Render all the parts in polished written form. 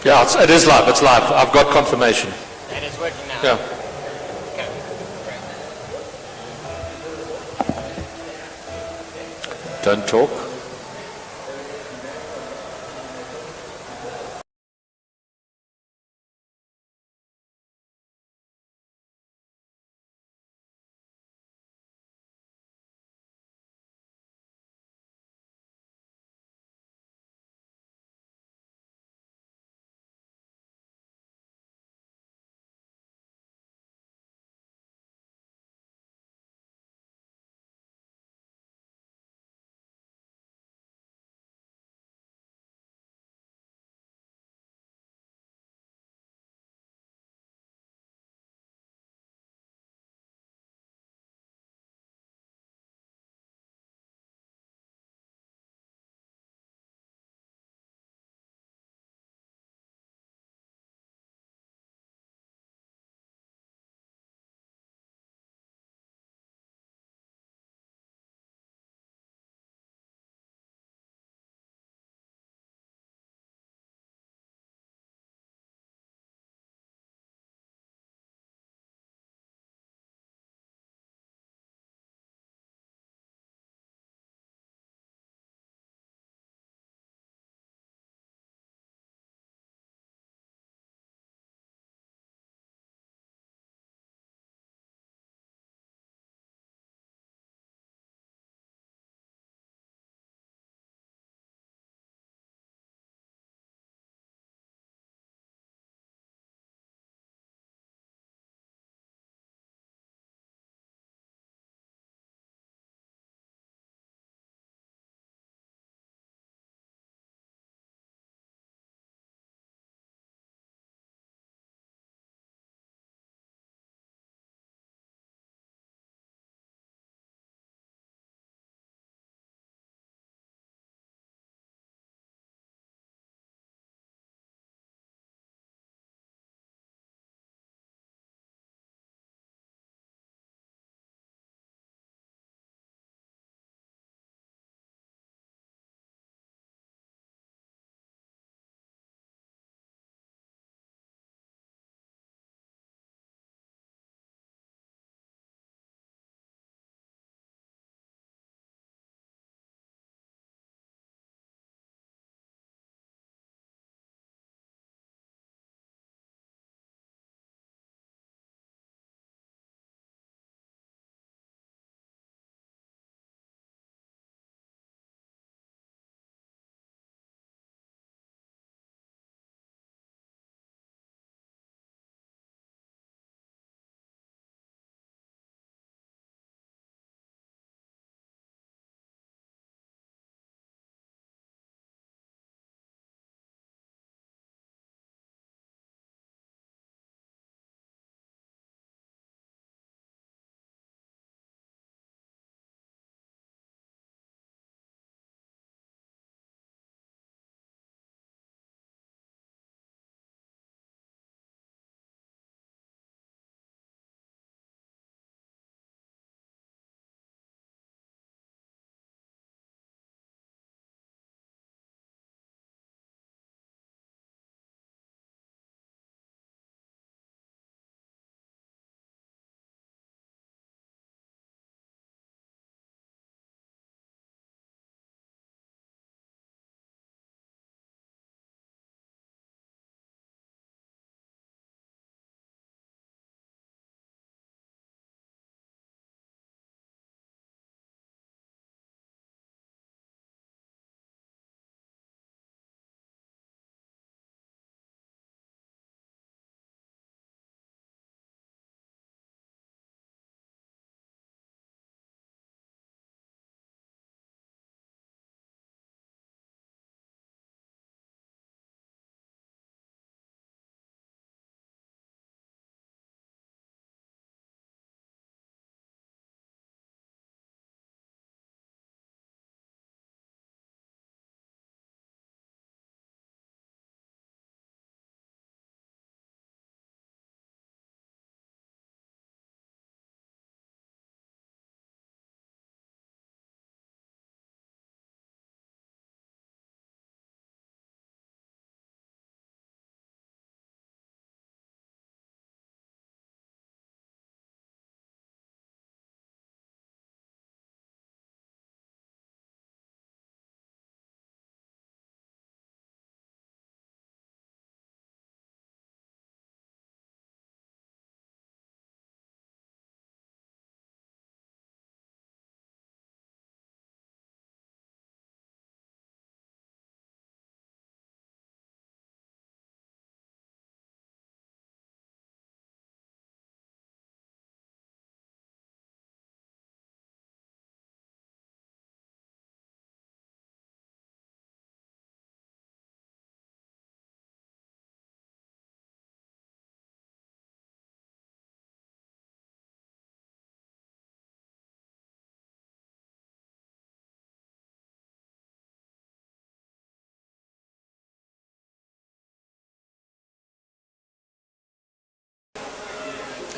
Yeah, it is live. It's live. I've got confirmation. And it's working now. Yeah. Okay. Great. Don't talk.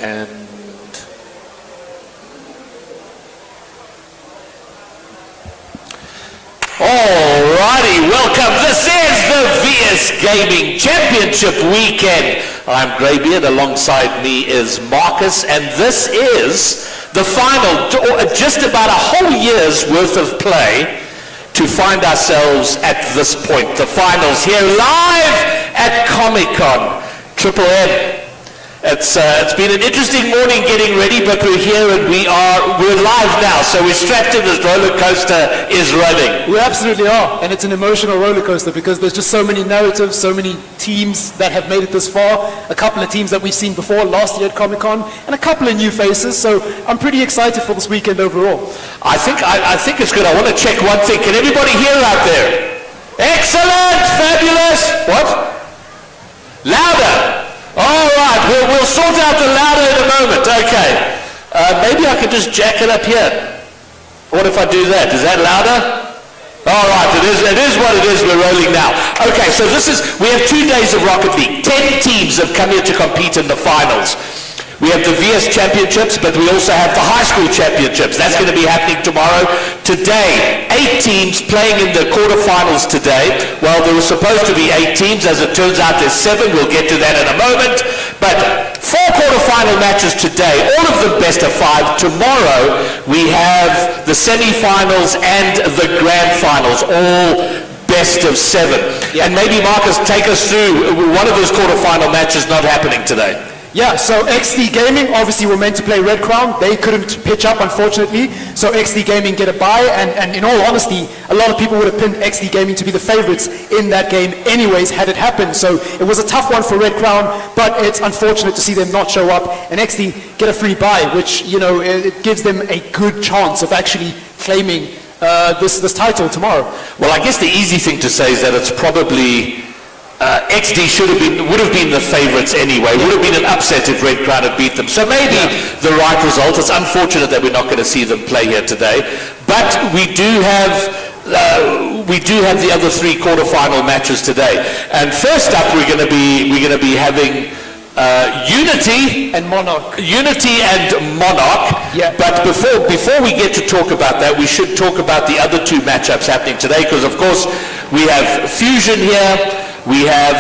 And alrighty, welcome. This is the VS Gaming Championship weekend. I'm Greybeard, alongside me is Marcus, and this is the final, just about a whole year's worth of play to find ourselves at this point. The finals here live at Comic-Con. Triple M. It's been an interesting morning getting ready, but we're here and we're live now, so we're strapped in. This roller coaster is running. We absolutely are, and it's an emotional roller coaster because there's just so many narratives, so many teams that have made it this far, a couple of teams that we've seen before last year at Comic-Con, and a couple of new faces, so I'm pretty excited for this weekend overall. I think it's good. I want to check one thing. Can everybody hear out there? Excellent! Fabulous! What? Louder! All right, we'll sort out the louder in a moment. Okay. Maybe I can just jack it up here. What if I do that? Is that louder? All right, it is what it is. We're rolling now. Okay, so we have 2 days of Rocket League. 10 teams have come here to compete in the finals. We have the VS Championships, but we also have the High School Championships. That's going to be happening tomorrow. Today, 8 teams playing in the quarterfinals today. Well, there were supposed to be 8 teams. As it turns out, there's 7. We'll get to that in a moment. But 4 quarterfinal matches today, all of them best of 5. Tomorrow, we have the semifinals and the grand finals, all best of 7. Yeah. And maybe, Marcus, take us through one of those quarterfinal matches not happening today. Yeah, so XD Gaming obviously were meant to play Red Crown. They couldn't pitch up, unfortunately, so XD Gaming get a bye, and in all honesty, a lot of people would have pinned XD Gaming to be the favorites in that game anyways, had it happened. So it was a tough one for Red Crown, but it's unfortunate to see them not show up, and XD get a free bye, which, you know, it gives them a good chance of actually claiming this title tomorrow. Well, I guess the easy thing to say is that it's probably XD would have been the favorites anyway. Would have been an upset if Red Crown had beat them. So maybe the right result. It's unfortunate that we're not going to see them play here today. But we do have the other 3 quarterfinal matches today. And first up, we're going to be having Unity and Monarch. Unity and Monarch. Yeah. But before we get to talk about that, we should talk about the other 2 matchups happening today, because of course we have Fusion here. We have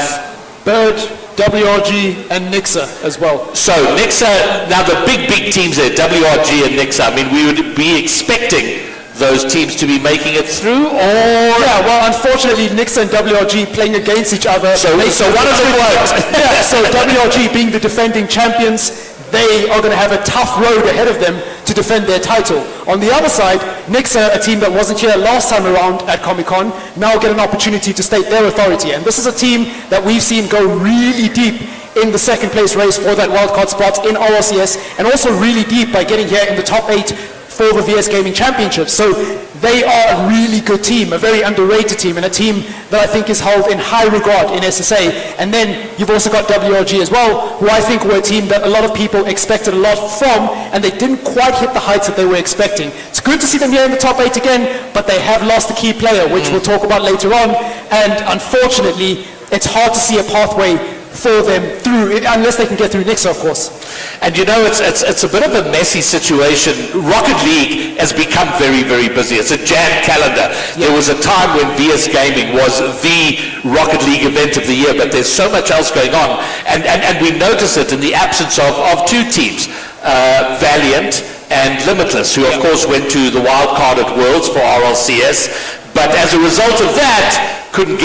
Bird, WRG, and Nixa as well. So Nixa, now the big teams there, WRG and Nixa, I mean, we would be expecting those teams to be making it through, or... Yeah, well, unfortunately, Nixa and WRG playing against each other. So one of them won't. Yeah, so WRG being the defending champions, they are going to have a tough road ahead of them to defend their title. On the other side, Nixa, a team that wasn't here last time around at Comic-Con, now get an opportunity to state their authority. And this is a team that we've seen go really deep in the second place race for that wildcard spot in RLCS, and also really deep by getting here in the top 8 for the VS Gaming Championships. So they are a really good team, a very underrated team, and a team that I think is held in high regard in SSA. And then you've also got WRG as well, who I think were a team that a lot of people expected a lot from, and they didn't quite hit the heights that they were expecting. It's good to see them here in the top 8 again, but they have lost a key player, which we'll talk about later on, and unfortunately, it's hard to see a pathway for them through, unless they can get through Nixa, of course. And you know, it's a bit of a messy situation. Rocket League has become very, very busy. It's a jammed calendar. Yeah. There was a time when VS Gaming was the Rocket League event of the year, but there's so much else going on. And we notice it in the absence of 2 teams, Valiant and Limitless, who of course went to the wild-carded Worlds for RLCS, but as a result of that, couldn't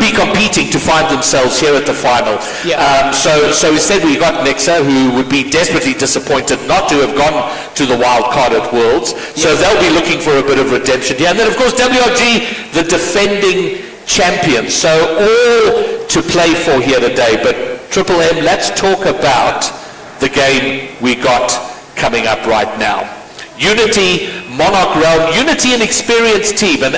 be competing to find themselves here at the final. Yeah. So instead we got Nixa, who would be desperately disappointed not to have gone to the wild-carded Worlds. So they'll be looking for a bit of redemption here. And then of course WRG, the defending champions. So all to play for here today. But Triple M, let's talk about the game we got coming up right now. Unity, Monarch Realm. Unity, an experienced team. And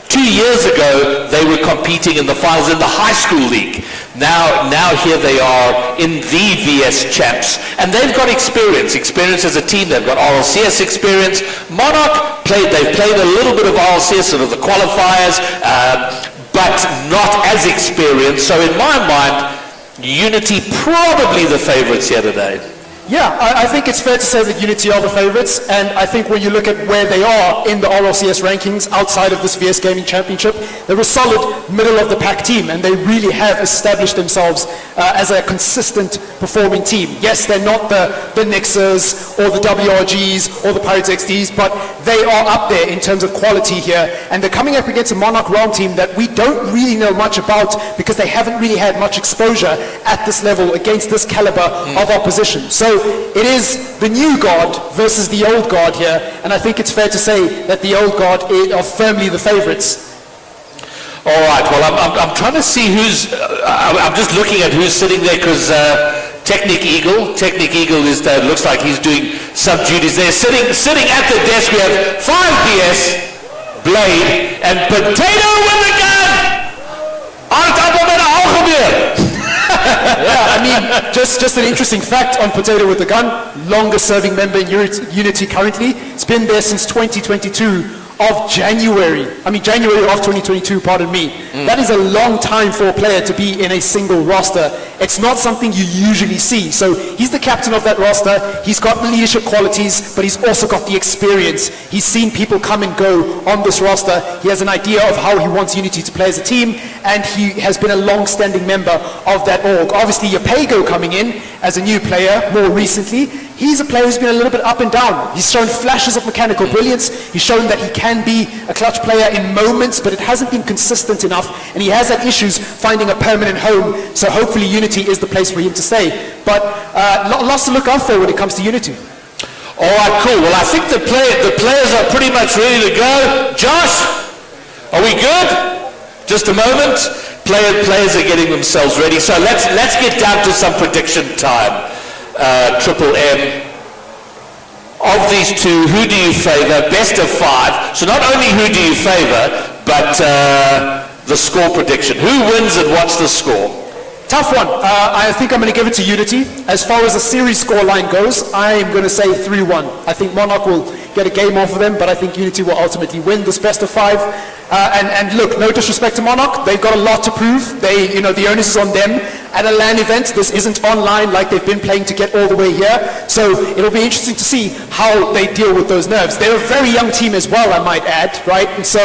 2 years ago, they were competing in the finals in the high school league. Now here they are in the VS champs. And they've got experience as a team. They've got RLCS experience. Monarch, they've played a little bit of RLCS, sort of the qualifiers, but not as experienced. So in my mind, Unity probably the favourites here today. Yeah, I think it's fair to say that Unity are the favourites, and I think when you look at where they are in the RLCS rankings outside of this VS Gaming Championship, they're a solid middle-of-the-pack team, and they really have established themselves as a consistent performing team. Yes, they're not the Nixers or the WRGs or the Pirates XDs, but they are up there in terms of quality here, and they're coming up against a Monarch Realm team that we don't really know much about because they haven't really had much exposure at this level against this caliber of opposition. So it is the new guard versus the old guard here, and I think it's fair to say that the old guard are firmly the favourites. All right, well, I'm trying to see who's, I'm just looking at who's sitting there because Technic Eagle is, looks like he's doing some duties there. Sitting at the desk, we have 5BS, Blade, and Potato with the gun! Yeah, I mean, just an interesting fact on Potato with the Gun, longest serving member in Unity currently. It's been there since 2022 of January of 2022, pardon me. That is a long time for a player to be in a single roster. It's not something you usually see. So he's the captain of that roster. He's got the leadership qualities, but he's also got the experience. He's seen people come and go on this roster. He has an idea of how he wants Unity to play as a team, and he has been a long-standing member of that org. Obviously, Yapego coming in as a new player more recently. He's a player who's been a little bit up and down. He's shown flashes of mechanical brilliance. He's shown that he can be a clutch player in moments, but it hasn't been consistent enough, and he has had issues finding a permanent home, so hopefully Unity is the place for him to stay. But lots to look out for when it comes to Unity. All right, cool. Well, I think the players are pretty much ready to go. Josh, are we good? Just a moment. Players are getting themselves ready. So let's get down to some prediction time. Triple M. Of these two, who do you favour? Best of 5. So not only who do you favour, but the score prediction. Who wins and what's the score? Tough one. I think I'm going to give it to Unity. As far as the series scoreline goes, I'm going to say 3-1. I think Monarch will get a game off of them, but I think Unity will ultimately win this best of 5. And look, no disrespect to Monarch, they've got a lot to prove. The onus is on them. At a LAN event, this isn't online like they've been playing to get all the way here. So it'll be interesting to see how they deal with those nerves. They're a very young team as well, I might add, right? And so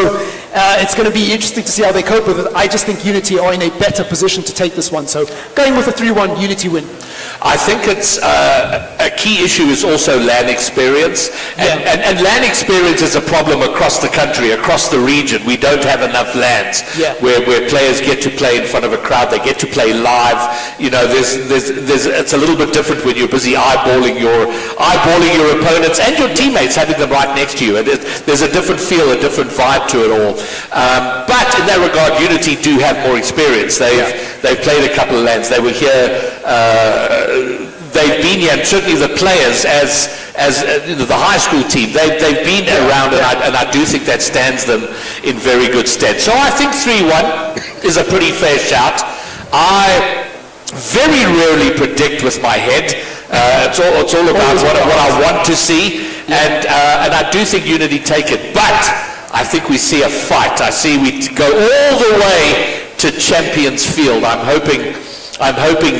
it's going to be interesting to see how they cope with it. I just think Unity are in a better position to take this one. So going with a 3-1 Unity win. I think it's a key issue is also LAN experience. And LAN experience is a problem across the country, across the region. We don't have enough LANs where players get to play in front of a crowd. They get to play live. It's a little bit different when you're busy eyeballing your opponents and your teammates, having them right next to you. There's a different feel, a different vibe to it all. But in that regard, Unity do have more experience. They've played a couple of LANs. They were here. They've been here, and certainly the players, as the high school team, they've been around, and I do think that stands them in very good stead. So I think 3-1 is a pretty fair shout. I very rarely predict with my head. It's all about what I want to see, and I do think Unity take it. But I think we see a fight. I see we go all the way to Champions Field. I'm hoping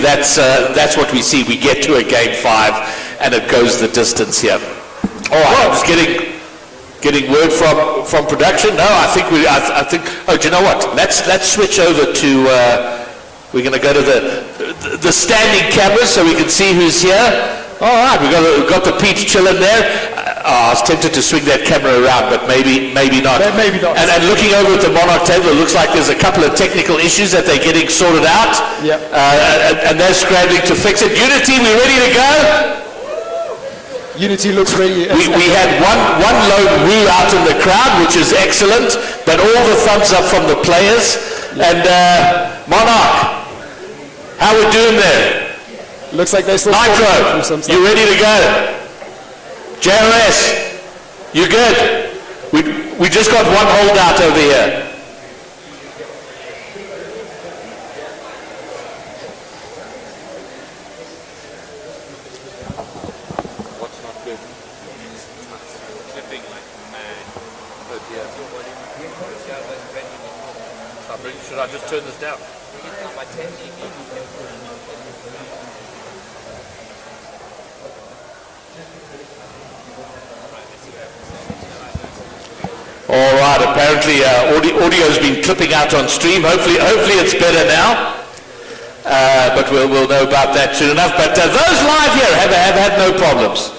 that's what we see. We get to a game 5, and it goes the distance here. All right, I'm just getting word from production. No, I think. Oh, do you know what? Let's switch over to. We're going to go to the standing cameras so we can see who's here. All right, we've got the Peach chilling there. I was tempted to swing that camera around, but maybe not. Maybe not. And looking over at the Monarch table, it looks like there's a couple of technical issues that they're getting sorted out. Yep. And they're scrambling to fix it. Unity, we ready to go? Unity looks ready. We had one lone woo out in the crowd, which is excellent, but all the thumbs up from the players. And Monarch, how we doing there? Looks like they still Nitro, you ready to go? JRS, you good? We just got one holdout over here. What's not good? Clipping like mad. But yeah. Should I just turn this down? All right, apparently audio's been clipping out on stream. Hopefully it's better now. But we'll know about that soon enough. But those live here have had no problems.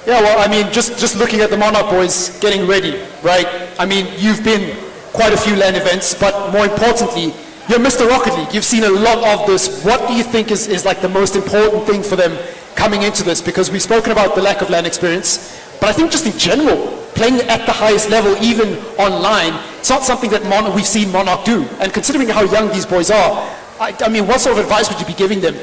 Yeah, well, I mean, just looking at the Monarch boys getting ready, right? I mean, you've been quite a few LAN events, but more importantly, you're Mr. Rocket League. You've seen a lot of this. What do you think is like the most important thing for them coming into this? Because we've spoken about the lack of LAN experience, but I think just in general, playing at the highest level, even online, it's not something that we've seen Monarch do. And considering how young these boys are, I mean, what sort of advice would you be giving them?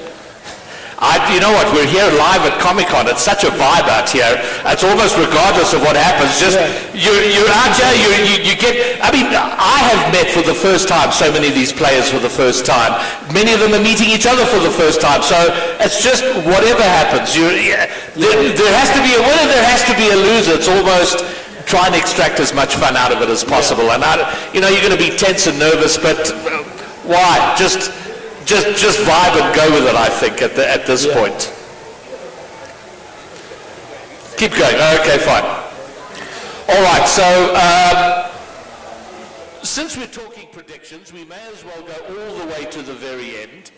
You know what, we're here live at Comic-Con. It's such a vibe out here. It's almost regardless of what happens. Just, you're out here, you get, I mean, I have met for the first time so many of these players for the first time. Many of them are meeting each other for the first time. So it's just whatever happens. There has to be a winner, there has to be a loser. It's almost try and extract as much fun out of it as possible. And, you know, you're going to be tense and nervous, but why? Just vibe and go with it, I think, at this point. Keep going. Okay, fine. All right, so since we're talking predictions, we may as well go all the way to the very end.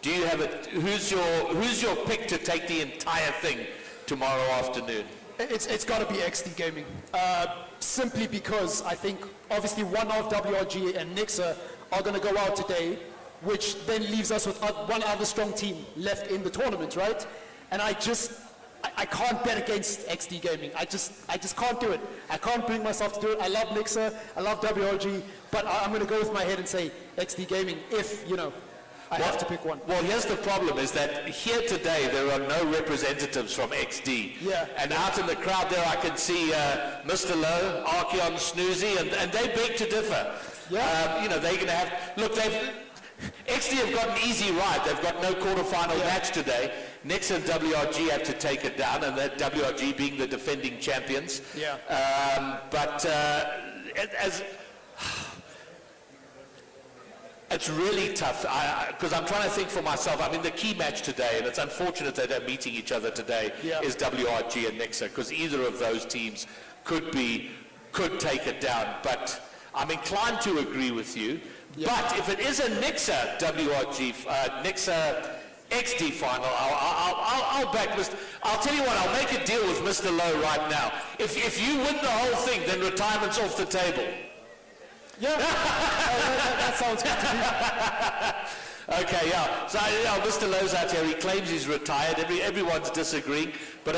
Do you have who's your pick to take the entire thing tomorrow afternoon? It's got to be XD Gaming. Simply because I think, obviously, one of WRG and Nixa are going to go out today, which then leaves us with one other strong team left in the tournament, right? And I can't bet against XD Gaming. I just can't do it. I can't bring myself to do it. I love Nixa, I love WRG, but I'm going to go with my head and say XD Gaming if, you know, I have to pick one. Well, here's the problem, is that here today there are no representatives from XD. Yeah. And out in the crowd there I can see Mr. Lowe, Archeon, Snoozy, and they beg to differ. Yeah. You know, they're going to have, look, XD have got an easy ride. They've got no quarterfinal match today. Nixa and WRG have to take it down, and that WRG being the defending champions. Yeah. It's really tough, because I'm trying to think for myself. I mean, the key match today, and it's unfortunate that they're meeting each other today, is WRG and Nixa, because either of those teams could take it down. But I'm inclined to agree with you. Yeah. But if it is a Nixa WRG, Nixa XD final, I'll back Mr. I'll tell you what, I'll make a deal with Mr. Lowe right now. If you win the whole thing, then retirement's off the table. Yeah, that sounds good to me. Okay, yeah. So, Mr. Lowe's out here. He claims he's retired. Everyone's disagreeing. But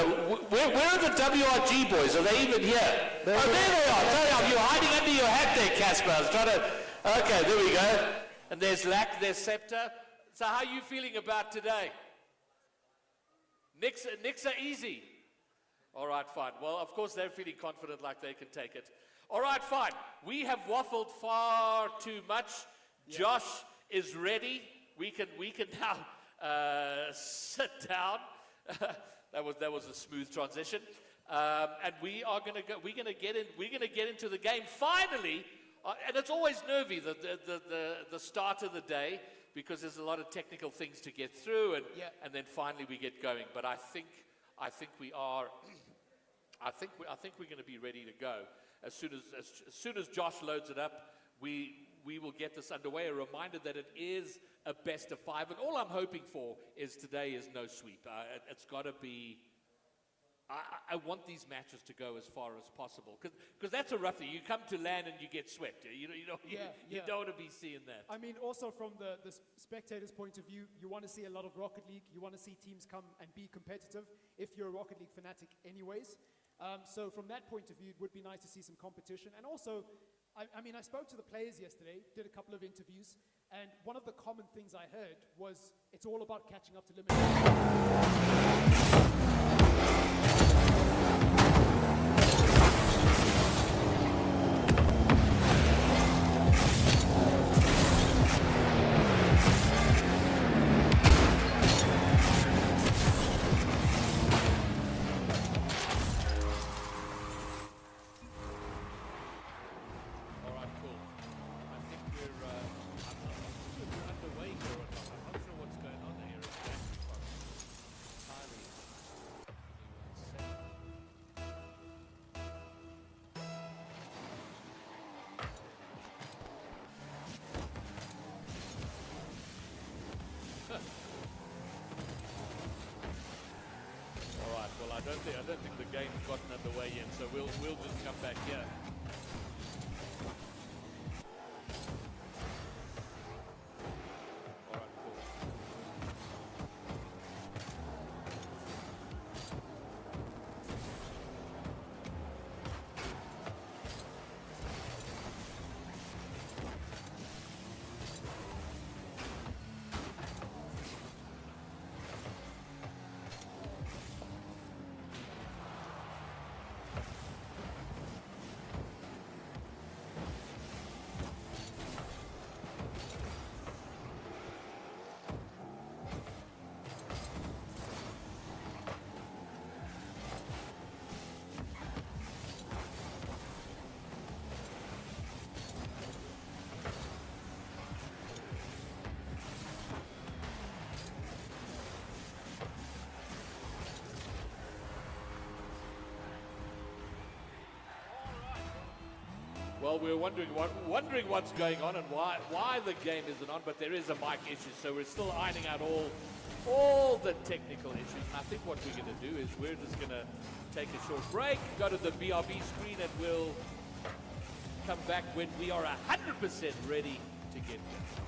where are the WRG boys? Are they even here? There they are. Sorry, you're hiding under your hat there, Casper. I was trying to... Okay, there we go. And there's Lack, there's Scepter. So how are you feeling about today? Nixa easy. All right, fine. Well, of course, they're feeling confident like they can take it. All right, fine. We have waffled far too much. Yeah. Josh is ready. We can now sit down. that was a smooth transition. And we are going to go. We're going to get into the game finally. And it's always nervy the start of the day, because there's a lot of technical things to get through, and then finally we get going. But I think we are. I think we're going to be ready to go. As soon as Josh loads it up, we will get this underway. A reminder that it is a best of 5, and all I'm hoping for is today is no sweep. It's got to be. I want these matches to go as far as possible, because that's a rough thing. You come to LAN and you get swept. You don't want to be seeing that. I mean, also from the spectator's point of view, you want to see a lot of Rocket League. You want to see teams come and be competitive if you're a Rocket League fanatic anyways. So from that point of view, it would be nice to see some competition. And also, I mean, I spoke to the players yesterday, did a couple of interviews, and one of the common things I heard was it's all about catching up to limits. I don't think the game's gotten underway yet, so we'll just come back here. All right, cool. Well, we're wondering what's going on and why the game isn't on, but there is a mic issue, so we're still ironing out all the technical issues. And I think what we're going to do is we're just going to take a short break, go to the BRB screen, and we'll come back when we are 100% ready to get there.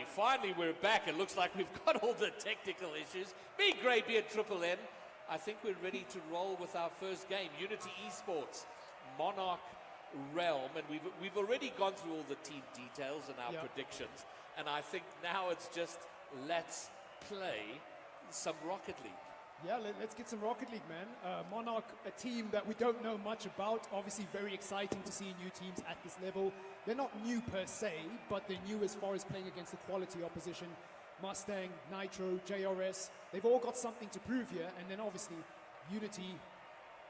finally we're back. It looks like we've got all the technical issues. Me, Greybeard, Triple N. I think we're ready to roll with our first game. Unity Esports, Monarch Realm, and we've already gone through all the team details and our predictions. And I think now it's just let's play some Rocket League. Yeah, let's get some Rocket League, man. Monarch, a team that we don't know much about. Obviously very exciting to see new teams at this level. They're not new per se, but they're new as far as playing against the quality opposition. Mustang, Nitro, JRS, they've all got something to prove here. And then obviously, Unity,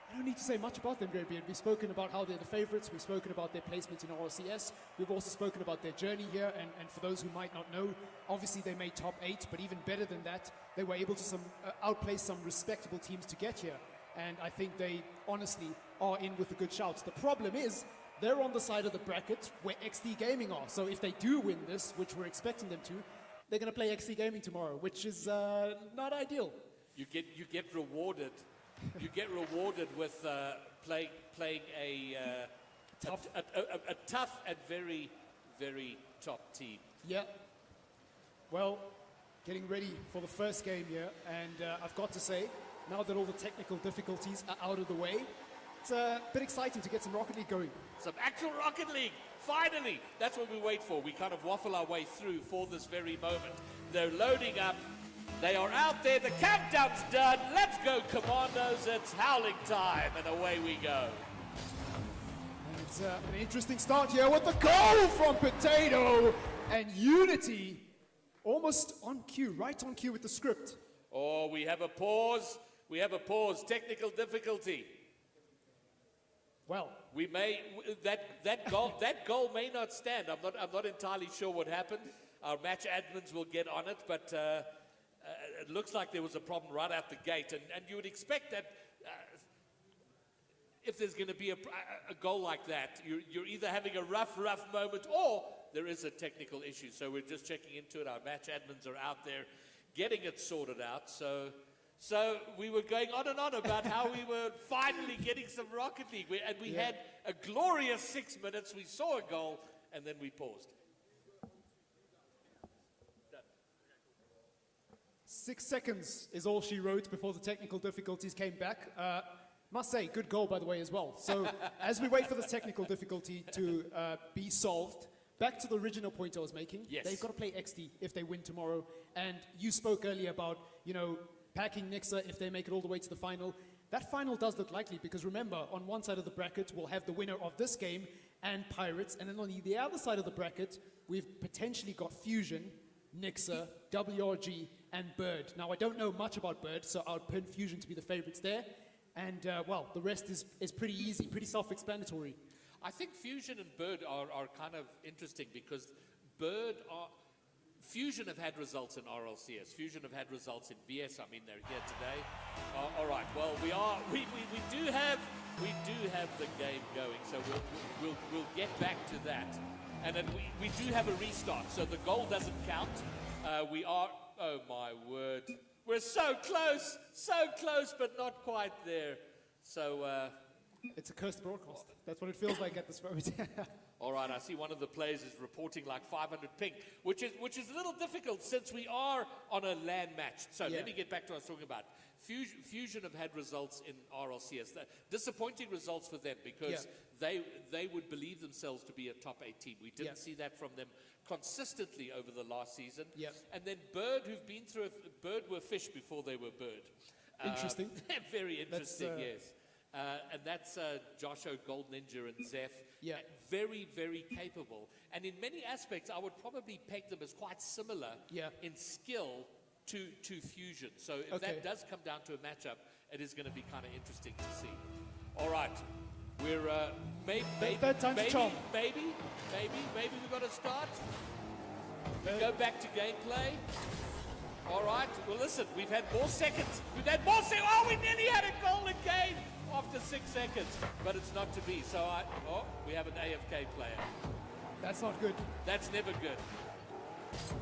I don't need to say much about them, Greybeard. We've spoken about how they're the favorites. We've spoken about their placement in RLCS. We've also spoken about their journey here. And for those who might not know, obviously they made top 8, but even better than that, they were able to outplay some respectable teams to get here. And I think they honestly are in with a good shout. The problem is, they're on the side of the bracket where XD Gaming are. So if they do win this, which we're expecting them to, they're going to play XD Gaming tomorrow, which is not ideal. You get rewarded. You get rewarded with playing a tough and very, very top team. Yeah. Well, getting ready for the first game here, and I've got to say, now that all the technical difficulties are out of the way, it's a bit exciting to get some Rocket League going. Some actual Rocket League, finally! That's what we wait for. We kind of waffle our way through for this very moment. They're loading up. They are out there. The countdown's done. Let's go, Commandos. It's howling time, and away we go. And it's an interesting start here with the goal from Potato, and Unity almost on cue, right on cue with the script. Oh, we have a pause. We have a pause. Technical difficulty. Well, we may that goal may not stand. I'm not entirely sure what happened. Our match admins will get on it, but it looks like there was a problem right out the gate, and you would expect that if there's going to be a goal like that, you're either having a rough moment or there is a technical issue. So we're just checking into it. Our match admins are out there getting it sorted out. So we were going on and on about how we were finally getting some Rocket League. We had a glorious 6 minutes. We saw a goal, and then we paused. 6 seconds is all she wrote before the technical difficulties came back. Must say, good goal, by the way, as well. So as we wait for this technical difficulty to be solved, back to the original point I was making. Yes. They've got to play XD if they win tomorrow. And you spoke earlier about, packing Nixa if they make it all the way to the final. That final does look likely because remember, on one side of the bracket, we'll have the winner of this game and Pirates. And then on the other side of the bracket, we've potentially got Fusion, Nixa, WRG, and Bird. Now, I don't know much about Bird, so I'll pin Fusion to be the favorites there. And, well, the rest is pretty easy, pretty self-explanatory. I think Fusion and Bird are kind of interesting because Fusion have had results in RLCS. Fusion have had results in VS. I mean, they're here today. All right. Well, we do have the game going, so we'll get back to that. And then we do have a restart, so the goal doesn't count. We are. Oh my word! We're so close, but not quite there. So. It's a cursed broadcast. That's what it feels like at this moment. All right, I see one of the players is reporting like 500 ping, which is a little difficult since we are on a LAN match. So let me get back to what I was talking about. Fusion have had results in RLCS. Disappointing results for them because they would believe themselves to be a top 8 team. We didn't see that from them consistently over the last season. And then Bird, who've been through Bird were fish before they were Bird. Interesting. Very interesting, yes. And that's Josho, Gold Ninja, and Zeph. Very, very capable. And in many aspects, I would probably peg them as quite similar in skill to Fusion. So if that does come down to a matchup, it is going to be kind of interesting to see. All right. We're maybe we've got to start. We go back to gameplay. All right. Well, listen, we've had more seconds. Oh, we nearly had a goal again after 6 seconds, but it's not to be. So we have an AFK player. That's not good. That's never good.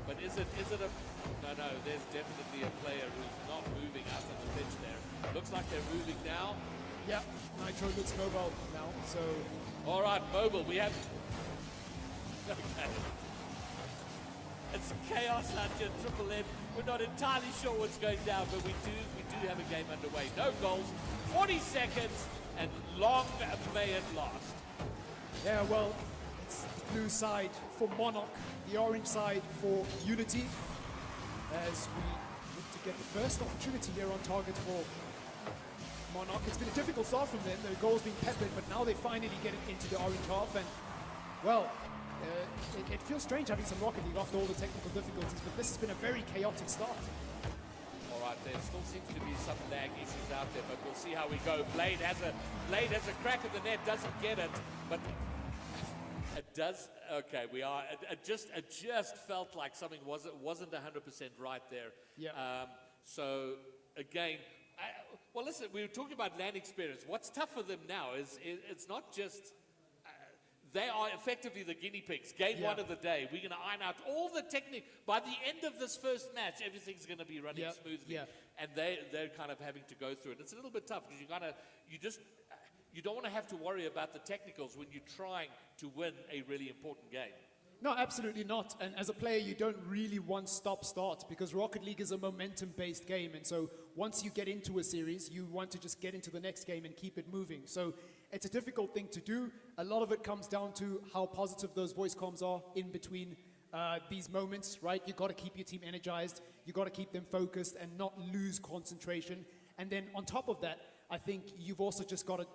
But is it a? No. There's definitely a player who's not moving out on the pitch there. Looks like they're moving now. Yeah, Nitro looks mobile now. So. All right, mobile. We have. Okay. It's chaos out here at Triple M. We're not entirely sure what's going down, but we do have a game underway. No goals, 40 seconds, and long may it last. Yeah, well, it's the blue side for Monarch, the orange side for Unity, as we look to get the first opportunity here on target for Monarch. It's been a difficult start from them. Their goals being peppered, but now they finally get it into the orange half. And, well, it feels strange having some Rocket League after all the technical difficulties, but this has been a very chaotic start. All right, there still seems to be some lag issues out there, but we'll see how we go. Blade has a crack at the net, doesn't get it, but it does. Okay, we are. It just felt like something wasn't 100% right there. Yeah. So again, well, listen, we were talking about LAN experience. What's tough for them now is it's not just. They are effectively the guinea pigs. Game one of the day. We're going to iron out all the technique. By the end of this first match, everything's going to be running smoothly. Yeah. And they're kind of having to go through it. It's a little bit tough because you don't want to have to worry about the technicals when you're trying to win a really important game. No, absolutely not. And as a player, you don't really want stop-start because Rocket League is a momentum-based game. And so once you get into a series, you want to just get into the next game and keep it moving. So it's a difficult thing to do. A lot of it comes down to how positive those voice comms are in between these moments, right? You've got to keep your team energized. You've got to keep them focused and not lose concentration. And then on top of that, I think you've also just got to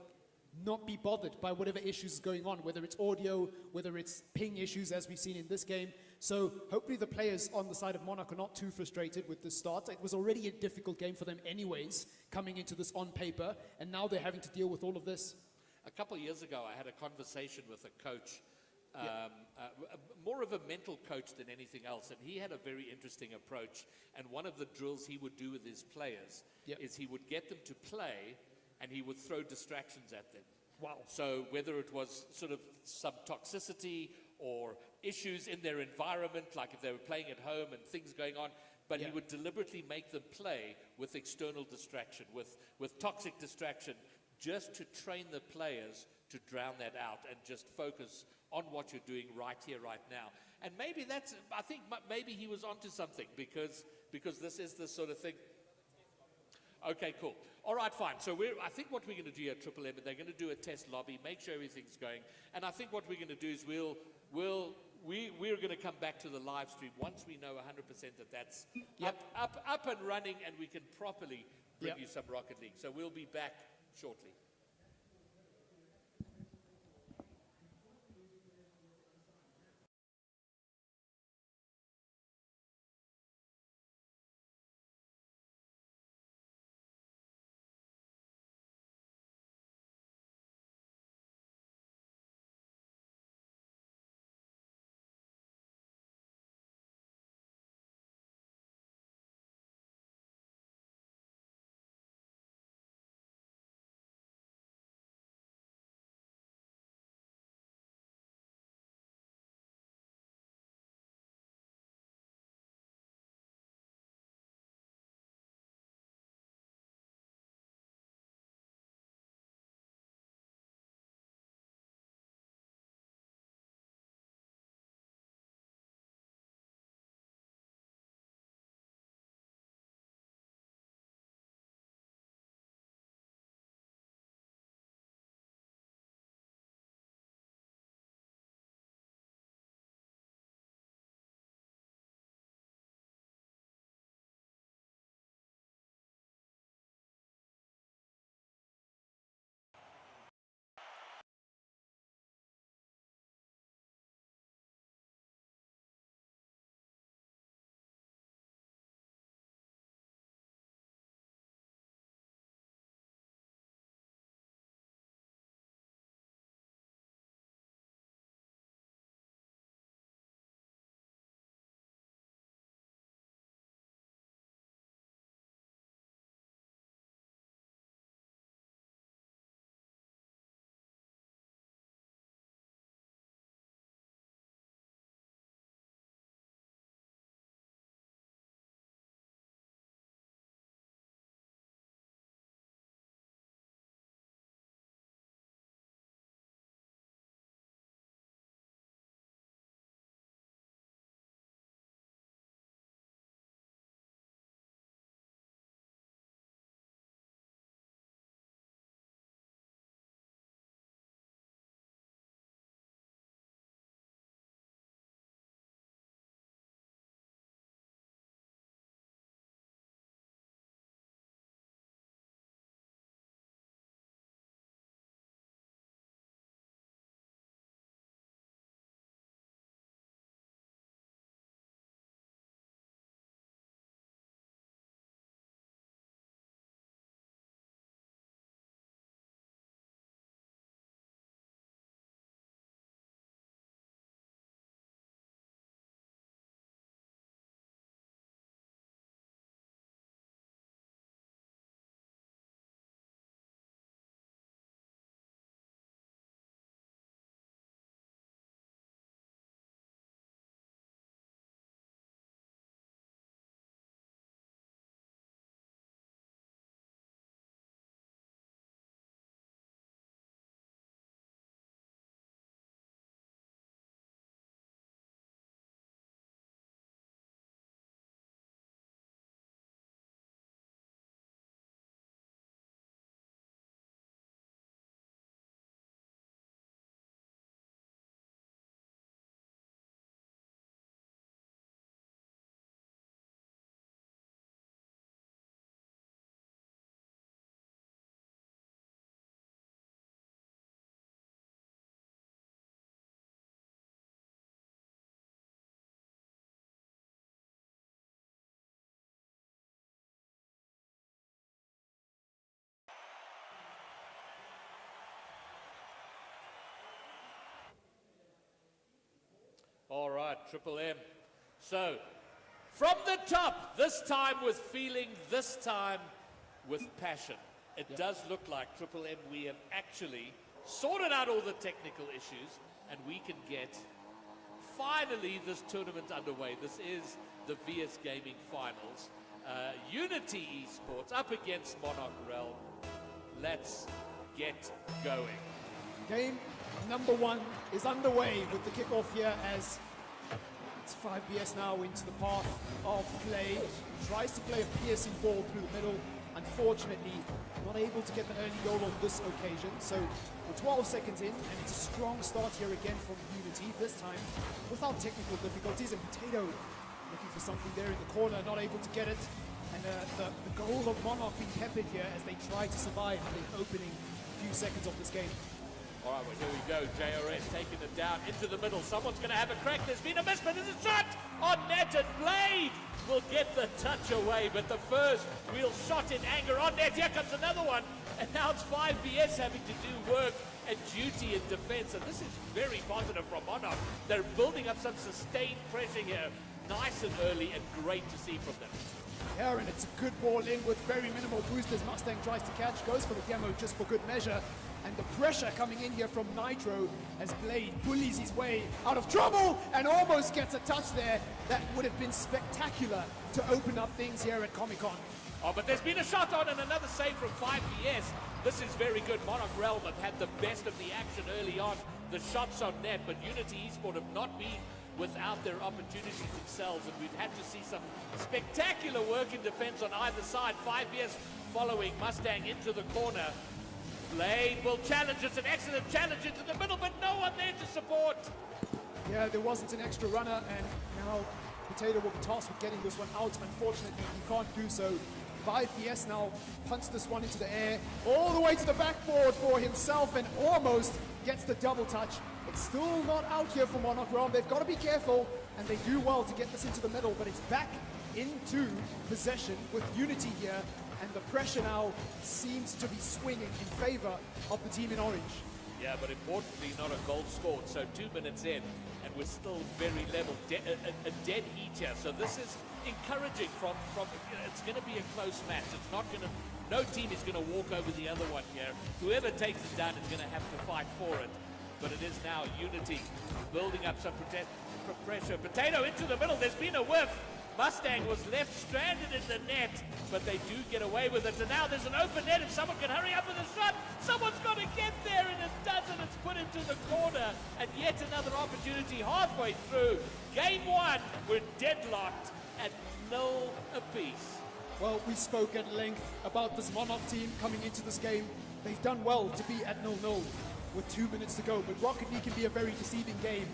not be bothered by whatever issues is going on, whether it's audio, whether it's ping issues as we've seen in this game. So hopefully the players on the side of Monarch are not too frustrated with the start. It was already a difficult game for them anyways, coming into this on paper, and now they're having to deal with all of this. A couple of years ago, I had a conversation with a coach, more of a mental coach than anything else, and he had a very interesting approach. And one of the drills he would do with his players is he would get them to play, and he would throw distractions at them. Wow. So whether it was sort of some toxicity or issues in their environment, like if they were playing at home and things going on, but he would deliberately make them play with external distraction, with toxic distraction, just to train the players to drown that out and just focus on what you're doing right here, right now. And maybe I think maybe he was onto something because this is the sort of thing. Okay, cool. All right, fine. So I think what we're going to do here at Triple M, they're going to do a test lobby, make sure everything's going. And I think what we're going to do is we're going to come back to the live stream once we know 100% that that's up and running and we can properly bring you some Rocket League. So we'll be back shortly. All right, Triple M. So, from the top, this time with feeling, this time with passion. It does look like Triple M, we have actually sorted out all the technical issues, and we can get finally this tournament underway. This is the VS Gaming Finals. Unity Esports up against Monarch Realm. Let's get going. Game number 1 is underway with the kickoff here as it's 5BS now into the path of play. Tries to play a piercing ball through the middle. Unfortunately, not able to get the early goal on this occasion. So we're 12 seconds in, and it's a strong start here again from Unity, this time without technical difficulties. And Potato looking for something there in the corner, not able to get it. And the goal of Monarch being peppered here as they try to survive in the opening few seconds of this game. All right, well, here we go. JRS taking it down into the middle. Someone's going to have a crack. There's been a miss, but there's a shot on net, and Blade will get the touch away. But the first real shot in anger on net. Here comes another one. And now it's 5BS having to do work and duty in defense. And this is very positive from Monarch. They're building up some sustained pressure here. Nice and early, and great to see from them. Yeah, and it's a good ball in with very minimal boosters. Mustang tries to catch, goes for the demo just for good measure. And the pressure coming in here from Nitro as Blade bullies his way out of trouble and almost gets a touch there. That would have been spectacular to open up things here at Comic-Con. Oh, but there's been a shot on and another save from 5BS. This is very good. Monarch Realm have had the best of the action early on. The shots on net, but Unity Esports have not been without their opportunities themselves, and we've had to see some spectacular work in defense on either side. 5BS following Mustang into the corner. Blade will challenge. It's an excellent challenge into the middle, but no one there to support. Yeah, there wasn't an extra runner, and now Potato will be tasked with getting this one out. Unfortunately, he can't do so. 5BS now punts this one into the air, all the way to the backboard for himself, and almost gets the double touch. It's still not out here for Monarch Realm. They've got to be careful, and they do well to get this into the middle, but it's back into possession with Unity here, and the pressure now seems to be swinging in favor of the team in orange. Yeah, but importantly, not a goal scored. So 2 minutes in, and we're still very level, a dead heat here. So this is encouraging from it's going to be a close match. It's not going to, no team is going to walk over the other one here. Whoever takes it down is going to have to fight for it. But it is now Unity building up some pressure. Potato into the middle. There's been a whiff. Mustang was left stranded in the net, but they do get away with it. And now there's an open net. If someone can hurry up with a shot, someone's got to get there, and it doesn't. It's put into the corner, and yet another opportunity halfway through. Game 1, we're deadlocked at 0 apiece. Well, we spoke at length about this Monarch team coming into this game. They've done well to be at 0-0 with 2 minutes to go, but Rocket League can be a very deceiving game.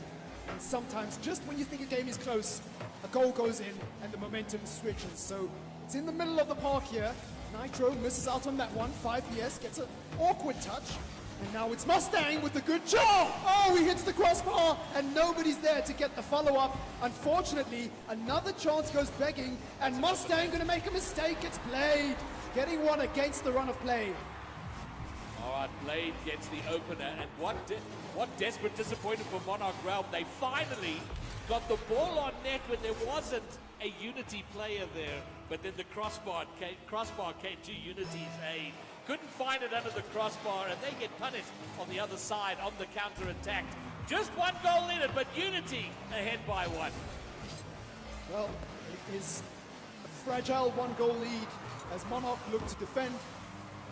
And sometimes, just when you think a game is close, a goal goes in and the momentum switches. So it's in the middle of the park here. Nitro misses out on that one. 5BS gets an awkward touch. And now it's Mustang with a good shot. Oh, he hits the crossbar and nobody's there to get the follow-up. Unfortunately, another chance goes begging, and Mustang gonna make a mistake. It's Blade getting one against the run of play. All right, Blade gets the opener, and what desperate disappointment for Monarch Realm. They finally got the ball on net when there wasn't a Unity player there, but then the crossbar came to Unity's aid. Couldn't find it under the crossbar, and they get punished on the other side on the counter-attack. Just one goal in it, but Unity ahead by 1. Well, it is a fragile 1-goal lead as Monarch look to defend.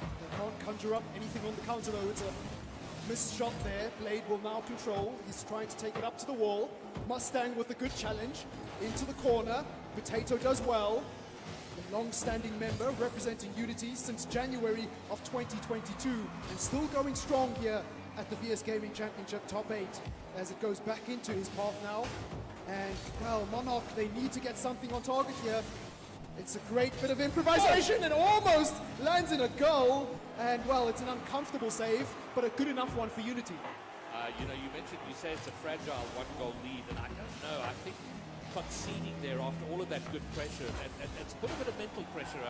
They can't conjure up anything on the counter though. It's a missed shot there. Blade will now control. He's trying to take it up to the wall. Mustang with a good challenge into the corner. Potato does well. The long-standing member representing Unity since January of 2022 and still going strong here at the VS Gaming Championship top 8 as it goes back into his path now. And well, Monarch, they need to get something on target here. It's a great bit of improvisation and almost lands in a goal. And well, it's an uncomfortable save, but a good enough one for Unity. You know, you say it's a fragile 1-goal lead, and I don't know. I think conceding there after all of that good pressure, and it's put a bit of mental pressure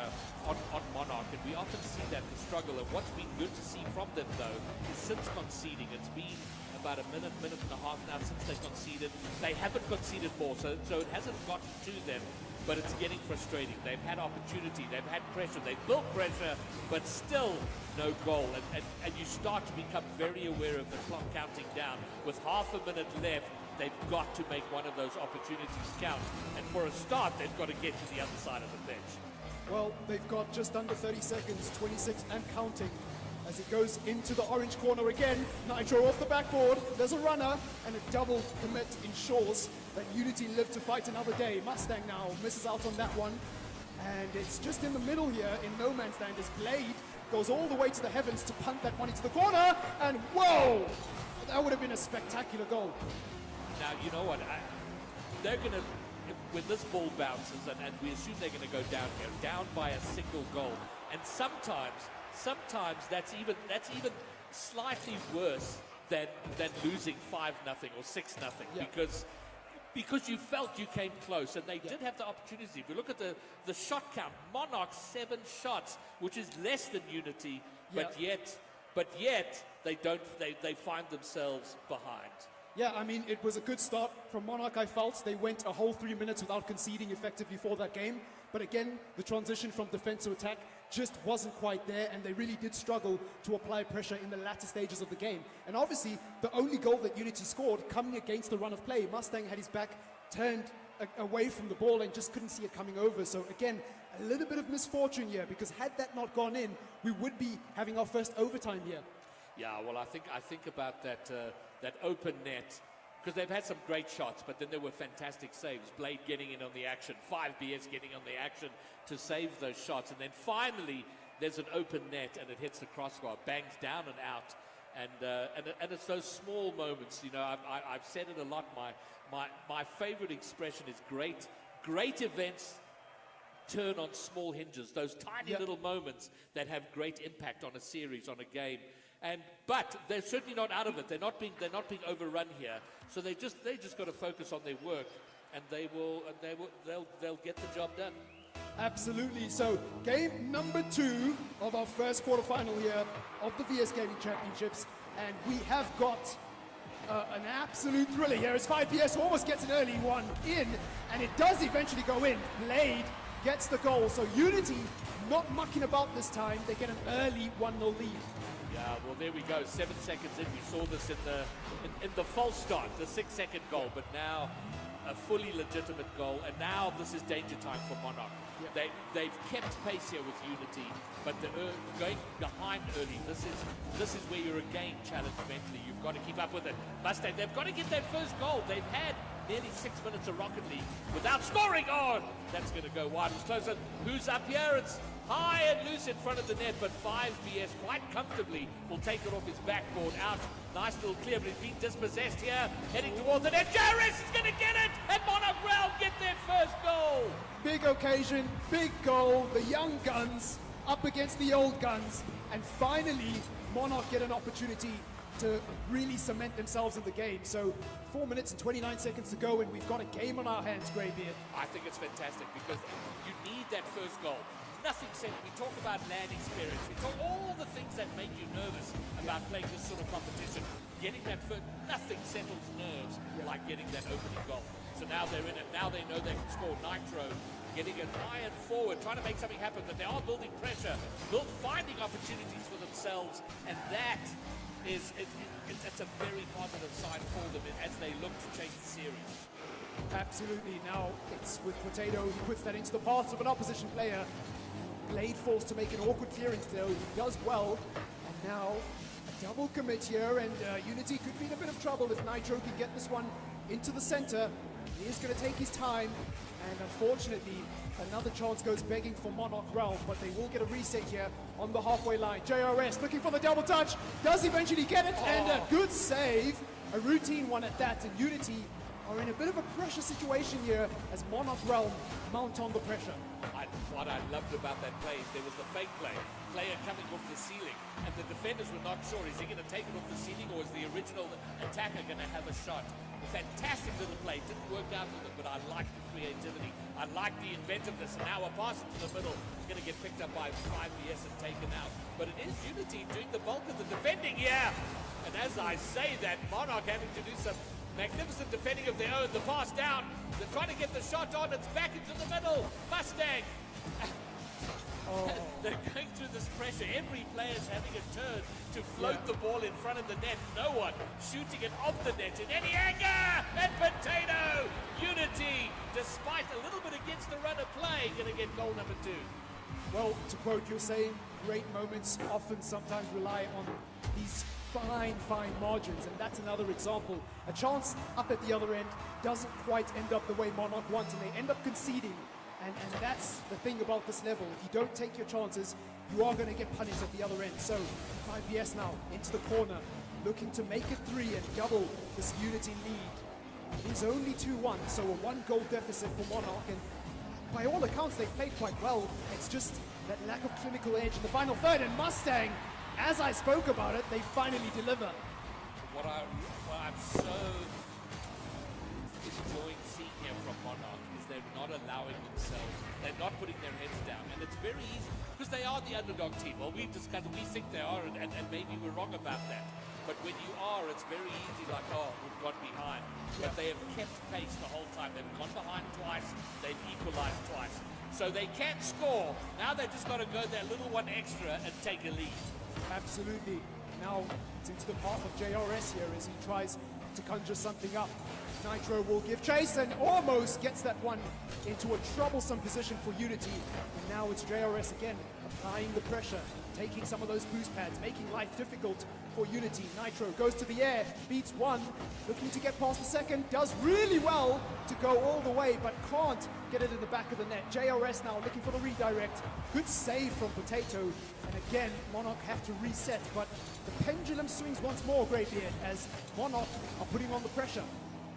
on Monarch, and we often see that the struggle. And what's been good to see from them, though, is since conceding, it's been a about a minute and a half now since they conceded. They haven't conceded more, so it hasn't gotten to them, but it's getting frustrating. They've had opportunity, they've had pressure, they've built pressure, but still no goal. And you start to become very aware of the clock counting down. With half a minute left, they've got to make one of those opportunities count. And for a start, they've got to get to the other side of the bench. Well, they've got just under 30 seconds, 26 and counting. As it goes into the orange corner again, Nitro off the backboard, there's a runner, and a double commit ensures that Unity live to fight another day. Mustang now misses out on that one, and it's just in the middle here in no man's land as Blade goes all the way to the heavens to punt that one into the corner, and whoa! That would have been a spectacular goal. Now, you know what, they're going to, when this ball bounces, and we assume they're going to go down here, down by a single goal, and sometimes that's even slightly worse than losing 5-0 or 6-0 because you felt you came close, and they did have the opportunity. If you look at the shot count, Monarch 7 shots, which is less than Unity, but yet they find themselves behind. Yeah, I mean, it was a good start from Monarch, I felt. They went a whole 3 minutes without conceding effectively for that game. But again, the transition from defense to attack just wasn't quite there, and they really did struggle to apply pressure in the latter stages of the game. And obviously, the only goal that Unity scored coming against the run of play, Mustang had his back turned away from the ball and just couldn't see it coming over. So again, a little bit of misfortune here, because had that not gone in, we would be having our first overtime here. Yeah, well, I think about that open net, because they've had some great shots, but then there were fantastic saves. Blade getting in on the action, 5BS getting on the action to save those shots, and then finally there's an open net and it hits the crossbar, bangs down and out, and it's those small moments. You know, I've said it a lot. My favorite expression is great events turn on small hinges. Those tiny little moments that have great impact on a series, on a game. But they're certainly not out of it. They're not being overrun here. So they just got to focus on their work, and they'll get the job done. Absolutely. So game number 2 of our first quarterfinal here of the VS Gaming Championships, and we have got an absolute thriller here as 5PS almost gets an early one in, and it does eventually go in. Blade gets the goal. So Unity not mucking about this time. They get an early 1-0 lead. Yeah, well, there we go. 7 seconds in, we saw this in the false start, the 6-second goal, but now a fully legitimate goal, and now this is danger time for Monarch. Yeah. They've kept pace here with Unity, but going behind early, this is where you're again challenged mentally. You've got to keep up with it. Mustang, they've got to get that first goal. They've had nearly 6 minutes of Rocket League without scoring. Oh, that's going to go wide. It's closer. Who's up here? It's high and loose in front of the net, but 5BS quite comfortably will take it off his backboard out. Nice little clear, but he's being dispossessed here, heading towards the net. Jarvis is going to get it, and Monarch Realm get their first goal. Big occasion, big goal. The young guns up against the old guns, and finally Monarch get an opportunity to really cement themselves in the game. So 4 minutes and 29 seconds to go, and we've got a game on our hands, Greybeard. I think it's fantastic because you need that first goal. Nothing said. We talk about land experience. We talk all the things that make you nervous about playing this sort of competition. Getting that first, nothing settles nerves like getting that opening goal. So now they're in it. Now they know they can score. Nitro getting it high and forward, trying to make something happen, but they are building pressure, finding opportunities for themselves, and that is it's a very positive sign for them as they look to change the series. Absolutely. Now it's with Potato. He puts that into the path of an opposition player. Blade forced to make an awkward clearance though. He does well. And now a double commit here, and Unity could be in a bit of trouble if Nitro can get this one into the center. He is going to take his time, and unfortunately another chance goes begging for Monarch Realm, but they will get a reset here on the halfway line. JRS looking for the double touch, does eventually get it, and a good save, a routine one at that, and Unity are in a bit of a pressure situation here as Monarch Realm mount on the pressure. What I loved about that play is there was the fake play, player coming off the ceiling, and the defenders were not sure. Is he going to take it off the ceiling, or is the original attacker going to have a shot? A fantastic little play. Didn't work out with him, but I like the creativity. I like the inventiveness. And now a pass into the middle is going to get picked up by 5BS and taken out. But it is Unity doing the bulk of the defending here. And as I say that, Monarch having to do some magnificent defending of their own. The pass down. They're trying to get the shot on. It's back into the middle. Mustang. They're going through this pressure. Every player's having a turn to float the ball in front of the net. No one shooting it off the net in any anger. And Potato Unity, despite a little bit against the run of play, going to get goal number 2. Well, to quote you saying, great moments often sometimes rely on these fine margins, and that's another example. A chance up at the other end doesn't quite end up the way Monarch wants, and they end up conceding. And that's the thing about this level. If you don't take your chances, you are going to get punished at the other end. So 5BS now into the corner, looking to make it 3 and double this Unity lead. It is only 2-1, so a 1-goal deficit for Monarch, and by all accounts, they played quite well. It's just that lack of clinical edge in the final third, and Mustang, as I spoke about it, they finally deliver. What I'm so enjoying seeing here from Monarch is they're not allowing themselves, they're not putting their heads down, and it's very easy, because they are the underdog team. Well, we've discussed, we think they are, and maybe we're wrong about that. But when you are, it's very easy, like, oh, we've gone behind. But they have kept pace the whole time. They've gone behind twice, they've equalized twice. So they can score. Now they've just got to go that little one extra and take a lead. Absolutely. Now it's into the path of JRS here as he tries to conjure something up. Nitro will give chase and almost gets that one into a troublesome position for Unity. And now it's JRS again, applying the pressure, taking some of those boost pads, making life difficult for Unity. Nitro goes to the air, beats one, looking to get past the second, does really well to go all the way, but can't get it in the back of the net. JRS now looking for the redirect. Good save from Potato, and again, Monarch have to reset, but the pendulum swings once more, Greybeard, as Monarch are putting on the pressure.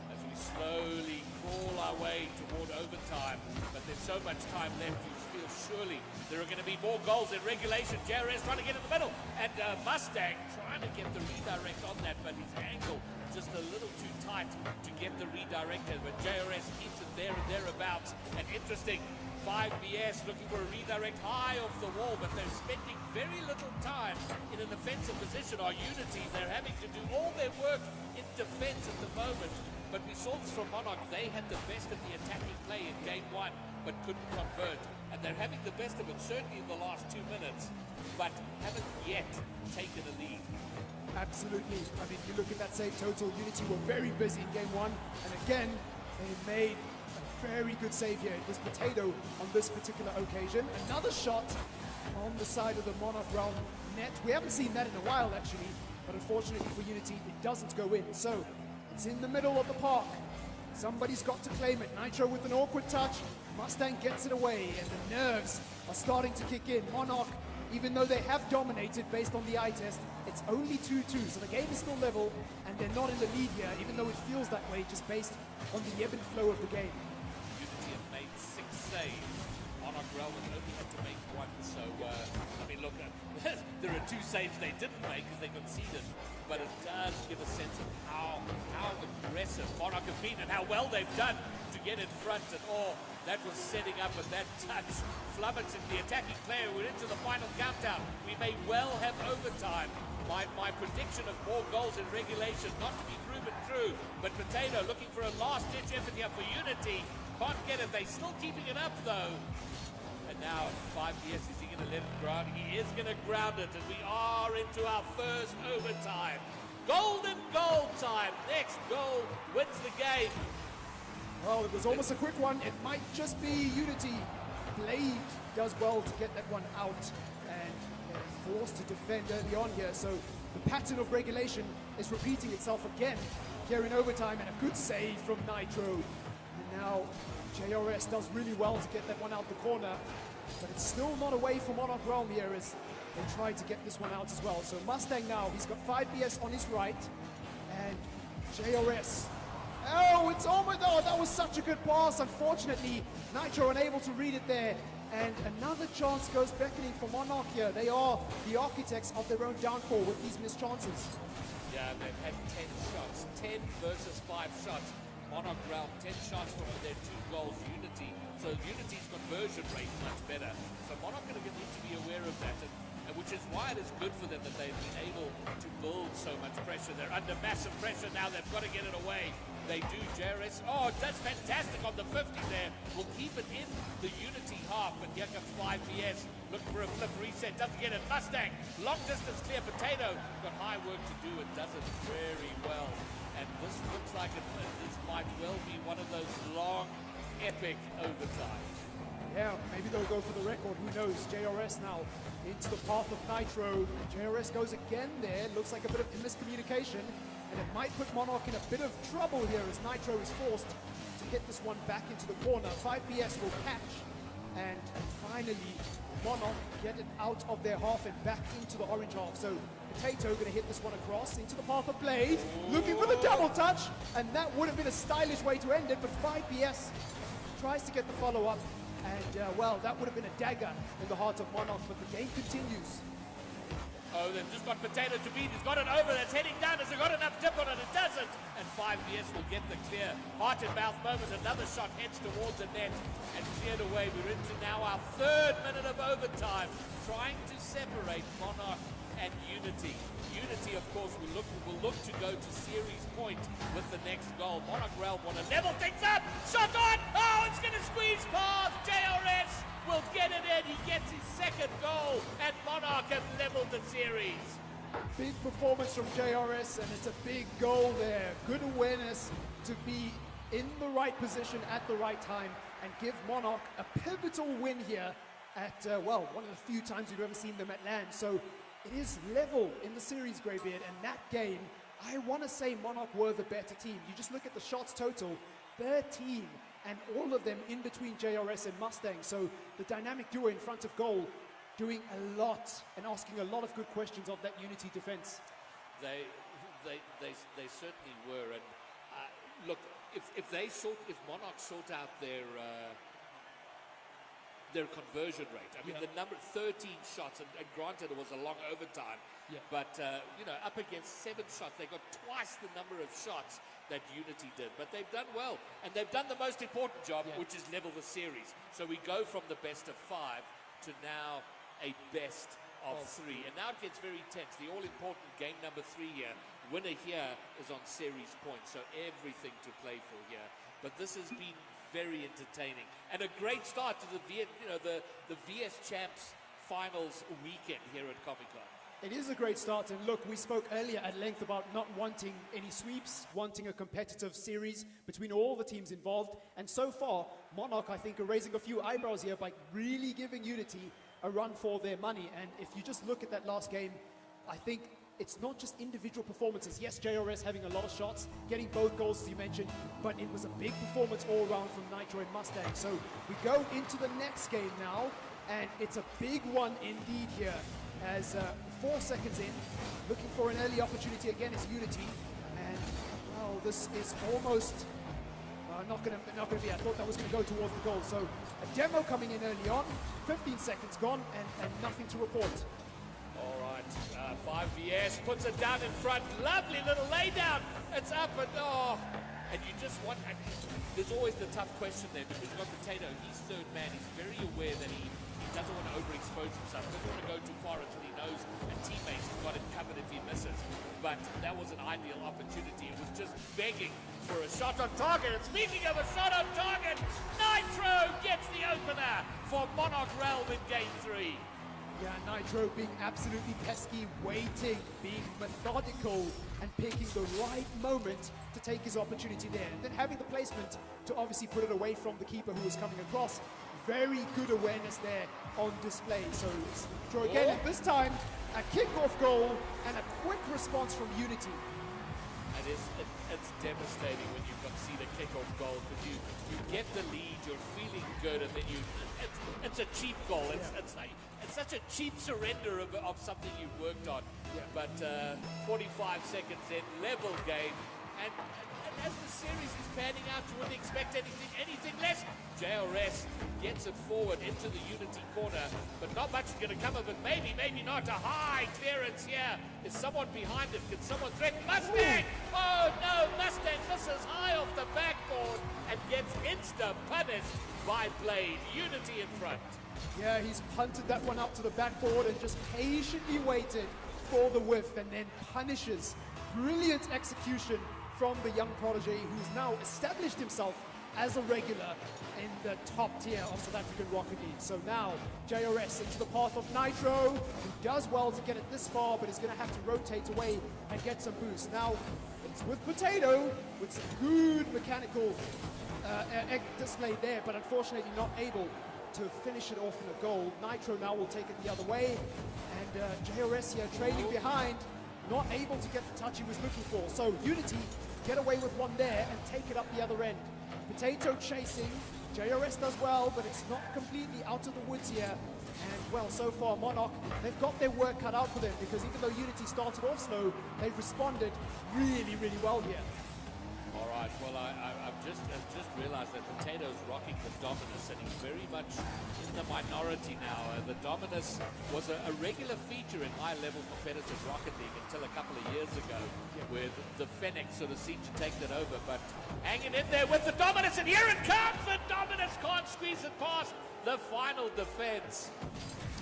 As we slowly crawl our way toward overtime, but there's so much time left, you feel surely there are going to be more goals in regulation. JRS trying to get in the middle, and Mustang trying to get the redirect on that, but his angle just a little too tight to get the redirect, but JRS keeps it there and thereabouts. And interesting, 5BS looking for a redirect high off the wall, but they're spending very little time in an offensive position. Our Unity, they're having to do all their work in defense at the moment. But we saw this from Monarch. They had the best of the attacking play in game 1, but couldn't convert. And they're having the best of it, certainly in the last 2 minutes, but haven't yet taken a lead. Absolutely. I mean, you look at that save total, Unity were very busy in game 1, and again, they made a very good save here. It was Potato on this particular occasion. Another shot on the side of the Monarch round net. We haven't seen that in a while, actually, but unfortunately for Unity, it doesn't go in. So, it's in the middle of the park. Somebody's got to claim it. Nitro with an awkward touch. Mustang gets it away, and the nerves are starting to kick in. Monarch, even though they have dominated based on the eye test, it's only 2-2, so the game is still level, and they're not in the lead here, even though it feels that way just based on the ebb and flow of the game. Unity have made 6 saves. Monarch Relman only had to make 1, so, I mean, look, there are 2 saves they didn't make because they conceded, but it does give a sense of how aggressive Monarch have been and how well they've done to get in front. And that was setting up with that touch, flummoxing the attacking player. We're into the final countdown. We may well have overtime. My prediction of more goals in regulation not to be proven true, but Potato looking for a last-ditch effort here for Unity. Can't get it. They're still keeping it up, though. And now 5BS, is he going to let it ground? He is going to ground it, and we are into our first overtime. Golden goal time. Next goal wins the game. Well, it was almost a quick one. It might just be Unity. Blade does well to get that one out, and they're forced to defend early on here. So the pattern of regulation is repeating itself again here in overtime, and a good save from Nitro. And now JRS does really well to get that one out the corner, but it's still not away from Monarch Realm here as they try to get this one out as well. So Mustang now, he's got 5BS on his right, and JRS. Oh, it's almost, oh, that was such a good pass. Unfortunately, Nitro unable to read it there. And another chance goes beckoning for Monarch here. They are the architects of their own downfall with these missed chances. Yeah, they've had 10 shots. 10 versus 5 shots. Monarch Realm, 10 shots from their 2 goals, Unity. So Unity's conversion rate much better. So Monarch are going to need to be aware of that, and which is why it is good for them that they've been able to build so much pressure. They're under massive pressure now. They've got to get it away. They do. JRS, oh, that's fantastic on the 50 there. We'll keep it in the Unity half, but here comes 5PS. Looking for a flip reset, doesn't get it. Mustang, long distance clear. Potato, got high work to do and does it very well. And this looks like this might well be one of those long, epic overtimes. Yeah, maybe they'll go for the record. Who knows? JRS now into the path of Nitro. JRS goes again there. Looks like a bit of miscommunication. And it might put Monarch in a bit of trouble here as Nitro is forced to get this one back into the corner. 5PS will catch. And finally, Monarch get it out of their half and back into the orange half. So Potato going to hit this one across into the path of Blade. Looking for the double touch. And that would have been a stylish way to end it. But 5PS tries to get the follow-up. And, well, that would have been a dagger in the heart of Monarch. But the game continues. Oh, they've just got Potato to beat. He's got it over. That's heading down. Has it got enough dip on it? It doesn't. And 5PS will get the clear. Heart and mouth moment. Another shot heads towards the net and cleared away. We're into now our 3rd minute of overtime, trying to separate Monarch and Unity. Unity, of course, will look to go to series point with the next goal. Monarch Realm want to level things up. Shot on. Oh, it's going to squeeze past. JRS will get it in. He gets his 2nd goal, and Monarch have leveled the series. Big performance from JRS, and it's a big goal there. Good awareness to be in the right position at the right time and give Monarch a pivotal win here at, well, one of the few times we've ever seen them at land. So it is level in the series, Greybeard, and that game, I want to say Monarch were the better team. You just look at the shots total, 13, and all of them in between JRS and Mustang. So the dynamic duo in front of goal doing a lot and asking a lot of good questions of that Unity defense. They certainly were. And look, if Monarch sort out their conversion rate. I mean, the number 13 shots, and granted it was a long overtime, but you know, up against 7 shots, they got twice the number of shots that Unity did. But they've done well, and they've done the most important job, which is level the series. So we go from the best of 5 to now a best of 3, and now it gets very tense. The all-important game number 3 here. Winner here is on series points, so everything to play for here. But this has been very entertaining and a great start to the VS Champs Finals weekend here at Comic-Con. It is a great start, and look, we spoke earlier at length about not wanting any sweeps, wanting a competitive series between all the teams involved, and so far, Monarch, I think, are raising a few eyebrows here by really giving Unity a run for their money. And if you just look at that last game, I think it's not just individual performances. Yes, JRS having a lot of shots, getting both goals as you mentioned, but it was a big performance all around from Nitro and Mustang. So we go into the next game now, and it's a big one indeed here, as 4 seconds in, looking for an early opportunity again is Unity, and well, this is almost not going to be. I thought that was going to go towards the goal. So a demo coming in early on, 15 seconds gone, and nothing to report. All right, 5VS puts it down in front. Lovely little laydown. It's up and you just want. There's always the tough question there because you've got Potato. He's 3rd man. He's very aware that he doesn't want to overexpose himself. Doesn't want to go too far until he knows a teammate's got it covered if he misses. But that was an ideal opportunity. It was just begging for a shot on target. And speaking of a shot on target, Nitro gets the opener for Monarch Realm in Game 3. Yeah, Nitro being absolutely pesky, waiting, being methodical, and picking the right moment to take his opportunity there. And then having the placement to obviously put it away from the keeper who was coming across. Very good awareness there on display. So Nitro again, and this time a kickoff goal and a quick response from Unity. It's devastating when you've got to see the kickoff goal because you get the lead, you're feeling good, and then it's a cheap goal. It's such a cheap surrender of something you've worked on. But 45 seconds in, level game, and as the series is panning out, you wouldn't expect anything less. JRS gets it forward into the Unity corner, but not much is going to come of it. Maybe not. A high clearance here. Is someone behind him? Can someone threaten Mustang? Oh no, Mustang misses high off the backboard and gets insta-punished by Blade. Unity in front. Yeah, he's punted that one up to the backboard and just patiently waited for the whiff and then punishes. Brilliant execution from the young prodigy who's now established himself as a regular in the top tier of South African Rocket League. So now JRS into the path of Nitro, who does well to get it this far, but is going to have to rotate away and get some boost. Now it's with Potato with some good mechanical display there, but unfortunately not able to finish it off in a goal. Nitro now will take it the other way, and JRS here trailing behind, not able to get the touch he was looking for. So Unity get away with one there and take it up the other end. Potato chasing, JRS does well, but it's not completely out of the woods here. And well, so far Monarch, they've got their work cut out for them, because even though Unity started off slow, they've responded really well here. All right, well, I've just realized that Potato's rocking the Dominus, and he's very much in the minority now. The Dominus was a regular feature in high-level competitive Rocket League until a couple of years ago, where the Fennec sort of seemed to take that over, but hanging in there with the Dominus, and here it comes! The Dominus can't squeeze it past the final defense.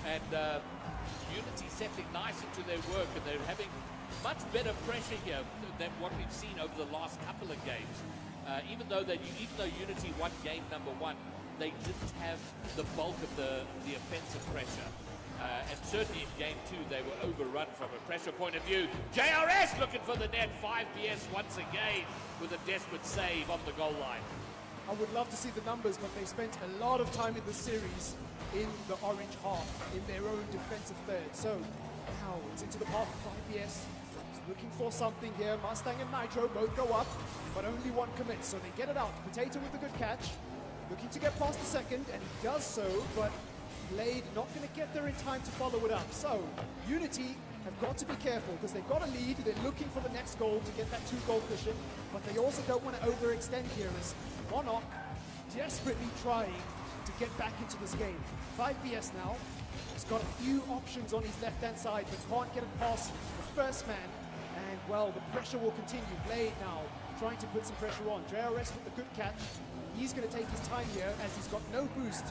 And Unity settling nice into their work, and they're having much better pressure here than what we've seen over the last couple of games. Even though Unity won game number 1, they didn't have the bulk of the offensive pressure. And certainly in game 2, they were overrun from a pressure point of view. JRS looking for the net. 5PS once again with a desperate save on the goal line. I would love to see the numbers, but they spent a lot of time in the series in the orange half, in their own defensive third. So now it's into the path of 5PS. Looking for something here. Mustang and Nitro both go up, but only one commits, so they get it out. Potato with a good catch, looking to get past the second, and he does so, but Blade not going to get there in time to follow it up. So Unity have got to be careful, because they've got a lead. They're looking for the next goal to get that 2-goal cushion, but they also don't want to overextend here, as Monarch desperately trying to get back into this game. 5PS now. He's got a few options on his left-hand side, but can't get it past the first man. And well, the pressure will continue. Blade now trying to put some pressure on. JRS with the good catch. He's going to take his time here, as he's got no boost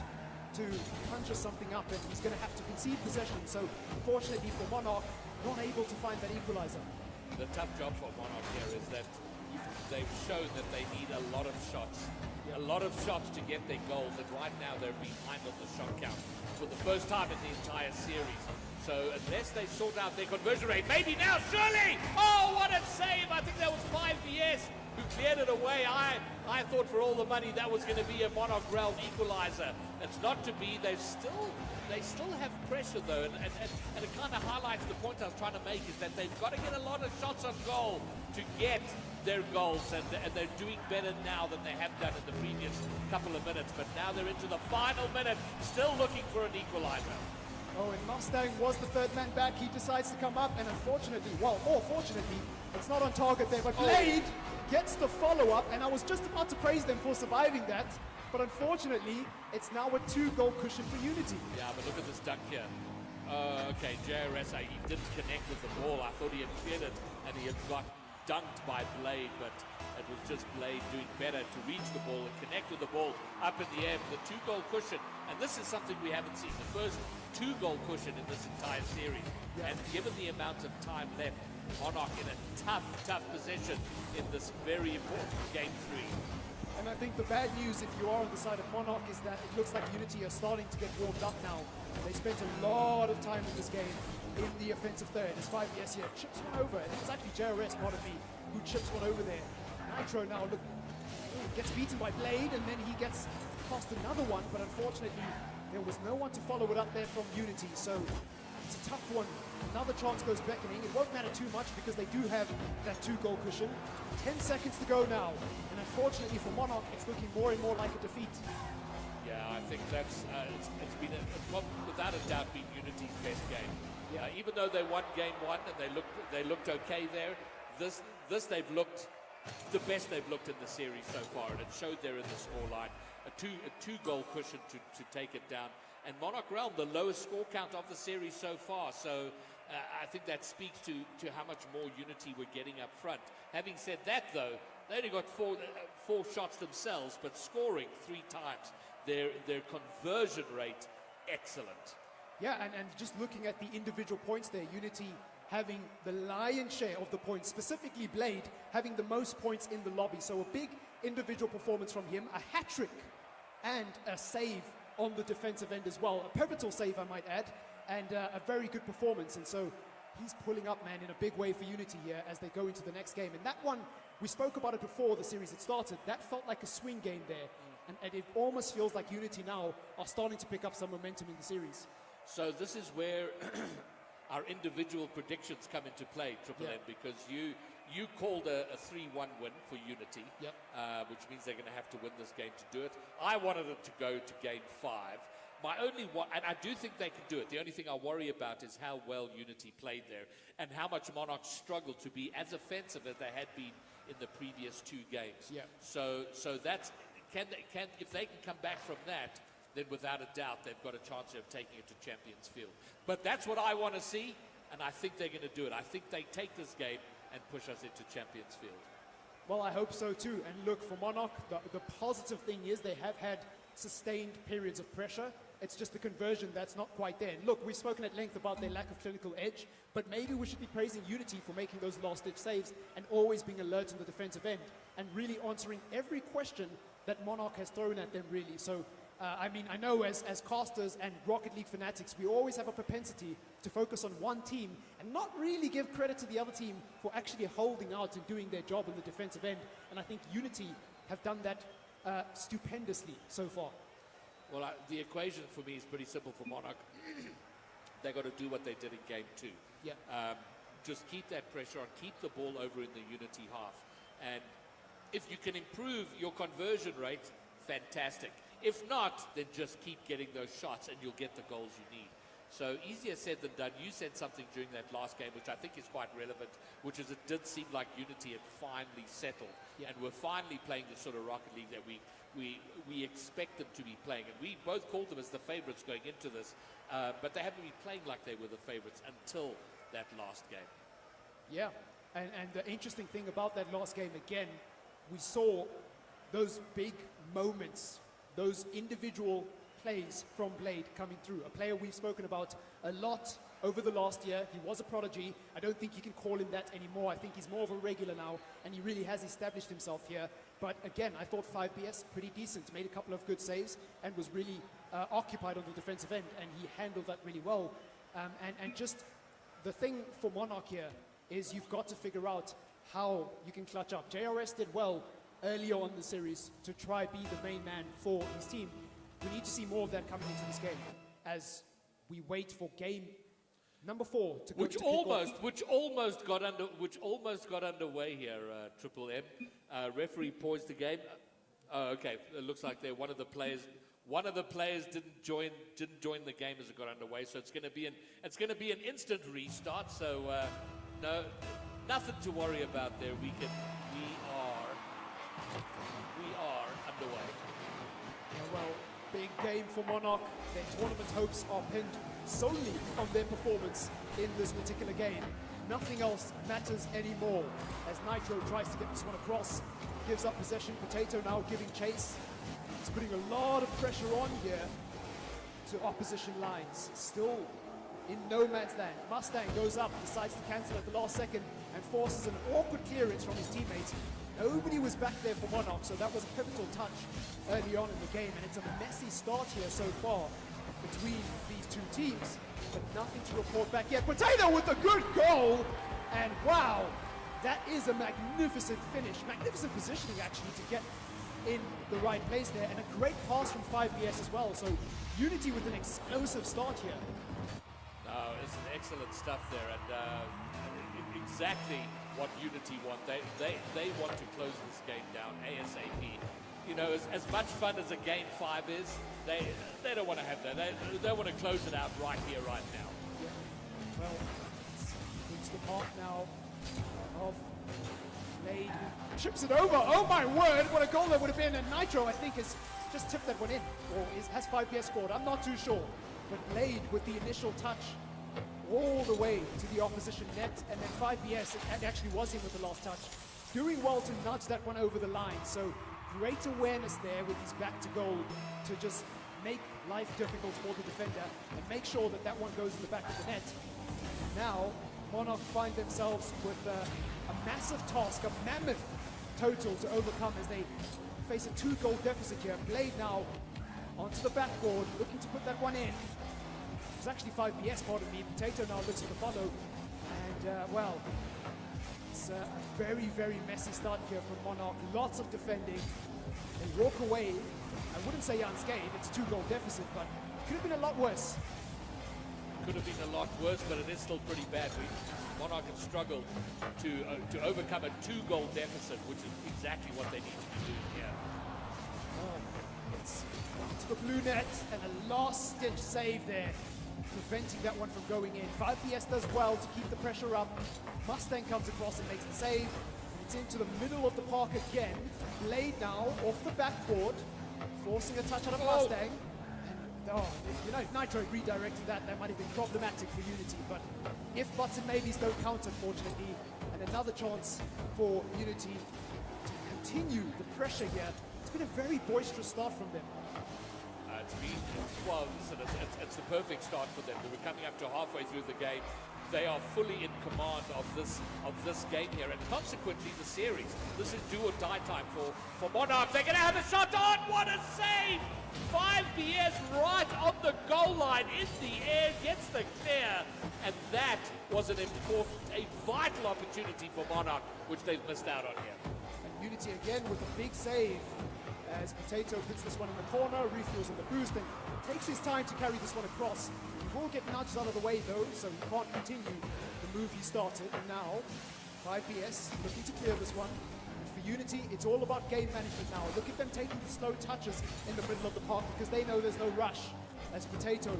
to conjure something up, and he's going to have to concede possession. So unfortunately for Monarch, not able to find that equalizer. The tough job for Monarch here is that they've shown that they need a lot of shots. A lot of shots to get their goals, and right now they're behind on the shot count for the first time in the entire series. So unless they sort out their conversion rate, maybe now, surely! Oh, what a save! I think that was 5PS who cleared it away. I thought for all the money that was going to be a Monarch Realm equalizer. It's not to be. They still have pressure though, and it kind of highlights the point I was trying to make, is that they've got to get a lot of shots on goal to get their goals, and they're doing better now than they have done in the previous couple of minutes. But now they're into the final minute, still looking for an equalizer. Oh, and Mustang was the third man back. He decides to come up, and unfortunately, well, more fortunately, it's not on target there, but Blade gets the follow-up, and I was just about to praise them for surviving that, but unfortunately, it's now a 2-goal cushion for Unity. Yeah, but look at this dunk here. Okay, JRS, he didn't connect with the ball. I thought he had cleared it, and he had got dunked by Blade, but it was just Blade doing better to reach the ball and connect with the ball up in the air for the 2-goal cushion. And this is something we haven't seen. The first 2-goal cushion in this entire series. Yeah. And given the amount of time left, Monarch in a tough position in this very important game 3. And I think the bad news, if you are on the side of Monarch, is that it looks like Unity are starting to get warmed up now. They spent a lot of time in this game in the offensive third. As 5PS here chips one over, and it was actually JRS, pardon me, who chips one over there. Nitro now gets beaten by Blade, and then he gets past another one, but unfortunately there was no one to follow it up there from Unity, so it's a tough one. Another chance goes beckoning. It won't matter too much because they do have that 2-goal cushion. 10 seconds to go now, and unfortunately for Monarch, it's looking more and more like a defeat. Yeah, I think that's it's been without a doubt been Unity's best game. Even though they won game 1 and they looked okay there, this they've looked the best they've looked in the series so far, and it showed there in the scoreline. A two-goal cushion to take it down. And Monarch Realm, the lowest score count of the series so far. So I think that speaks to how much more unity we're getting up front. Having said that, though, they only got four shots themselves, but scoring 3 times. Their conversion rate, excellent. Yeah, and just looking at the individual points there, Unity having the lion's share of the points, specifically Blade having the most points in the lobby. So a big individual performance from him, a hat-trick and a save on the defensive end as well. A pivotal save, I might add, and a very good performance. And so he's pulling up, man, in a big way for Unity here as they go into the next game. And that one, we spoke about it before the series had started, that felt like a swing game there. And it almost feels like Unity now are starting to pick up some momentum in the series. So this is where our individual predictions come into play, Triple M, because you called a 3-1 win for Unity, which means they're going to have to win this game to do it. I wanted it to go to game 5. My only one, and I do think they can do it. The only thing I worry about is how well Unity played there and how much Monarchs struggled to be as offensive as they had been in the previous 2 games. Yeah. So that's if they can come back from that, then without a doubt they've got a chance of taking it to Champions Field. But that's what I want to see, and I think they're going to do it. I think they take this game and push us into Champions Field. Well, I hope so too. And look, for Monarch, the positive thing is they have had sustained periods of pressure. It's just the conversion that's not quite there. And look, we've spoken at length about their lack of clinical edge, but maybe we should be praising Unity for making those last-ditch saves and always being alert in the defensive end and really answering every question that Monarch has thrown at them, really. So, I mean, I know as casters and Rocket League fanatics, we always have a propensity to focus on one team and not really give credit to the other team for actually holding out and doing their job in the defensive end. And I think Unity have done that stupendously so far. Well, the equation for me is pretty simple for Monarch. They got to do what they did in game 2. Yeah. Just keep that pressure on, keep the ball over in the Unity half. And if you can improve your conversion rate, fantastic. If not, then just keep getting those shots and you'll get the goals you need. So easier said than done. You said something during that last game, which I think is quite relevant, which is it did seem like Unity had finally settled. Yeah. And we're finally playing the sort of Rocket League that we expect them to be playing. And we both called them as the favorites going into this, but they haven't been playing like they were the favorites until that last game. Yeah, and the interesting thing about that last game, again, we saw those big moments, those individual plays from Blade coming through. A player we've spoken about a lot over the last year. He was a prodigy. I don't think you can call him that anymore. I think he's more of a regular now, and he really has established himself here. But again, I thought 5BS pretty decent, made a couple of good saves, and was really occupied on the defensive end, and he handled that really well. And just the thing for Monarch here is you've got to figure out how you can clutch up. JRS did well early on in the series to try be the main man for his team. We need to see more of that coming into this game as we wait for game number 4 to go which almost got underway here. Triple M referee paused the game. Oh, okay. It looks like one of the players didn't join the game as it got underway. So it's going to be an instant restart. So no, nothing to worry about there. We are underway. Yeah, well, big game for Monarch. Their tournament hopes are pinned solely on their performance in this particular game. Nothing else matters anymore as Nitro tries to get this one across. Gives up possession. Potato now giving chase. He's putting a lot of pressure on here to opposition lines. Still in no man's land. Mustang goes up, decides to cancel at the last second and forces an awkward clearance from his teammates. Nobody was back there for Monarch, so that was a pivotal touch early on in the game, and it's a messy start here so far between these two teams, but nothing to report back yet. Potato with a good goal, and wow, that is a magnificent finish, magnificent positioning actually to get in the right place there, and a great pass from 5BS as well, so Unity with an explosive start here. No, it's excellent stuff there, and exactly what Unity want. They want to close this game down ASAP. You know, as much fun as a game 5 is, they don't want to have that. They want to close it out right here, right now. Yeah. Well, it's the part now of Blade chips it over. Oh my word, what a goal that would have been. And Nitro, I think, has just tipped that one in, or has 5PS scored. I'm not too sure. But Blade with the initial touch all the way to the opposition net, and then 5PS, it actually was him with the last touch, doing well to nudge that one over the line. So great awareness there with his back to goal to just make life difficult for the defender and make sure that that one goes in the back of the net. Now, Monarch find themselves with a massive task, a mammoth total to overcome as they face a 2-goal deficit here. Blade now onto the backboard, looking to put that one in. It's actually 5PS, pardon me. Potato now looks for the follow. And, well, it's a very, very messy start here from Monarch. Lots of defending. They walk away. I wouldn't say unscathed. It's a 2-goal deficit, but it could have been a lot worse. Could have been a lot worse, but it is still pretty bad. Monarch have struggled to overcome a 2-goal deficit, which is exactly what they need to be doing here. It's to the blue net, and a last-ditch save there, preventing that one from going in. 5PS does well to keep the pressure up. Mustang comes across and makes the save. It's into the middle of the park again. Blade now off the backboard, forcing a touch out of Mustang. And, you know, if Nitro had redirected that, that might have been problematic for Unity. But if buts and maybes don't count, unfortunately, and another chance for Unity to continue the pressure here. It's been a very boisterous start from them. Well, listen, it's the perfect start for them. They were coming up to halfway through the game. They are fully in command of this game here, and consequently the series. This is do or die time for Monarch. They're going to have a shot on. What a save! 5PS right on the goal line, in the air, gets the clear, and that was an important, a vital opportunity for Monarch, which they've missed out on here. And Unity again with a big save. As Potato puts this one in the corner, refuels on the boost, and takes his time to carry this one across. He will get nudged out of the way though, so he can't continue the move he started. And now, 5PS looking to clear this one. And for Unity, it's all about game management now. Look at them taking the slow touches in the middle of the park because they know there's no rush. As Potato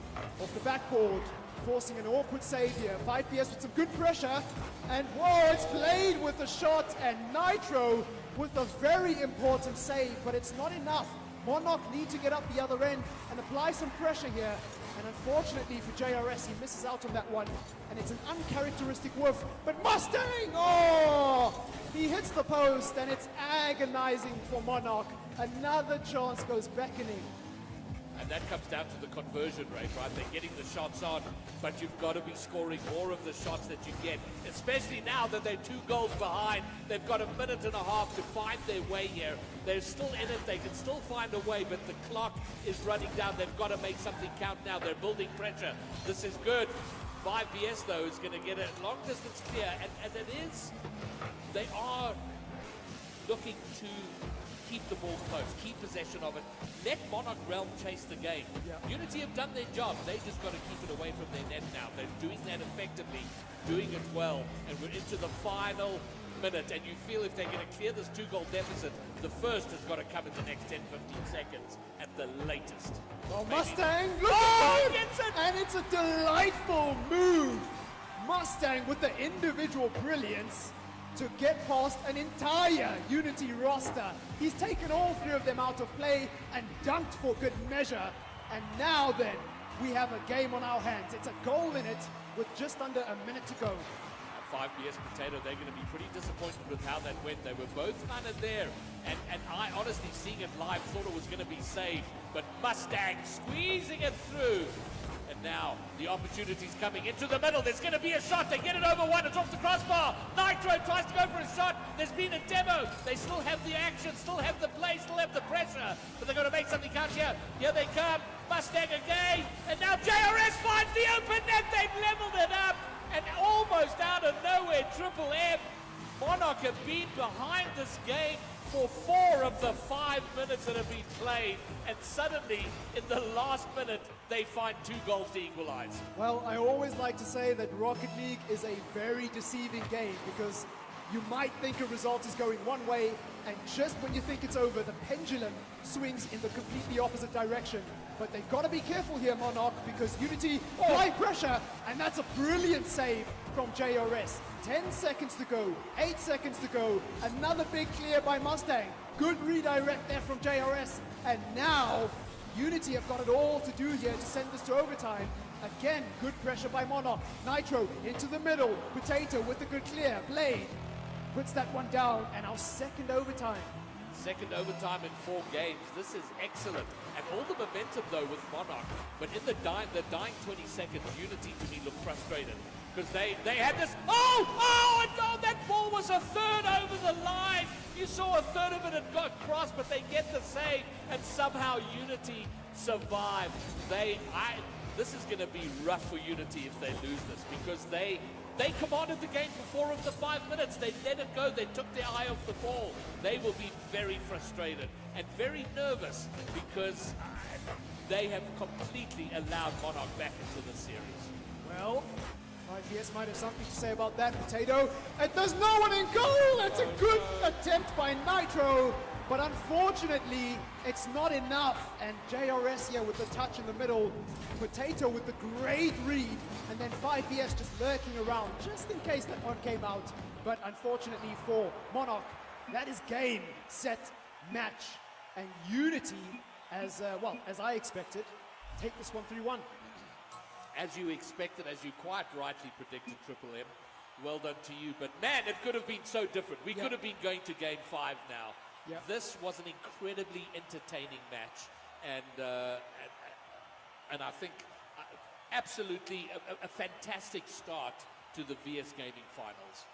off the backboard, forcing an awkward save here. 5PS with some good pressure, and whoa, it's Blade with the shot, and Nitro with a very important save, but it's not enough. Monarch need to get up the other end and apply some pressure here. And unfortunately for JRS, he misses out on that one. And it's an uncharacteristic whiff. But Mustang, oh! He hits the post, and it's agonizing for Monarch. Another chance goes beckoning. And that comes down to the conversion rate, right? They're getting the shots on, but you've got to be scoring more of the shots that you get, especially now that they're 2 goals behind. They've got a minute and a half to find their way here. They're still in it. They can still find a way, but the clock is running down. They've got to make something count now. They're building pressure. This is good. 5PS, though, is going to get a long distance clear, and it is. They are looking to keep the ball close, keep possession of it, let Monarch Realm chase the game. Unity have done their job, they just got to keep it away from their net now. They're doing that effectively, doing it well, and we're into the final minute, and you feel if they're going to clear this 2-goal deficit, the first has got to come in the next 10-15 seconds at the latest. Well, Mustang, look at that! And it's a delightful move! Mustang with the individual brilliance to get past an entire Unity roster. He's taken all 3 of them out of play and dunked for good measure. And now then, we have a game on our hands. It's a goal in it with just under a minute to go. 5PS Potato, they're going to be pretty disappointed with how that went. They were both kind of there. And I honestly, seeing it live, thought it was going to be saved. But Mustang squeezing it through. And now the opportunity's coming into the middle. There's going to be a shot. They get it over one. It's off the crossbar. Nitro tries to go for a shot. There's been a demo. They still have the action, still have the play, still have the pressure. But they're going to make something count here. Here they come. Mustang again. And now JRS finds the open net. They've leveled it up. And almost out of nowhere, Triple M. Monarch have been behind this game for 4 of the 5 minutes that have been played, and suddenly in the last minute they find 2 goals to equalize. Well, I always like to say that Rocket League is a very deceiving game because you might think a result is going one way, and just when you think it's over, the pendulum swings in the completely opposite direction. But they've got to be careful here, Monarch, because Unity high pressure, and that's a brilliant save from JRS. 10 seconds to go, 8 seconds to go, another big clear by Mustang. Good redirect there from JRS, and now Unity have got it all to do here to send this to overtime. Again, good pressure by Monarch. Nitro into the middle, Potato with the good clear, Blade puts that one down, and our second overtime. Second overtime in 4 games. This is excellent. And all the momentum, though, with Monarch. But in the dying 20 seconds, Unity to me looked frustrated. Because they had this, that ball was a third over the line. You saw a third of it had got crossed, but they get the save. And somehow Unity survived. This is going to be rough for Unity if they lose this. Because they commanded the game for 4 of the 5 minutes. They let it go. They took their eye off the ball. They will be very frustrated and very nervous because they have completely allowed Monarch back into the series. Well, 5PS might have something to say about that, Potato. And there's no one in goal! It's a good attempt by Nitro, but unfortunately, it's not enough. And JRS here with the touch in the middle, Potato with the great read, and then 5PS just lurking around, just in case that one came out. But unfortunately for Monarch, that is game, set, match. And Unity, as I expected, take this one 3-1. As you expected, as you quite rightly predicted, Triple M. Well done to you. But man, it could have been so different. We could have been going to game 5 now. Yeah. This was an incredibly entertaining match. And I think absolutely a fantastic start to the VS Gaming Finals.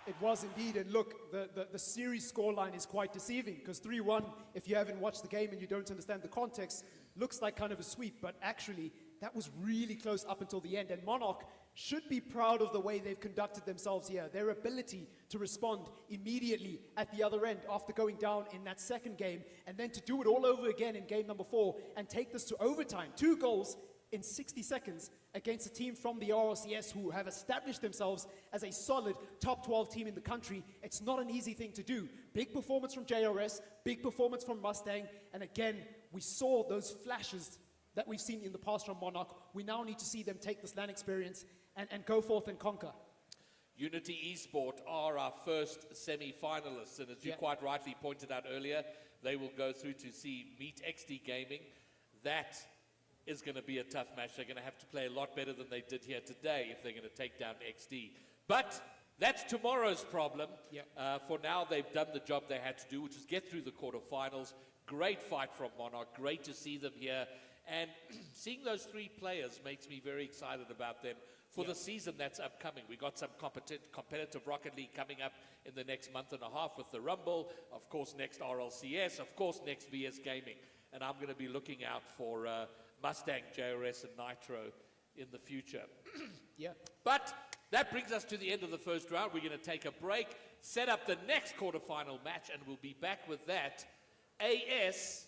It was indeed, and look, the series scoreline is quite deceiving, because 3-1, if you haven't watched the game and you don't understand the context, looks like kind of a sweep, but actually, that was really close up until the end, and Monarch should be proud of the way they've conducted themselves here, their ability to respond immediately at the other end after going down in that second game, and then to do it all over again in game number 4, and take this to overtime, 2 goals in 60 seconds against a team from the RLCS who have established themselves as a solid top 12 team in the country. It's not an easy thing to do. Big performance from JRS, big performance from Mustang, and again, we saw those flashes that we've seen in the past from Monarch. We now need to see them take this LAN experience and go forth and conquer. Unity Esport are our first semi-finalists, and as you quite rightly pointed out earlier, they will go through to meet XD Gaming. That is going to be a tough match. They're going to have to play a lot better than they did here today if they're going to take down XD. But that's tomorrow's problem. For now, they've done the job they had to do, which is get through the quarterfinals. Great fight from Monarch. Great to see them here. And seeing those 3 players makes me very excited about them for the season that's upcoming. We got some competitive Rocket League coming up in the next month and a half with the Rumble. Of course, next RLCS. Of course, next VS Gaming. And I'm going to be looking out for Mustang, JRS, and Nitro in the future. But that brings us to the end of the first round. We're going to take a break, set up the next quarterfinal match, and we'll be back with that ASAP.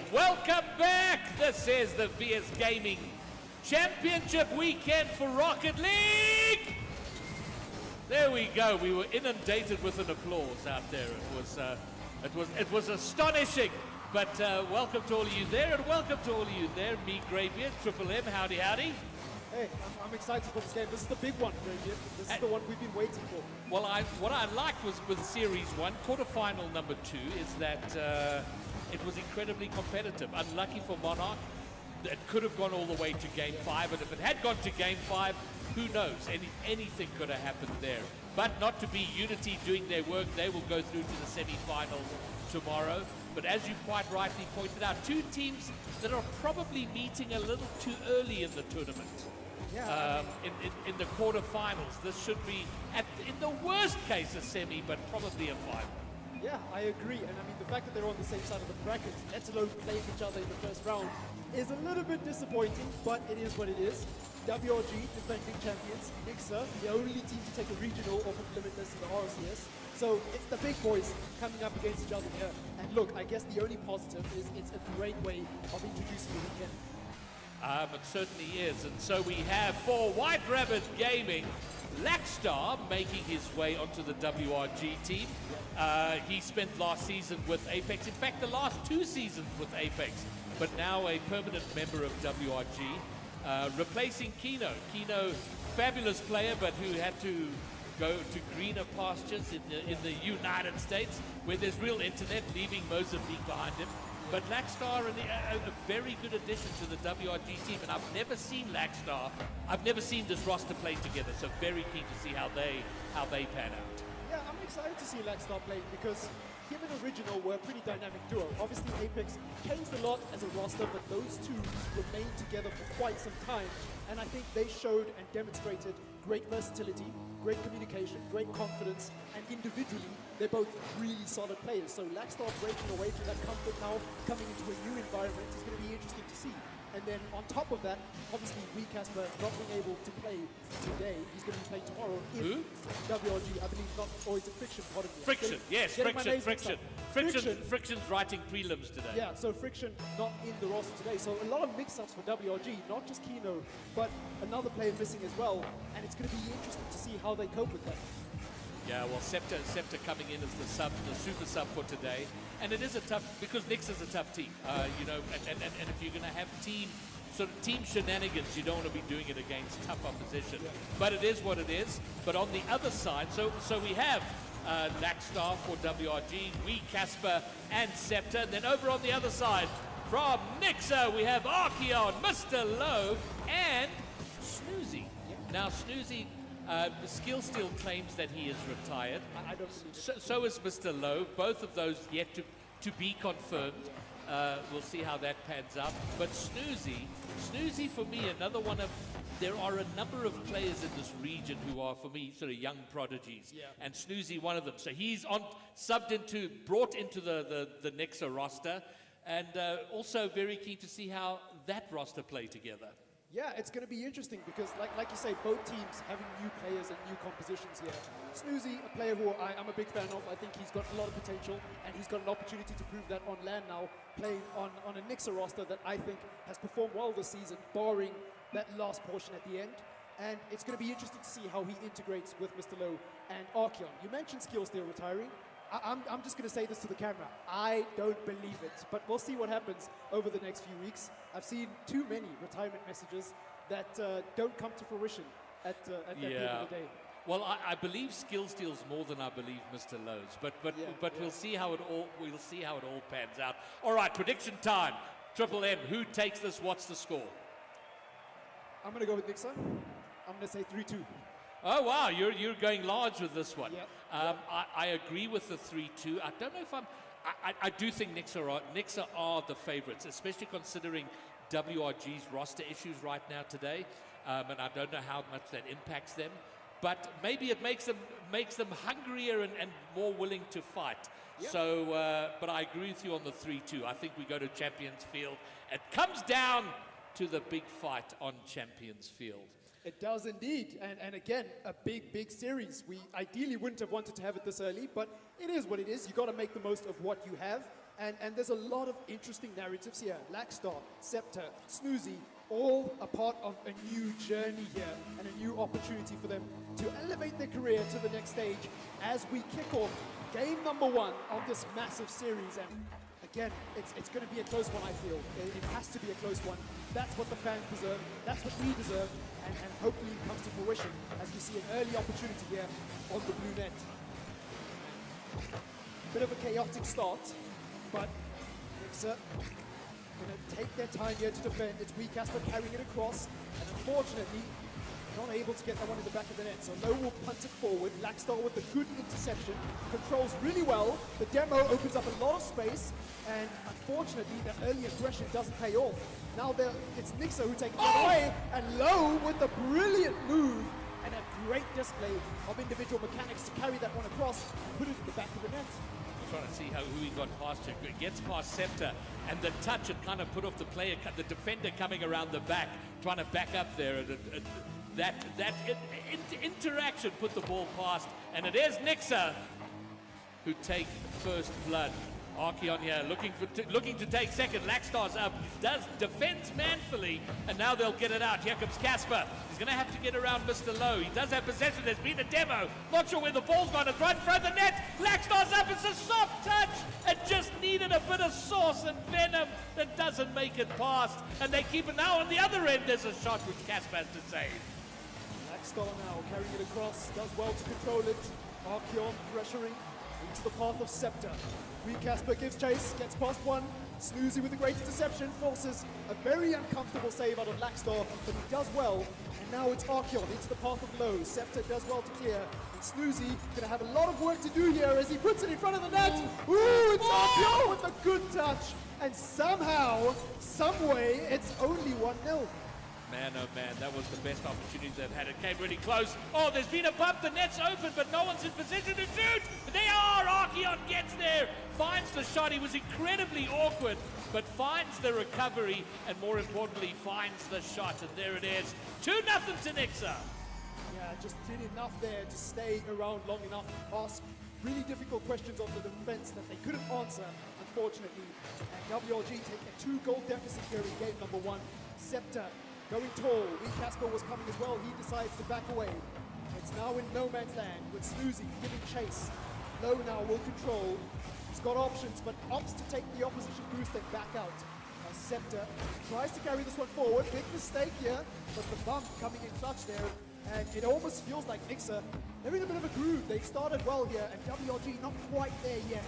and welcome back. This is the VS Gaming Championship weekend for Rocket League. There we go. We were inundated with an applause out there. It was astonishing. But welcome to all of you there, and welcome to all of you there. Me, Greybeard, Triple M, howdy, howdy. Hey, I'm excited for this game. This is the big one, Greybeard. This is the one we've been waiting for. Well, what I liked was with Series 1, quarterfinal number 2, is that it was incredibly competitive. Unlucky for Monarch, it could have gone all the way to Game 5, and if it had gone to Game 5, who knows? Anything could have happened there. But not to be Unity doing their work, they will go through to the semi-finals tomorrow. But as you quite rightly pointed out, two teams that are probably meeting a little too early in the tournament. Yeah, in the quarterfinals. This should be, in the worst case, a semi, but probably a final. yeah, I agree. And I mean, the fact that they're on the same side of the bracket, let alone playing each other in the first round, is a little bit disappointing, but it is what it is. WRG, defending champions. Nixa, the only team to take a regional off of Limitless in the RCS. So it's the big boys coming up against each other here. And look, I guess the only positive is it's a great way of introducing the weekend. It certainly is. And so we have for White Rabbit Gaming, Lackstar making his way onto the WRG team. He spent last season with Apex, in fact the last 2 seasons with Apex, but now a permanent member of WRG, replacing Kino. Kino, fabulous player, but who had to go to greener pastures in the United States, where there's real internet, leaving Mozambique behind him. But Lackstar, a very good addition to the WRG team, and I've never seen Lackstar. I've never seen this roster play together, so very keen to see how they pan out. Yeah, I'm excited to see Lackstar play because him and Original were a pretty dynamic duo. Obviously, Apex changed a lot as a roster, but those two remained together for quite some time. And I think they showed and demonstrated great versatility, great communication, great confidence, and individually, they're both really solid players. So Lackstar breaking away from that comfort now, coming into a new environment is going to be interesting to see. And then on top of that, obviously, Casper not being able to play today, he's going to be playing tomorrow in WRG, I believe, not, or is it Friction? Pardon me. Friction, yes, Friction's writing prelims today. Yeah, so Friction not in the roster today. So a lot of mix-ups for WRG, not just Kino, but another player missing as well. And it's going to be interesting to see how they cope with that. Yeah, well, Scepter coming in as the super sub for today, and it is a tough, because Nix is a tough team, you know, and if you're going to have team shenanigans, you don't want to be doing it against tough opposition. Yeah. But it is what it is. But on the other side, so we have Lackstar for WRG, Casper, and Scepter. And then over on the other side, from Nixa, we have Archeon, Mr. Lowe, and Snoozy. Yeah. Now, Snoozy, Skill still claims that he is retired. I don't believe it. So is Mr. Lowe. Both of those yet to be confirmed. We'll see how that pans out. But Snoozy for me, another one of, there are a number of players in this region who are, for me, sort of young prodigies. Yeah. And Snoozy one of them. So he's brought into the Nexa roster. And also very keen to see how that roster play together. Yeah, it's going to be interesting because, like you say, both teams having new players and new compositions here. Snoozy, a player who I'm a big fan of. I think he's got a lot of potential, and he's got an opportunity to prove that on land now, playing on a Nixa roster that I think has performed well this season, barring that last portion at the end. And it's going to be interesting to see how he integrates with Mr. Lowe and Archeon. You mentioned Skill still retiring. I'm just going to say this to the camera. I don't believe it, but we'll see what happens over the next few weeks. I've seen too many retirement messages that don't come to fruition at the end of the day. Well, I believe Skill steals more than I believe Mr. Lowe's, but we'll see how it all pans out. All right, prediction time. Triple M, who takes this? What's the score? I'm going to go with Nixa. I'm going to say 3-2. Oh wow, you're going large with this one. Yep. I agree with the 3-2. I don't know if I do think Nixa are the favourites, especially considering WRG's roster issues right now today, and I don't know how much that impacts them. But maybe it makes them hungrier and more willing to fight. Yep. So, but I agree with you on the 3-2. I think we go to Champions Field. It comes down to the big fight on Champions Field. It does indeed, and again, a big series. We ideally wouldn't have wanted to have it this early, but it is what it is. You got to make the most of what you have, And there's a lot of interesting narratives here. Lackstar, Scepter, Snoozy, all a part of a new journey here and a new opportunity for them to elevate their career to the next stage as we kick off game number 1 of this massive series. And again, it's going to be a close one, I feel. It has to be a close one. That's what the fans deserve. That's what we deserve. And hopefully it comes to fruition as we see an early opportunity here on the blue net. Bit of a chaotic start, but Mixer going to take their time here to defend. It's Casper carrying it across, and unfortunately, not able to get that one in the back of the net. So Low will punt it forward. Lackstar with a good interception, controls really well. The demo opens up a lot of space, and unfortunately, the early aggression doesn't pay off. Now it's Nixer who takes it away, and Low with a brilliant move and a great display of individual mechanics to carry that one across and put it in the back of the net. Trying to see who he got past here. Gets past Scepter, and the touch had kind of put off the player, the defender coming around the back, trying to back up there. And that interaction put the ball past, and it is Nixer who take first blood. Archeon here looking to take second. Lackstar's up, defends manfully, and now they'll get it out. Here comes Casper. He's going to have to get around Mr. Low. He does have possession. There's been a demo. Not sure where the ball's gone. It's right in front of the net. Lackstar's up. It's a soft touch. It just needed a bit of sauce and venom that doesn't make it past. And they keep it now. On the other end, there's a shot which Casper has to save. Lackstar now carrying it across. Does well to control it. Archeon pressuring into the path of Scepter. Casper gives chase, gets past one. Snoozy with a great interception forces a very uncomfortable save out of Lackstar, but he does well. And now it's Archeon into the path of Low. Scepter does well to clear. And Snoozy going to have a lot of work to do here as he puts it in front of the net. Ooh, it's Archeon with a good touch. And somehow, someway, it's only 1-0. Man, oh man, that was the best opportunity they've had. It came really close. Oh, there's been a bump. The net's open, but no one's in position to shoot. They are. Archeon gets there, finds the shot. He was incredibly awkward, but finds the recovery, and more importantly, finds the shot. And there it is. 2-0 to Nixer. Yeah, just did enough there to stay around long enough to ask really difficult questions on the defense that they couldn't answer, unfortunately. And WLG take a 2-goal deficit here in game number 1. Scepter going tall. Casper was coming as well. He decides to back away. It's now in no man's land with Snoozy giving chase. Low now will control. He's got options, but opts to take the opposition boost and back out. Now Scepter tries to carry this one forward. Big mistake here, but the bump coming in clutch there. And it almost feels like Nixer, they're in a bit of a groove. They started well here, and WLG not quite there yet.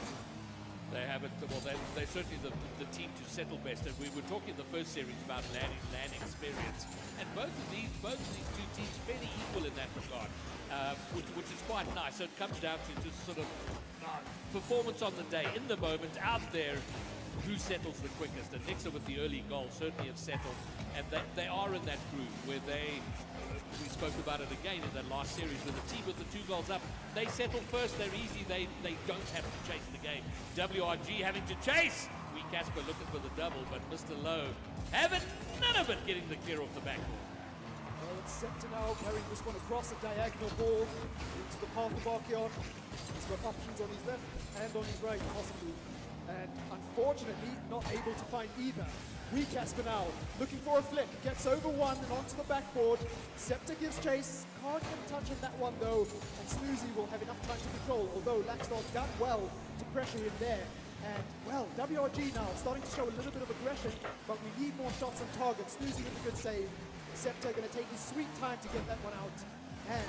They haven't, well, they're certainly the team to settle best. And we were talking in the first series about land experience. And both of these two teams fairly equal in that regard, which is quite nice. So it comes down to just sort of performance on the day, in the moment, out there, who settles the quickest. And Nixer with the early goal certainly have settled. And they are in that groove where we spoke about it again in that last series, with the team with the 2 goals up, they settle first, they're easy, they don't have to chase the game. WRG having to chase. Casper looking for the double, but Mr. Low having none of it, getting the clear off the backboard. Well, it's Scepter now carrying this one across a diagonal ball into the path of Archeon. He's got options on his left and on his right, possibly. And unfortunately, not able to find either. Casper now, looking for a flick, gets over one and onto the backboard. Scepter gives chase, can't get a touch on that one though, and Snoozy will have enough time to control, although Lackstar's done well to pressure him there. And, well, WRG now starting to show a little bit of aggression, but we need more shots on target. Snoozy with a good save. Scepter going to take his sweet time to get that one out. And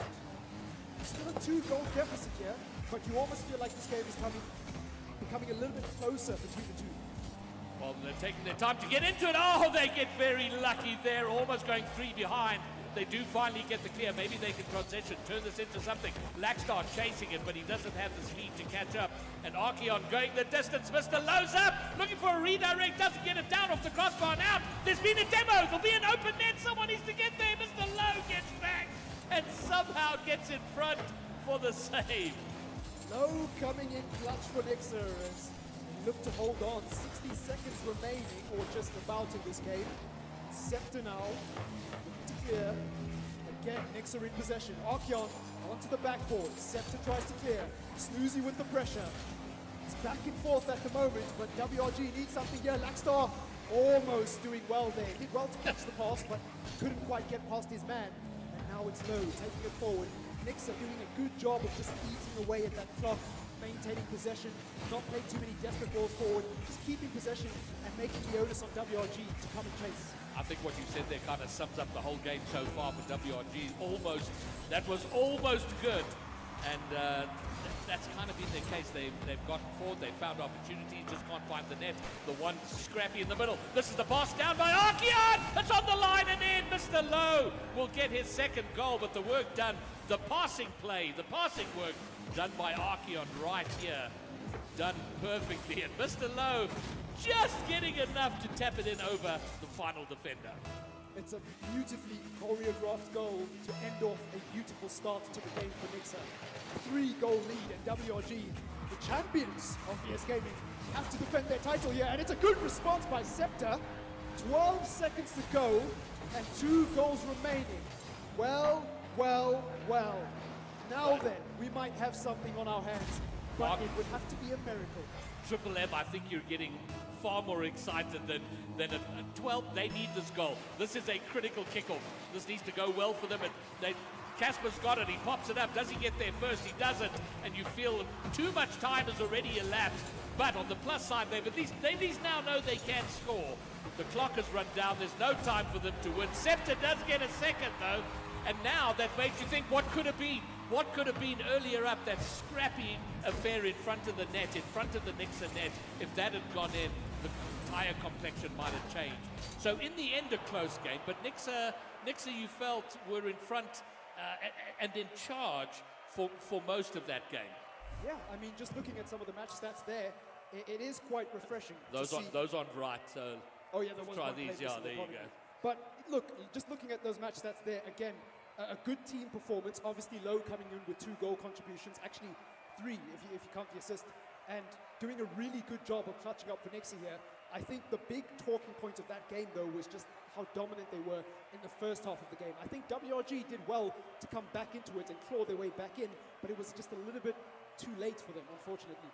still a 2-goal deficit here, but you almost feel like this game is becoming a little bit closer between the two. Well, they're taking their time to get into it. Oh, they get very lucky there, almost going 3 behind. They do finally get the clear. Maybe they can transition, turn this into something. Lackstar chasing it, but he doesn't have the speed to catch up. And Archeon going the distance. Mr. Low's up, looking for a redirect, doesn't get it down off the crossbar and out. There's been a demo. There'll be an open net. Someone needs to get there. Mr. Low gets back and somehow gets in front for the save. Low coming in clutch for Nixer as they look to hold on. 60 seconds remaining, or just about in this game. Scepter now, looking to clear. Again, Nixer in possession. Archeon onto the backboard. Scepter tries to clear. Snoozy with the pressure. It's back and forth at the moment, but WRG needs something here. Laxstar almost doing well there. Did well to catch the pass, but couldn't quite get past his man. And now it's low, taking it forward. Nixa doing a good job of just eating away at that clock, maintaining possession, not playing too many desperate balls forward, just keeping possession and making the onus on WRG to come and chase. I think what you said there kind of sums up the whole game so far for WRG. That was almost good. And that's kind of been the case. They've gotten forward, they've found opportunities, just can't find the net. The one scrappy in the middle. This is the pass down by Archeon. It's on the line and in. Mr. Lowe will get his second goal, but the work done, the passing play, the passing work done by Archeon right here, done perfectly. And Mr. Lowe just getting enough to tap it in over the final defender. It's a beautifully choreographed goal to end off a beautiful start to the game for Nixa. 3-goal lead, and WRG, the champions of VS Gaming, have to defend their title here, and it's a good response by Scepter. 12 seconds to go, and 2 goals remaining. Well. Now then, we might have something on our hands, but it would have to be a miracle. Triple M, I think you're getting far more excited than at 12. They need this goal. This is a critical kickoff. This needs to go well for them. Casper's got it. He pops it up. Does he get there first? He doesn't. And you feel too much time has already elapsed. But on the plus side, they at least now know they can score. The clock has run down. There's no time for them to win. Scepter does get a second, though. And now that makes you think, what could have been? What could have been earlier up, that scrappy affair in front of the net, in front of the Nixa net? If that had gone in, the entire complexion might have changed. So in the end, a close game, but Nixa you felt were in front and in charge for most of that game. Yeah, I mean, just looking at some of the match stats there, it is quite refreshing. Those aren't right, so oh yeah, there was try one these, play yeah, there you probably. go. But look, just looking at those match stats there, again, a good team performance. Obviously, Lowe coming in with 2 goal contributions, actually 3 if you count the assist, and doing a really good job of clutching up for Nixa here. I think the big talking point of that game, though, was just how dominant they were in the first half of the game. I think WRG did well to come back into it and claw their way back in, but it was just a little bit too late for them, unfortunately.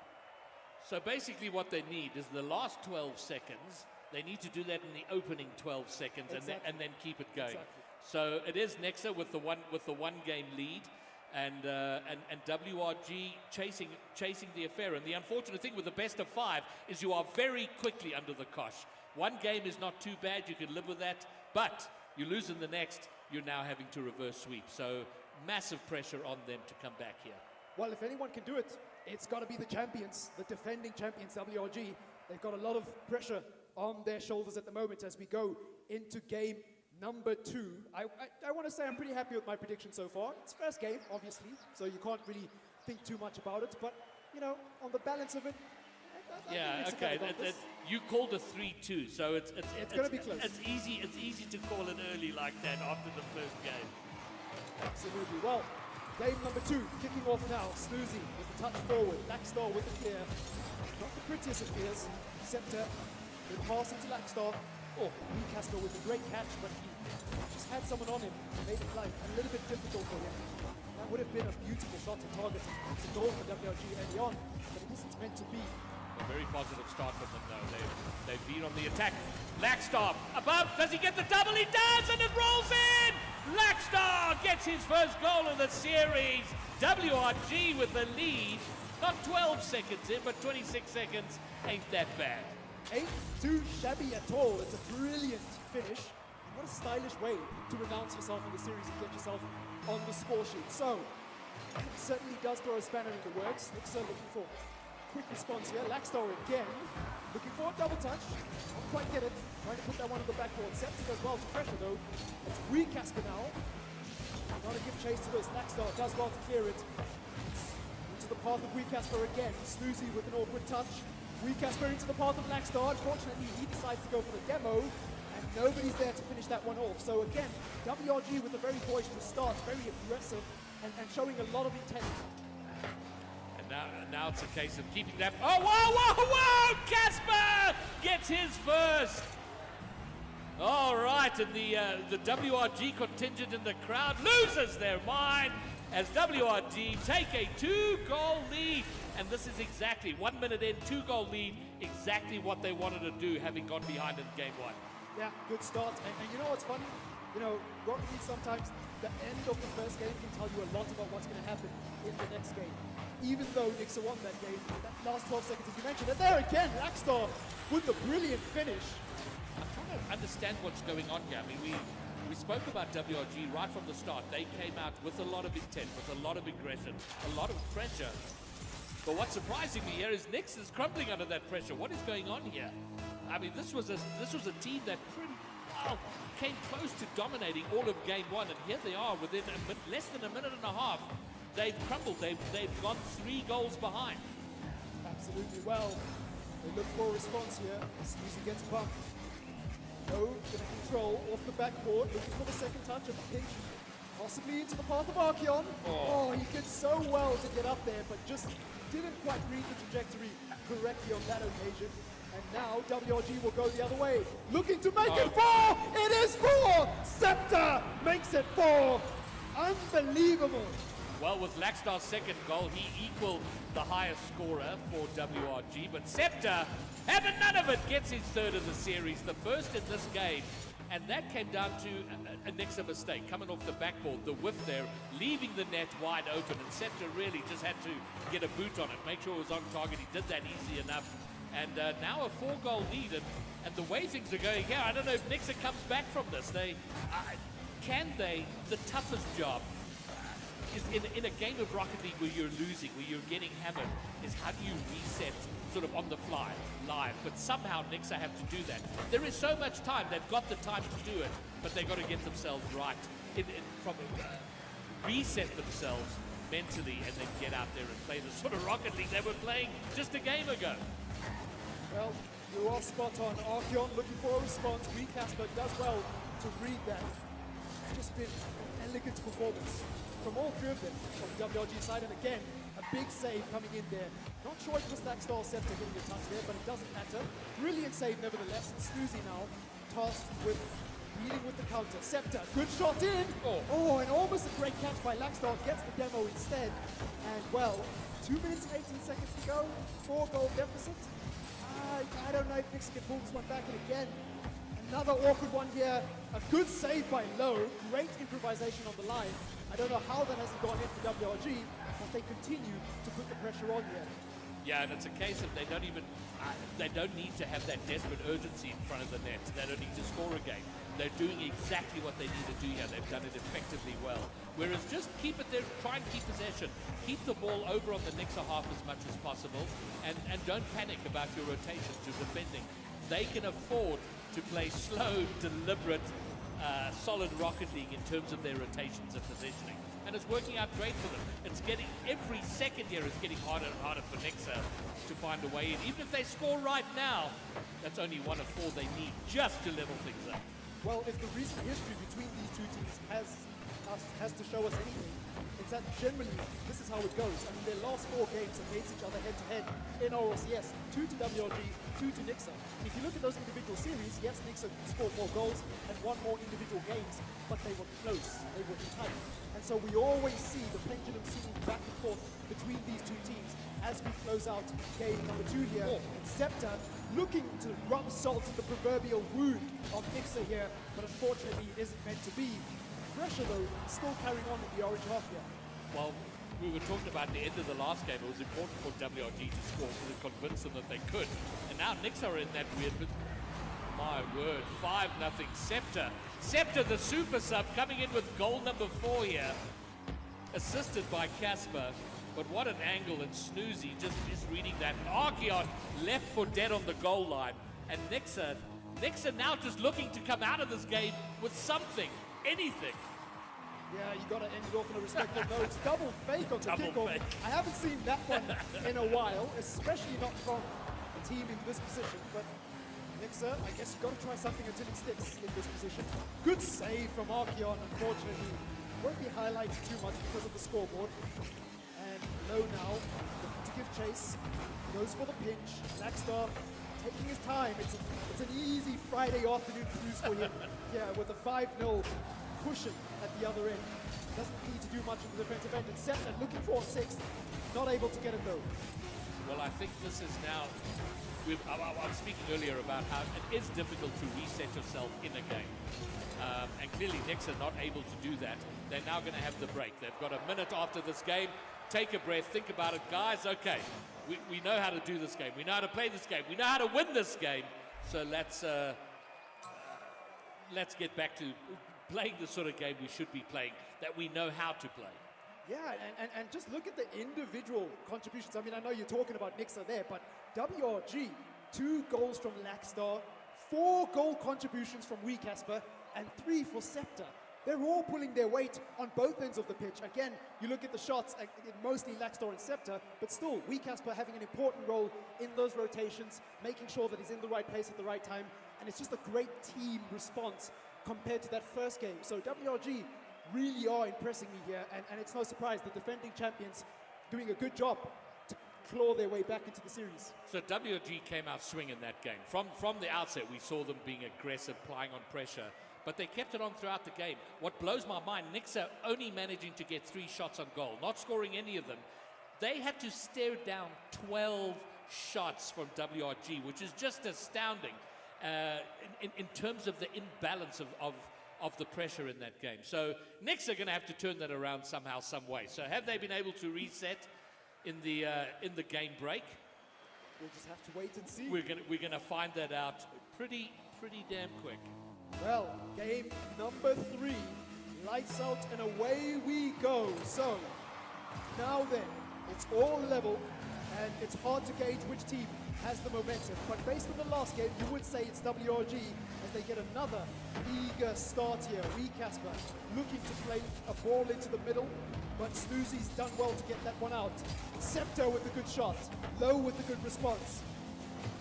So basically what they need is the last 12 seconds. They need to do that in the opening 12 seconds, Exactly. and then keep it going. Exactly. So it is Nixa with the one game lead, and WRG chasing the affair. And the unfortunate thing with the best of 5 is you are very quickly under the cosh. One game is not too bad, you can live with that, but you lose in the next, you're now having to reverse sweep. So massive pressure on them to come back here. Well, if anyone can do it, it's got to be the champions, the defending champions, WRG. They've got a lot of pressure on their shoulders at the moment as we go into game number 2. I want to say I'm pretty happy with my prediction so far. It's first game, obviously, so you can't really think too much about it. But, you know, on the balance of it, I Yeah, think okay. got this. You called a 3-2, so it's gonna be close. It's easy to call it early like that after the first game. Absolutely. Well, game number 2, kicking off now. Snoozy with the touch forward. Laxstar with the clear. Not the prettiest of clears. Scepter, the pass into Laxstar. Oh, Casper with a great catch, but he just had someone on him and made it life a little bit difficult for him. That would have been a beautiful shot to target. It's a goal for WRG early on, but it isn't meant to be. A very positive start from them, though. They've been on the attack. Laxstar above. Does he get the double? He does, and it rolls in. Laxstar gets his first goal of the series. WRG with the lead. Not 12 seconds in, but 26 seconds. Ain't that bad. Ain't too shabby at all. It's a brilliant finish. And what a stylish way to renounce yourself in the series and get yourself on the score sheet. So, it certainly does throw a spanner in the works. Nixa looking for quick response here. Laxstar again, looking for a double touch. Not quite get it. Trying to put that one on the backboard. Scepter does well to pressure though. It's Casper now. Not to give chase to this. Laxstar does well to clear it. It's into the path of Casper again. Snoozy with an awkward touch. Casper into the path of Laxstar. Unfortunately, he decides to go for the demo, and nobody's there to finish that one off. So again, WRG with a very boisterous start, very aggressive, and showing a lot of intent. And now it's a case of keeping that. Oh, whoa! Casper gets his first. All right, and the WRG contingent in the crowd loses their mind as WRG take a 2-goal lead. And this is exactly 1 minute in, 2-goal lead, exactly what they wanted to do, having gone behind in game one. Yeah, good start. And you know what's funny? You know, Rocket League sometimes, the end of the first game can tell you a lot about what's going to happen in the next game. Even though Nixa won that game, that last 12 seconds as you mentioned, and there again, Lackstar with the brilliant finish. I'm trying to understand what's going on here. I mean, we spoke about WRG right from the start. They came out with a lot of intent, with a lot of aggression, a lot of pressure. But what's surprising me here is Nix is crumbling under that pressure. What is going on here? I mean, this was a team that pretty well came close to dominating all of game one, and here they are within less than a minute and a half. They've crumbled. They've gone 3 goals behind. Absolutely. Well, they look for a response here. Sneezy gets bumped. No, gonna control off the backboard, looking for the second touch of the pinch. Possibly into the path of Archeon. Oh, he did so well to get up there, but just didn't quite read the trajectory correctly on that occasion. And now WRG will go the other way, looking to make it 4! It is 4! Scepter makes it 4! Unbelievable! Well, with Lackstar's second goal, he equaled the highest scorer for WRG, but Scepter, having none of it, gets his third of the series, the first in this game. And that came down to a Nixa mistake, coming off the backboard, the whiff there, leaving the net wide open, and Scepter really just had to get a boot on it, make sure it was on target. He did that easy enough. And now a 4-goal lead, and the way things are going here, I don't know if Nixa comes back from this. The toughest job is in a game of Rocket League where you're losing, where you're getting hammered, is how do you reset sort of on the fly, live? But somehow Nixa have to do that. There is so much time, they've got the time to do it, but they've got to get themselves right, reset themselves mentally, and then get out there and play the sort of Rocket League they were playing just a game ago. Well, you are spot on. Archeon looking for a response. Casper does well to read that. It's just been an elegant performance from all 3 of them on the WRG side. And again, a big save coming in there. Not sure if it was Lackstar Scepter getting a touch there, but it doesn't matter. Brilliant save nevertheless. Snoozy now tasked with dealing with the counter. Scepter, good shot in. Oh, and almost a great catch by Lackstar. Gets the demo instead. And well, 2 minutes and 18 seconds to go. 4-goal deficit. I don't know if Nix can pull this one back, and again, another awkward one here. A good save by Low, great improvisation on the line. I don't know how that hasn't gone in for WRG, but they continue to put the pressure on here. Yeah, and it's a case of they don't need to have that desperate urgency in front of the net. They don't need to score a game. They're doing exactly what they need to do here. They've done it effectively well. Whereas just keep it there, try and keep possession. Keep the ball over on the Nixa half as much as possible, and don't panic about your rotations, your defending. They can afford to play slow, deliberate, solid Rocket League in terms of their rotations and positioning. And it's working out great for them. It's getting, every second here is getting harder and harder for Nixa to find a way in. Even if they score right now, that's only 1 of 4 they need just to level things up. Well, if the recent history between these 2 teams has to show us anything, it's that generally this is how it goes. I mean, their last 4 games against each other head-to-head in RLCS, 2 to WRG, 2 to Nixa. If you look at those individual series, yes, Nixa scored more goals and won more individual games, but they were close, they were tight. And so we always see the pendulum swinging back and forth between these 2 teams as we close out game number 2 here. And Scepter looking to rub salt in the proverbial wound of Nixa here, but unfortunately it isn't meant to be. Pressure though, still carrying on in the orange half here. Well, we were talking about the end of the last game. It was important for WRG to score to convince them that they could. And now Nixa are in that weird, but my word, 5-0 Scepter. Scepter, the super sub, coming in with goal number 4 here. Assisted by Casper. But what an angle, and Snoozy just misreading that. Archeon left for dead on the goal line. And Nixa now just looking to come out of this game with something, anything. Yeah, you got to end it off on a respectful note. Double fake on the Double kickoff. fake. I haven't seen that one in a while, especially not from a team in this position. But Nixa, I guess you got to try something until it sticks in this position. Good save from Archeon, unfortunately. Won't be highlighted too much because of the scoreboard. And Low now, looking to give chase. Goes for the pinch. Lackstar taking his time. It's an easy Friday afternoon cruise for him. Yeah, with a 5-0 cushion at the other end. Doesn't need to do much in the defensive end. And Scepter looking for a 6th. Not able to get it though. Well, I think this is now. I was speaking earlier about how it is difficult to reset yourself in a game. And clearly Knicks are not able to do that. They're now going to have the break. They've got a minute after this game. Take a breath, think about it. Guys, okay, we know how to do this game. We know how to play this game. We know how to win this game. So let's get back to playing the sort of game we should be playing, that we know how to play. Yeah, and just look at the individual contributions. I mean, I know you're talking about Nixa there, but WRG, 2 goals from Lackstar, 4 goal contributions from Wee Casper, and 3 for Scepter. They're all pulling their weight on both ends of the pitch. Again, you look at the shots, mostly Lackstar and Scepter, but still, Wee Casper having an important role in those rotations, making sure that he's in the right place at the right time, and it's just a great team response compared to that first game. So WRG really are impressing me here, and it's no surprise the defending champions doing a good job to claw their way back into the series. So WRG came out swinging that game. From the outset, we saw them being aggressive, playing on pressure, but they kept it on throughout the game. What blows my mind, Knicks are only managing to get 3 shots on goal, not scoring any of them. They had to stare down 12 shots from WRG, which is just astounding in terms of the imbalance of the pressure in that game. So Knicks are going to have to turn that around somehow, some way. So have they been able to reset in the game break? We'll just have to wait and see. We're going to find that out pretty damn quick. Well, game number 3, lights out and away we go. So now then, it's all level, and it's hard to gauge which team has the momentum. But based on the last game, you would say it's WRG as they get another eager start here. Wee Casper looking to play a ball into the middle, but Snoozy's done well to get that one out. Scepter with a good shot, Low with a good response.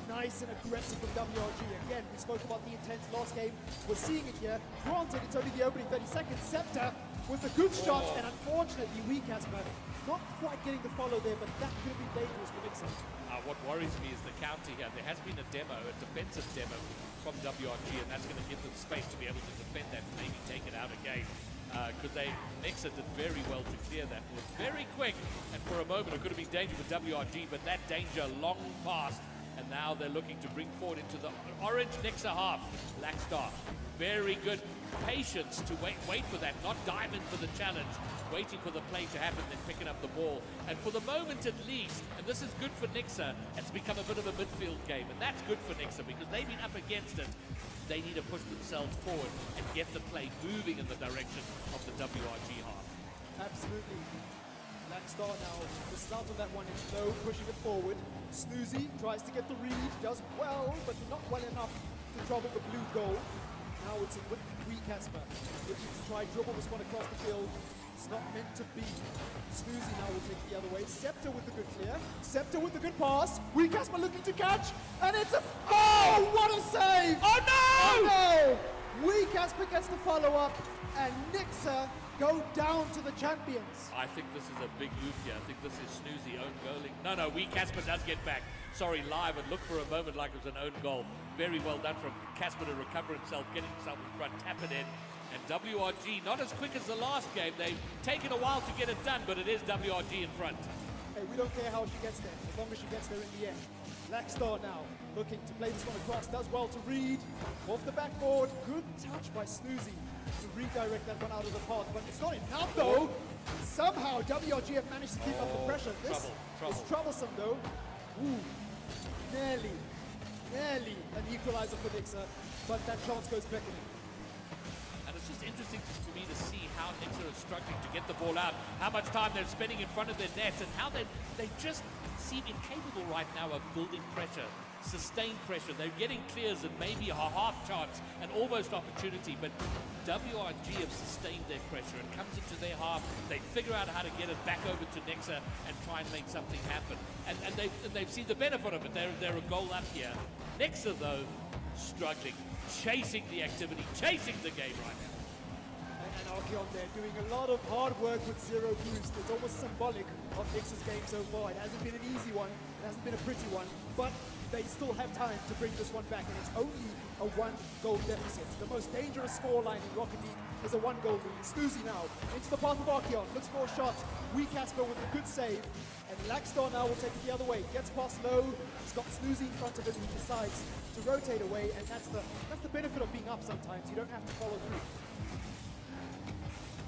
Nice and aggressive from WRG. Again, we spoke about the intense last game. We're seeing it here. Granted, it's only the opening 30 seconds. Scepter with a good shot, and unfortunately, Wee Casper not quite getting the follow there, but that could be dangerous for Nixon. What worries me is the counter here. There has been a defensive demo from WRG, and that's going to give them space to be able to defend that and maybe take it out again. Because Nixon did very well to clear that. It was very quick, and for a moment it could have been dangerous with WRG, but that danger long past. And now they're looking to bring forward into the orange Nixa half. Lackstar, very good patience to wait for that, not dive in for the challenge, waiting for the play to happen, then picking up the ball. And for the moment at least, and this is good for Nixa, it's become a bit of a midfield game, and that's good for Nixa because they've been up against it. They need to push themselves forward and get the play moving in the direction of the WRG half. Absolutely. Lackstar now, this is out of that one, it's Low pushing it forward. Snoozy tries to get the read, does well, but not well enough to trouble the blue goal. Now it's in with Wee Casper, looking to try dribble this one across the field. It's not meant to be. Snoozy now will take the other way. Scepter with the good clear. Scepter with the good pass. Wee Casper looking to catch, and it's a... Oh, what a save! Oh no! Oh no! Wee Casper gets the follow-up, and Nixa go down to the champions. I think this is a big move here. I think this is Snoozy own goaling. No, Wee Casper does get back. Sorry, live, and look for a moment like it was an own goal. Very well done from Casper to recover himself, getting himself in front, tap it in. And WRG, not as quick as the last game. They've taken a while to get it done, but it is WRG in front. Hey, we don't care how she gets there, as long as she gets there in the end. Lackstar now, looking to play this one across, does well to read. Off the backboard, good touch by Snoozy to redirect that one out of the park, but it's not enough though. Somehow WRG have managed to keep up the pressure. This is troublesome though. Ooh, nearly an equalizer for Nixa, but that chance goes beckoning. And it's just interesting for me to see how Nixa are struggling to get the ball out, how much time they're spending in front of their net, and how they just seem incapable right now of building pressure, sustained pressure. They're getting clears and maybe a half chance, an almost opportunity, but WRG have sustained their pressure. It comes into their half, they figure out how to get it back over to Nixa and try and make something happen. And they've seen the benefit of it. They're a goal up here. Nixa, though, struggling, chasing the activity, chasing the game right now. And Archeon there doing a lot of hard work with zero boost. It's almost symbolic of Nix's game so far. It hasn't been an easy one. It hasn't been a pretty one. But they still have time to bring this one back, and it's only a 1-goal deficit. The most dangerous scoreline in Rocket League is a 1-goal lead. Snoozy now into the path of Archeon, looks for a shot. Wee Casper with a good save, and Laxstar now will take it the other way. Gets past low, he's got Snoozy in front of him, he decides to rotate away, and that's the benefit of being up sometimes. You don't have to follow through.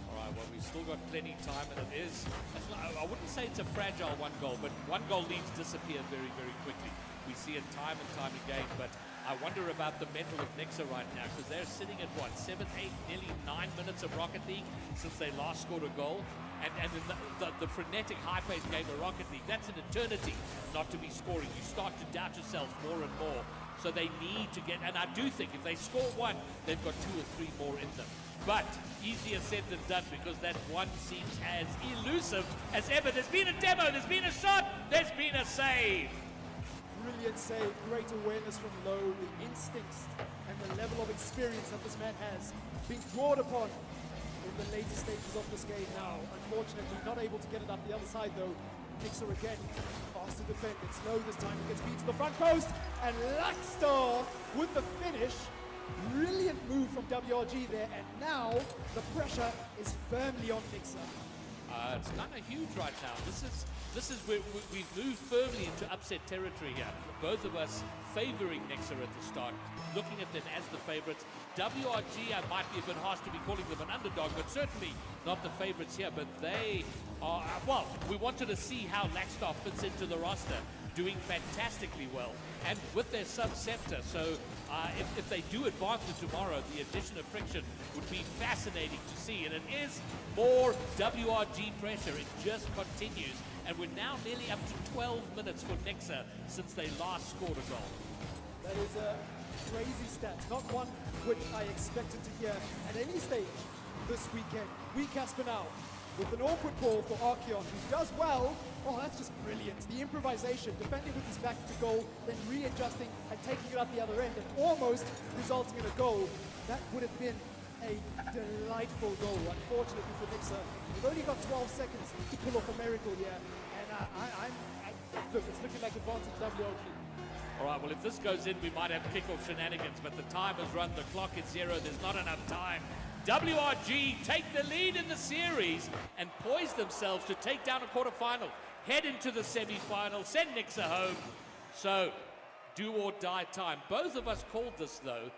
All right, well, we've still got plenty of time, and I wouldn't say it's a fragile 1-goal, but 1-goal leads disappear very, very quickly. We see it time and time again, but I wonder about the mental of Nixa right now, because they're sitting at, 7, 8, nearly 9 minutes of Rocket League since they last scored a goal. And in the frenetic, high-paced game of Rocket League, that's an eternity not to be scoring. You start to doubt yourself more and more. So they need to get, and I do think if they score one, they've got 2 or 3 more in them. But easier said than done, because that one seems as elusive as ever. There's been a demo, there's been a shot, there's been a save. Brilliant save, great awareness from low, the instincts and the level of experience that this man has been drawn upon in the later stages of this game now. Unfortunately, not able to get it up the other side though. Nixa again, fast to defend, it's low this time, he gets beat to the front post, and Laxstar with the finish. Brilliant move from WRG there, and now the pressure is firmly on Nixa. It's kind of huge right now. This is where we've moved firmly into upset territory here. Both of us favoring Nixa at the start, looking at them as the favorites. WRG, I might be a bit harsh to be calling them an underdog, but certainly not the favorites here. But they are, well, we wanted to see how Laxstar fits into the roster, doing fantastically well, and with their sub-scepter. So if they do advance to tomorrow, the addition of friction would be fascinating to see. And it is more WRG pressure. It just continues. And we're now nearly up to 12 minutes for Nixa since they last scored a goal. That is a crazy stat, not one which I expected to hear at any stage this weekend. Wee Casper now with an awkward ball for Archeon, who does well. Oh, that's just brilliant. The improvisation, defending with his back to goal, then readjusting and taking it out the other end, and almost resulting in a goal. That would have been a delightful goal. Unfortunately for Nixa, we've only got 12 seconds to pull off a miracle here, and look, it's looking like advantage WRG. All right, well, if this goes in, we might have kickoff shenanigans, but the time has run, the clock is 0, there's not enough time. WRG take the lead in the series and poise themselves to take down a quarterfinal, head into the semi-final, send Nixa home. So, do or die time. Both of us called this, though,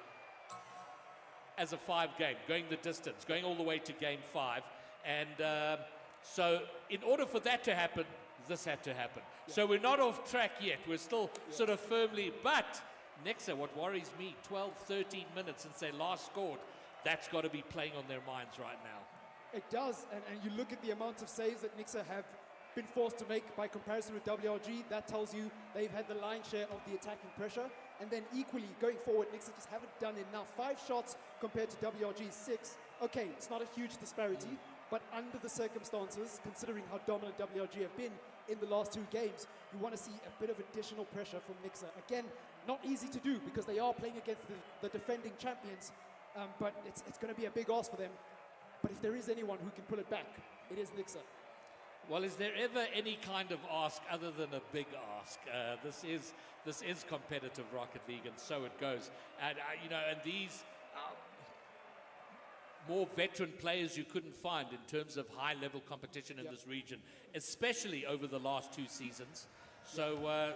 as a 5-game, going the distance, going all the way to game 5. And so, in order for that to happen, this had to happen. Yeah. So we're not off track yet. We're still sort of firmly, but Nixa, what worries me, 12, 13 minutes since they last scored, that's got to be playing on their minds right now. It does, and you look at the amount of saves that Nixa have been forced to make by comparison with WRG, that tells you they've had the lion's share of the attacking pressure. And then equally, going forward, Nixa just haven't done enough. 5 shots compared to WRG's 6. Okay, it's not a huge disparity, but under the circumstances, considering how dominant WRG have been in the last 2 games, you want to see a bit of additional pressure from Nixa. Again, not easy to do because they are playing against the defending champions, but it's going to be a big ask for them. But if there is anyone who can pull it back, it is Nixa. Well, is there ever any kind of ask other than a big ask? This is competitive Rocket League, and so it goes. And and these more veteran players you couldn't find in terms of high-level competition in this region, especially over the last 2 seasons. So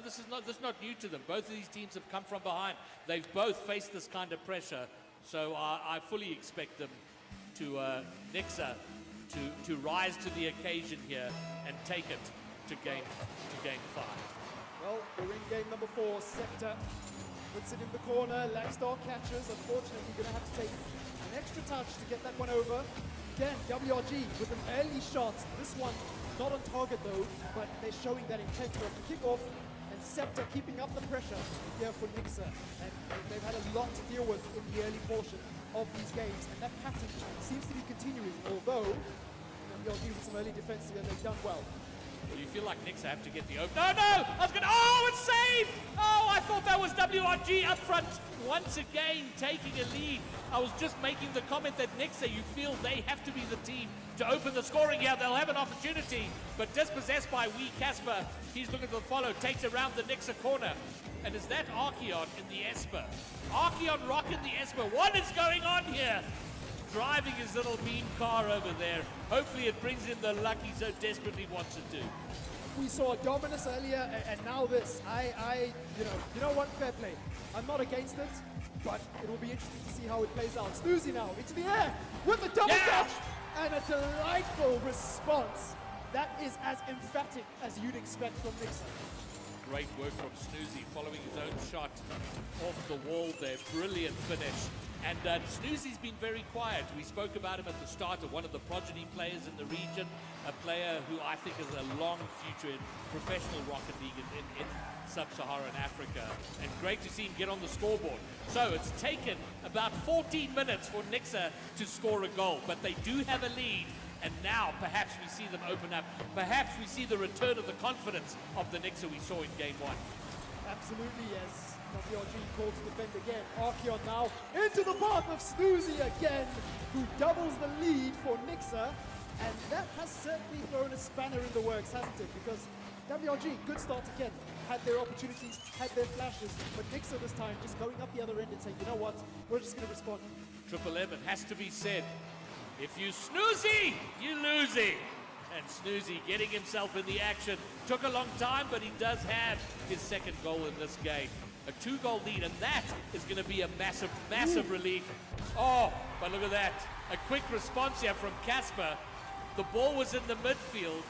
this is not new to them. Both of these teams have come from behind. They've both faced this kind of pressure. So I fully expect them to Nixa to rise to the occasion here and take it to game 5. Well, we're in game number 4. Scepter puts it in the corner. Laxstar catches. Unfortunately, going to have to take an extra touch to get that one over. Again, WRG with an early shot. This one not on target though, but they're showing that intent to kick off. And Scepter keeping up the pressure here for Nixa. And they've had a lot to deal with in the early portion of these games. And that pattern seems to be continuing, although WRG with some early defense here, they've done well. Well, you feel like Nixa have to get the open. No! Oh, it's saved! Oh, I thought that was WRG up front once again taking a lead. I was just making the comment that Nixa, you feel they have to be the team to open the scoring here. They'll have an opportunity, but dispossessed by Wee Casper. He's looking to follow, takes around the Nixa corner. And is that Archeon in the Esper? Archeon rocking the Esper. What is going on here? Driving his little beam car over there. Hopefully it brings in the luck he so desperately wants it to. We saw Dominus earlier, and now this. You know what? Fair play. I'm not against it, but it will be interesting to see how it plays out. Snoozy now into the air with the double touch and a delightful response. That is as emphatic as you'd expect from Nixon. Great work from Snoozy, following his own shot off the wall there. Brilliant finish. And Snoozy's been very quiet. We spoke about him at the start of one of the progeny players in the region, a player who I think has a long future in professional Rocket League in sub-Saharan Africa. And great to see him get on the scoreboard. So it's taken about 14 minutes for Nixa to score a goal, but they do have a lead. And now perhaps we see them open up. Perhaps we see the return of the confidence of the Nixa we saw in game one. Absolutely, yes. WRG called to defend again. Archeon now into the path of Snoozy again, who doubles the lead for Nixa. And that has certainly thrown a spanner in the works, hasn't it? Because WRG, good start again, had their opportunities, had their flashes, but Nixa this time just going up the other end and saying, you know what, we're just going to respond. Triple M, it has to be said. If you snoozy, you losey. And Snoozy getting himself in the action. Took a long time, but he does have his second goal in this game. A 2-goal lead, and that is going to be a massive, massive relief. Oh, but look at that. A quick response here from Casper. The ball was in the midfield,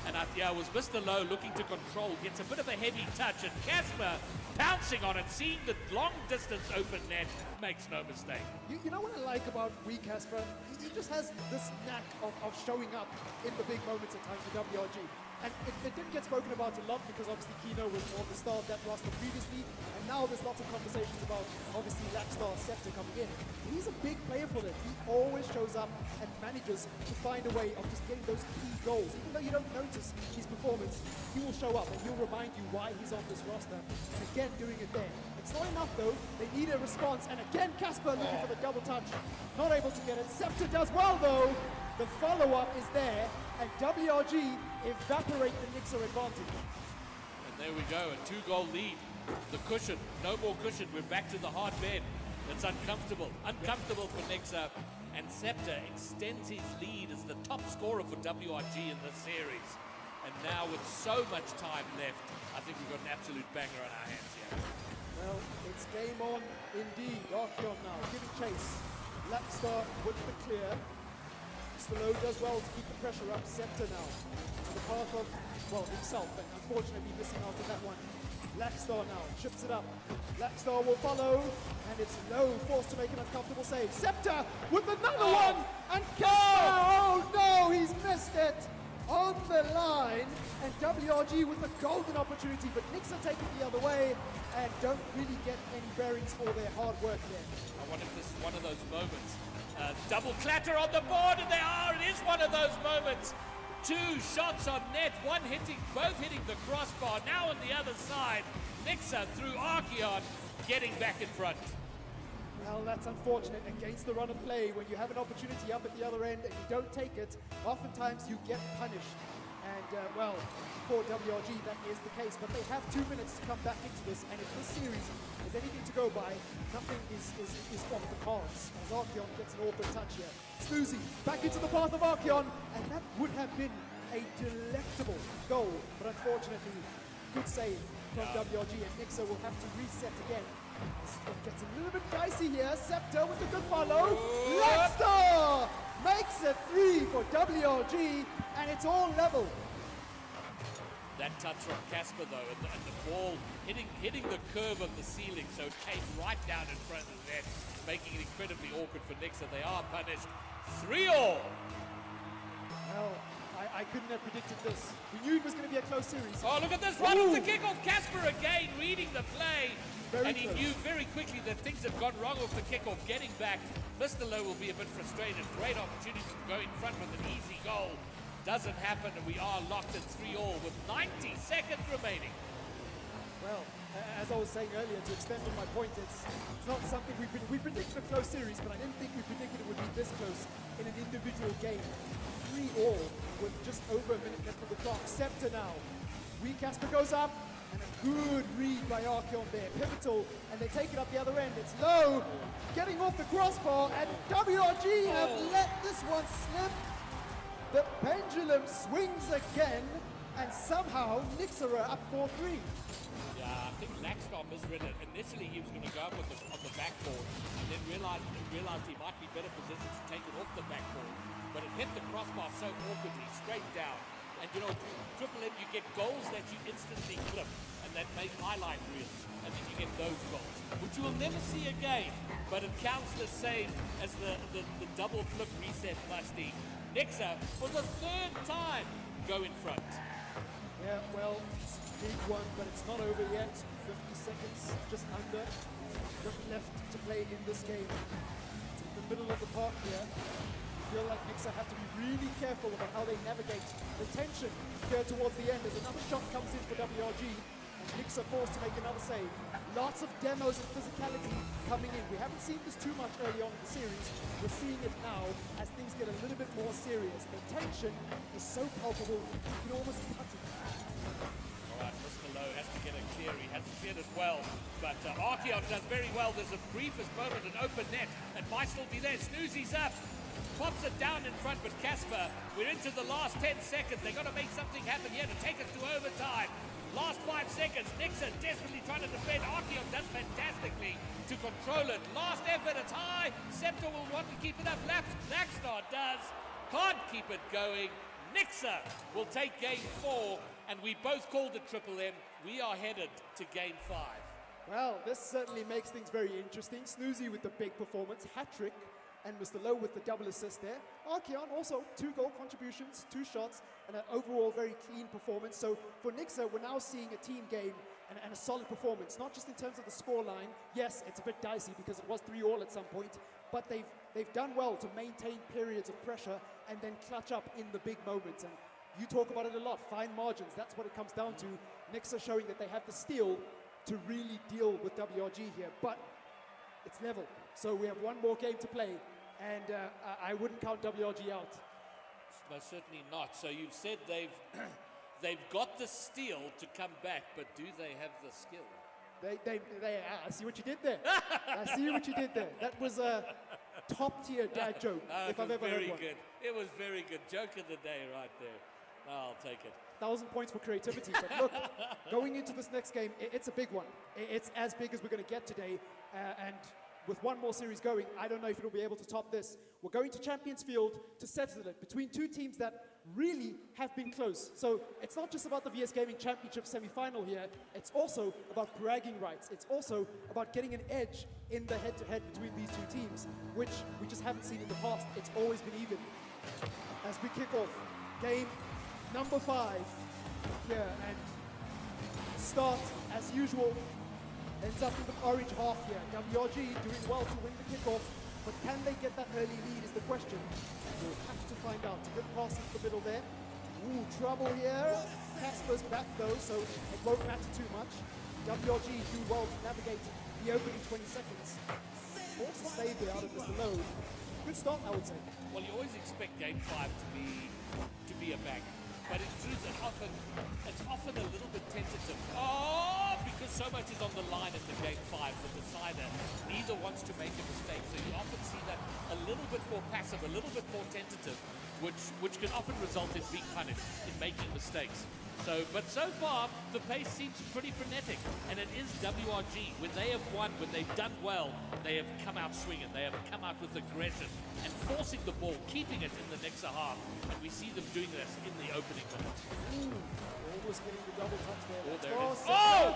and it was Mr. Lowe looking to control. Gets a bit of a heavy touch, and Casper pouncing on it, seeing the long distance open net, makes no mistake. You know what I like about Wee Casper? He just has this knack of showing up in the big moments at times for WRG. And it didn't get spoken about a lot because obviously Kino was on the star of that roster previously, and now there's lots of conversations about obviously Lackstar Scepter coming in. He's a big player for them. He always shows up and manages to find a way of just getting those key goals. Even though you don't notice his performance, he will show up and he'll remind you why he's on this roster. And again, doing it there. It's not enough though. They need a response. And again, Casper looking for the double touch. Not able to get it. Scepter does well though. The follow-up is there, and WRG evaporate the Nixa advantage. And there we go, a 2-goal lead. The cushion, no more cushion. We're back to the hard bed. That's uncomfortable. Uncomfortable for Nixa. And Scepter extends his lead as the top scorer for WRG in this series. And now with so much time left, I think we've got an absolute banger on our hands here. Well, it's game on indeed. Archeon now giving chase. Lackstar with the clear. Lowe does well to keep the pressure up. Scepter now on the path of, well, himself, but unfortunately missing out on that one. Lackstar now chips it up. Lackstar will follow, and it's Lowe forced to make an uncomfortable save. Scepter with another one, and Casper, oh no, he's missed it on the line, and WRG with the golden opportunity, but Nixa take it the other way, and don't really get any bearings for their hard work there. I wonder if this is one of those moments. Double clatter on the board, and they are. It is one of those moments. 2 shots on net, both hitting the crossbar. Now on the other side, Nixa through Archeon, getting back in front. Well, that's unfortunate against the run of play. When you have an opportunity up at the other end and you don't take it, oftentimes you get punished. And, well, for WRG, that is the case. But they have 2 minutes to come back into this. And if this series is anything to go by, nothing is off the cards. As Archeon gets an awkward touch here. Snoozy back into the path of Archeon. And that would have been a delectable goal. But unfortunately, good save from WRG. And Nixa will have to reset again. It gets a little bit dicey here. Scepter with a good follow. Lackstar makes it 3 for WRG. And it's all level. That touch from Casper though, and the ball hitting the curve of the ceiling, so it came right down in front of the net, making it incredibly awkward for Nixa. They are punished. 3-all. Well, I couldn't have predicted this. We knew it was going to be a close series. Oh, look at this run of the kickoff. Casper again reading the play. And he knew very quickly that things had gone wrong off the kickoff. Getting back, Mr. Lowe will be a bit frustrated. Great opportunity to go in front with an easy goal. Doesn't happen, and we are locked at 3-all with 90 seconds remaining. Well, as I was saying earlier, to extend on my point, it's not something we predicted a close series, but I didn't think we predicted it would be this close in an individual game. 3-all with just over a minute left of the clock. Scepter now. Wee Casper goes up. And a good read by Archeon there, pivotal, and they take it up the other end. It's low, getting off the crossbar, and WRG have let this one slip. The pendulum swings again, and somehow Nixer are up 4-3. Yeah, I think Lackstar misread it. Initially, he was going to go up on the backboard, and then realized he might be better positioned to take it off the backboard. But it hit the crossbar so awkwardly, straight down. And you know, Triple M, you get goals that you instantly clip and that make highlight reels, and then you get those goals, which you will never see again. But it counts the same as the double flip reset musty. Nixer, for the third time, go in front. Yeah, well, it's a big one, but it's not over yet. 50 seconds, just under, just left to play in this game. It's in the middle of the park here. I feel like Nixer have to be really careful about how they navigate the tension here towards the end as another shot comes in for WRG and Nixer forced to make another save. Lots of demos of physicality coming in. We haven't seen this too much early on in the series. We're seeing it now as things get a little bit more serious. The tension is so palpable, you can almost touch it. All right, Mr. Lowe has to get it clear. He hasn't cleared it well, but Archeon does very well. There's a briefest moment, an open net, and might still be there. Snoozy's up. Pops it down in front, but Casper, we're into the last 10 seconds. They've got to make something happen here to take us to overtime. Last 5 seconds. Nixon desperately trying to defend. Archeon does fantastically to control it. Last effort, it's high. Scepter will want to keep it up. Lackstar does. Can't keep it going. Nixer will take game 4, and we both called it Triple M. We are headed to game 5. Well, this certainly makes things very interesting. Snoozy with the big performance, hat-trick, and Mr. Lowe with the double assist there. Archeon also 2 goal contributions, 2 shots, and an overall very clean performance. So for Nixer, we're now seeing a team game and a solid performance, not just in terms of the scoreline. Yes, it's a bit dicey because it was 3-3 at some point, but they've done well to maintain periods of pressure and then clutch up in the big moments. And you talk about it a lot, fine margins, that's what it comes down to. Nixer showing that they have the steel to really deal with WRG here, but it's level. So we have one more game to play, and I wouldn't count WRG out. No, certainly not. So you've said they've got the steel to come back, but do they have the skill? I see what you did there. I see what you did there. That was a top-tier dad joke, if I've ever heard one. Very good. It was very good. Joke of the day right there. I'll take it. 1,000 points for creativity. But look, going into this next game, it's a big one. It's as big as we're going to get today. And with one more series going, I don't know if it'll be able to top this. We're going to Champions Field to settle it between 2 teams that really have been close. So it's not just about the VS Gaming Championship semi-final here. It's also about bragging rights. It's also about getting an edge in the head-to-head between these 2 teams, which we just haven't seen in the past. It's always been even. As we kick off game number 5 here, and start as usual. Ends up in the orange half here. WRG doing well to win the kickoff, but can they get that early lead is the question. We'll have to find out. A good pass into the middle there. Ooh, trouble here. Casper's back though, so it won't matter too much. WRG do well to navigate the opening 20 seconds. Force a save there out of Mr. Lowe. Good start, I would say. Well, you always expect game 5 to be a banger. But in truth, it's often a little bit tentative. Oh, because so much is on the line in the game 5, the decider neither wants to make a mistake. So you often see that a little bit more passive, a little bit more tentative, which can often result in being punished, in making mistakes. But so far, the pace seems pretty frenetic, and it is WRG. When they have won, when they've done well, they have come out swinging. They have come out with aggression and forcing the ball, keeping it in the next half. And we see them doing this in the opening minutes. Ooh, almost getting the double touch there. Oh, there it is. Oh!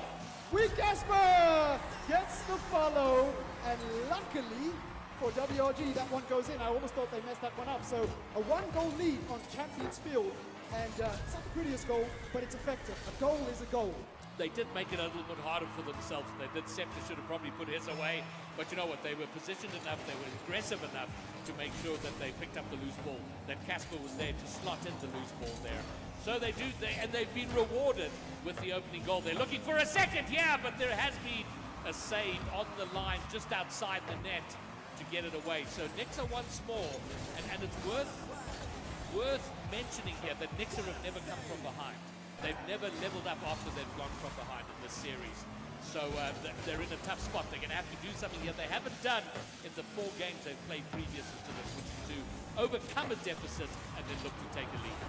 Weak Casper gets the follow, and luckily for WRG, that one goes in. I almost thought they messed that one up. So a 1-goal lead on Champions Field. And it's not the prettiest goal, but it's effective. A goal is a goal. They did make it a little bit harder for themselves. They did. Scepter should have probably put his away. But you know what? They were positioned enough, they were aggressive enough to make sure that they picked up the loose ball. That Casper was there to slot in the loose ball there. So they do, and they've been rewarded with the opening goal. They're looking for a second, yeah, but there has been a save on the line just outside the net to get it away. So Nixer once more, and it's worth mentioning here that Nixer have never come from behind. They've never leveled up after they've gone from behind in this series. So they're in a tough spot. They're going to have to do something here they haven't done in the 4 games they've played previous to this, which is to overcome a deficit and then look to take a lead.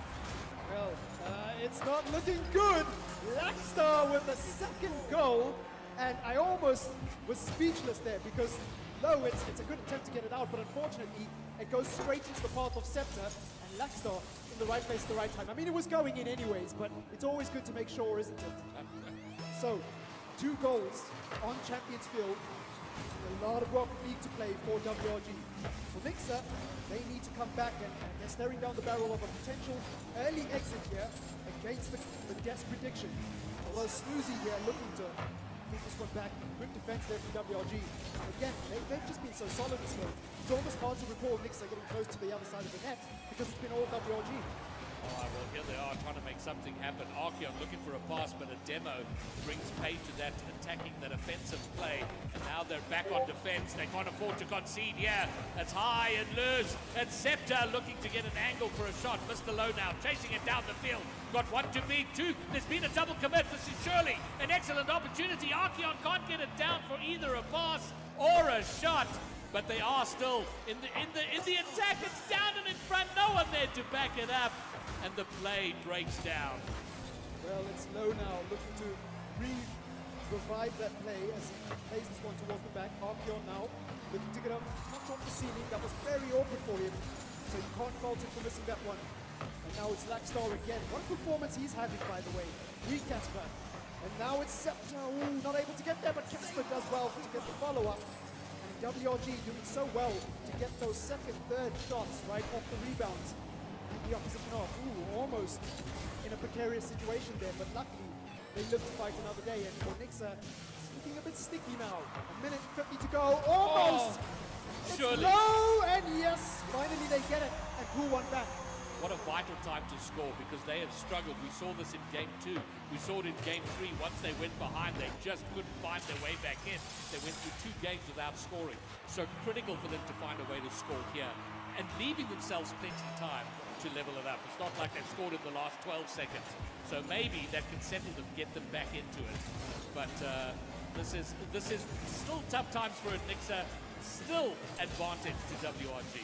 Well, it's not looking good. Lackstar with the second goal, and I almost was speechless there because though it's a good attempt to get it out, but unfortunately it goes straight into the path of Scepter, and Lackstar in the right place at the right time. I mean, it was going in anyways, but it's always good to make sure, isn't it? So, 2 goals on Champions Field. A lot of Rocket League to play for WRG. For Mixer, they need to come back and they're staring down the barrel of a potential early exit here against the guest prediction. Although Snoozy here looking to take this one back. Good defense there from WRG. Again, they've just been so solid this game. It's almost hard to recall Mixer getting close to the other side of the net because it's been all WRG. All right, well, here they are trying to make something happen. Archeon looking for a pass, but a demo brings pay to that attacking, that offensive play. And now they're back on defense. They can't afford to concede here. It's high and loose. And Scepter looking to get an angle for a shot. Mr. Low now chasing it down the field. Got 1 to beat 2. There's been a double commit. This is surely an excellent opportunity. Archeon can't get it down for either a pass or a shot. But they are still in the attack. It's down and in front. No one there to back it up. And the play breaks down. Well, it's Low now looking to revive that play as he plays this one towards the back. Archeon now looking to get up touch off the ceiling. That was very awkward for him, so you can't fault him for missing that one. And now it's Lackstar again. What a performance he's having, by the way. Casper. And now it's Scepter. Ooh, not able to get there, but Casper does well to get the follow-up. And WRG doing so well to get those second, third shots right off the rebounds. The opposition off. Ooh, almost in a precarious situation there, but luckily they live to fight another day. And for Nixer, it's looking a bit sticky now. 1:50 to go. Almost! It's surely. Low, and yes, finally they get it and pull one back. What a vital time to score because they have struggled. We saw this in game 2. We saw it in game 3. Once they went behind, they just couldn't find their way back in. They went through 2 games without scoring. So critical for them to find a way to score here and leaving themselves plenty of time to level it up. It's not like they've scored in the last 12 seconds. So maybe that can settle them, get them back into it. But this is still tough times for a Nixer. Still advantage to WRG.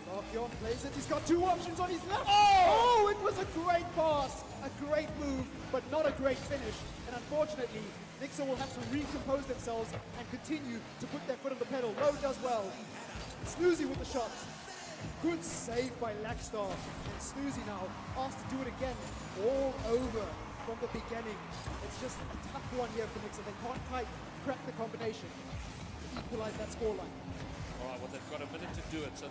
Archeon plays it. He's got 2 options on his left. Oh, it was a great pass, a great move, but not a great finish. And unfortunately, Nixer will have to recompose themselves and continue to put their foot on the pedal. Low does well. Snoozy with the shot. Good save by Lackstar. And Snoozy now asked to do it again all over from the beginning. It's just a tough one here for Nixer. They can't quite crack the combination to equalize that scoreline. All right, well, they've got a minute to do it, so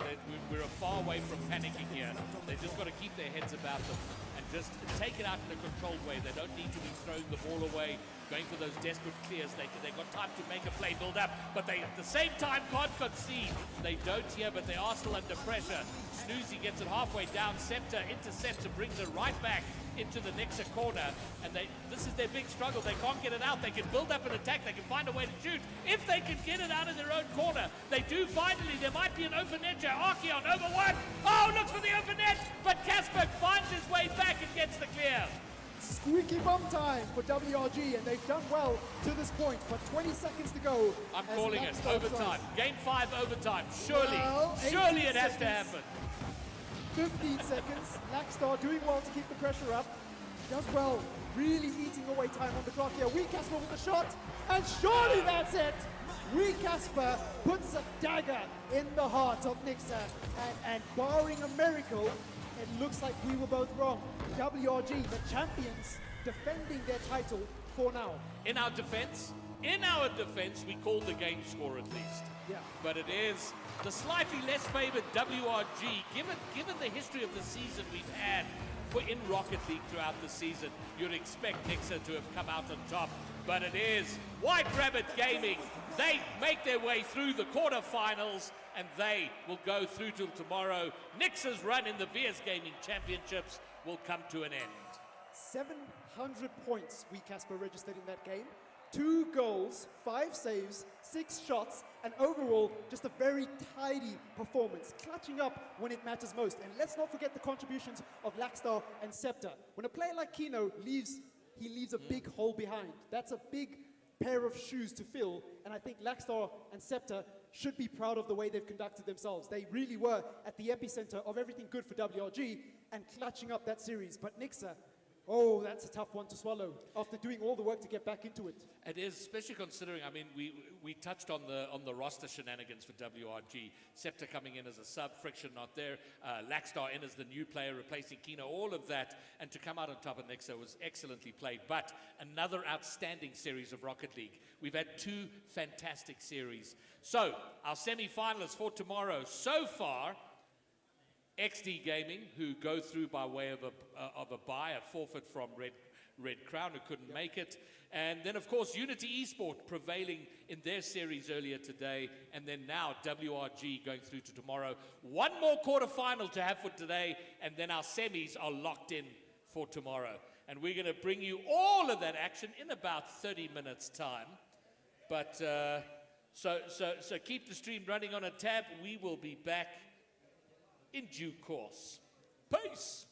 we're far away from panicking here. They've just got to keep their heads about them and just take it out in a controlled way. They don't need to be throwing the ball away, going for those desperate clears. They've got time to make a play, build up, but they, at the same time, can't concede. They don't here, but they are still under pressure. Snoozy gets it halfway down. Scepter intercepts and brings it right back into the Nixer corner, and this is their big struggle. They can't get it out. They can build up an attack. They can find a way to shoot. If they can get it out of their own corner, they do finally. There might be an open net here. Archeon over 1. Oh, looks for the open net, but Casper finds his way back and gets the clear. Squeaky bum time for WRG, and they've done well to this point, but 20 seconds to go. I'm calling it overtime. Game 5 overtime. Surely, surely it has to happen. 15 seconds. Lackstar doing well to keep the pressure up. Does well, really eating away time on the clock here. Casper with the shot, and surely that's it. Casper puts a dagger in the heart of Nixer, and barring a miracle, it looks like we were both wrong. WRG, the champions, defending their title for now. In our defense, we called the game score at least. Yeah. But it is the slightly less favored WRG, given the history of the season we've had in Rocket League throughout the season, you'd expect Nixer to have come out on top. But it is White Rabbit Gaming. They make their way through the quarterfinals, and they will go through till tomorrow. Nixer's run in the VS Gaming Championships will come to an end. 700 points Casper registered in that game. 2 goals, 5 saves, 6 shots, and overall, just a very tidy performance, clutching up when it matters most. And let's not forget the contributions of Laxstar and Scepter. When a player like Kino leaves, he leaves a big hole behind. That's a big pair of shoes to fill, and I think Laxstar and Scepter should be proud of the way they've conducted themselves. They really were at the epicenter of everything good for WRG and clutching up that series. But Nixa, oh, that's a tough one to swallow after doing all the work to get back into it. It is, especially considering, I mean, we touched on the roster shenanigans for WRG. Scepter coming in as a sub, Friction not there, Laxstar in as the new player replacing Kino, all of that, and to come out on top of Nixa was excellently played. But another outstanding series of Rocket League. We've had 2 fantastic series. So, our semi-finalists for tomorrow, so far, XD Gaming, who go through by way of a bye, a forfeit from Red Crown, who couldn't make it. And then, of course, Unity Esport prevailing in their series earlier today. And then now WRG going through to tomorrow. One more quarterfinal to have for today. And then our semis are locked in for tomorrow. And we're going to bring you all of that action in about 30 minutes' time. But so keep the stream running on a tab. We will be back in due course. Peace!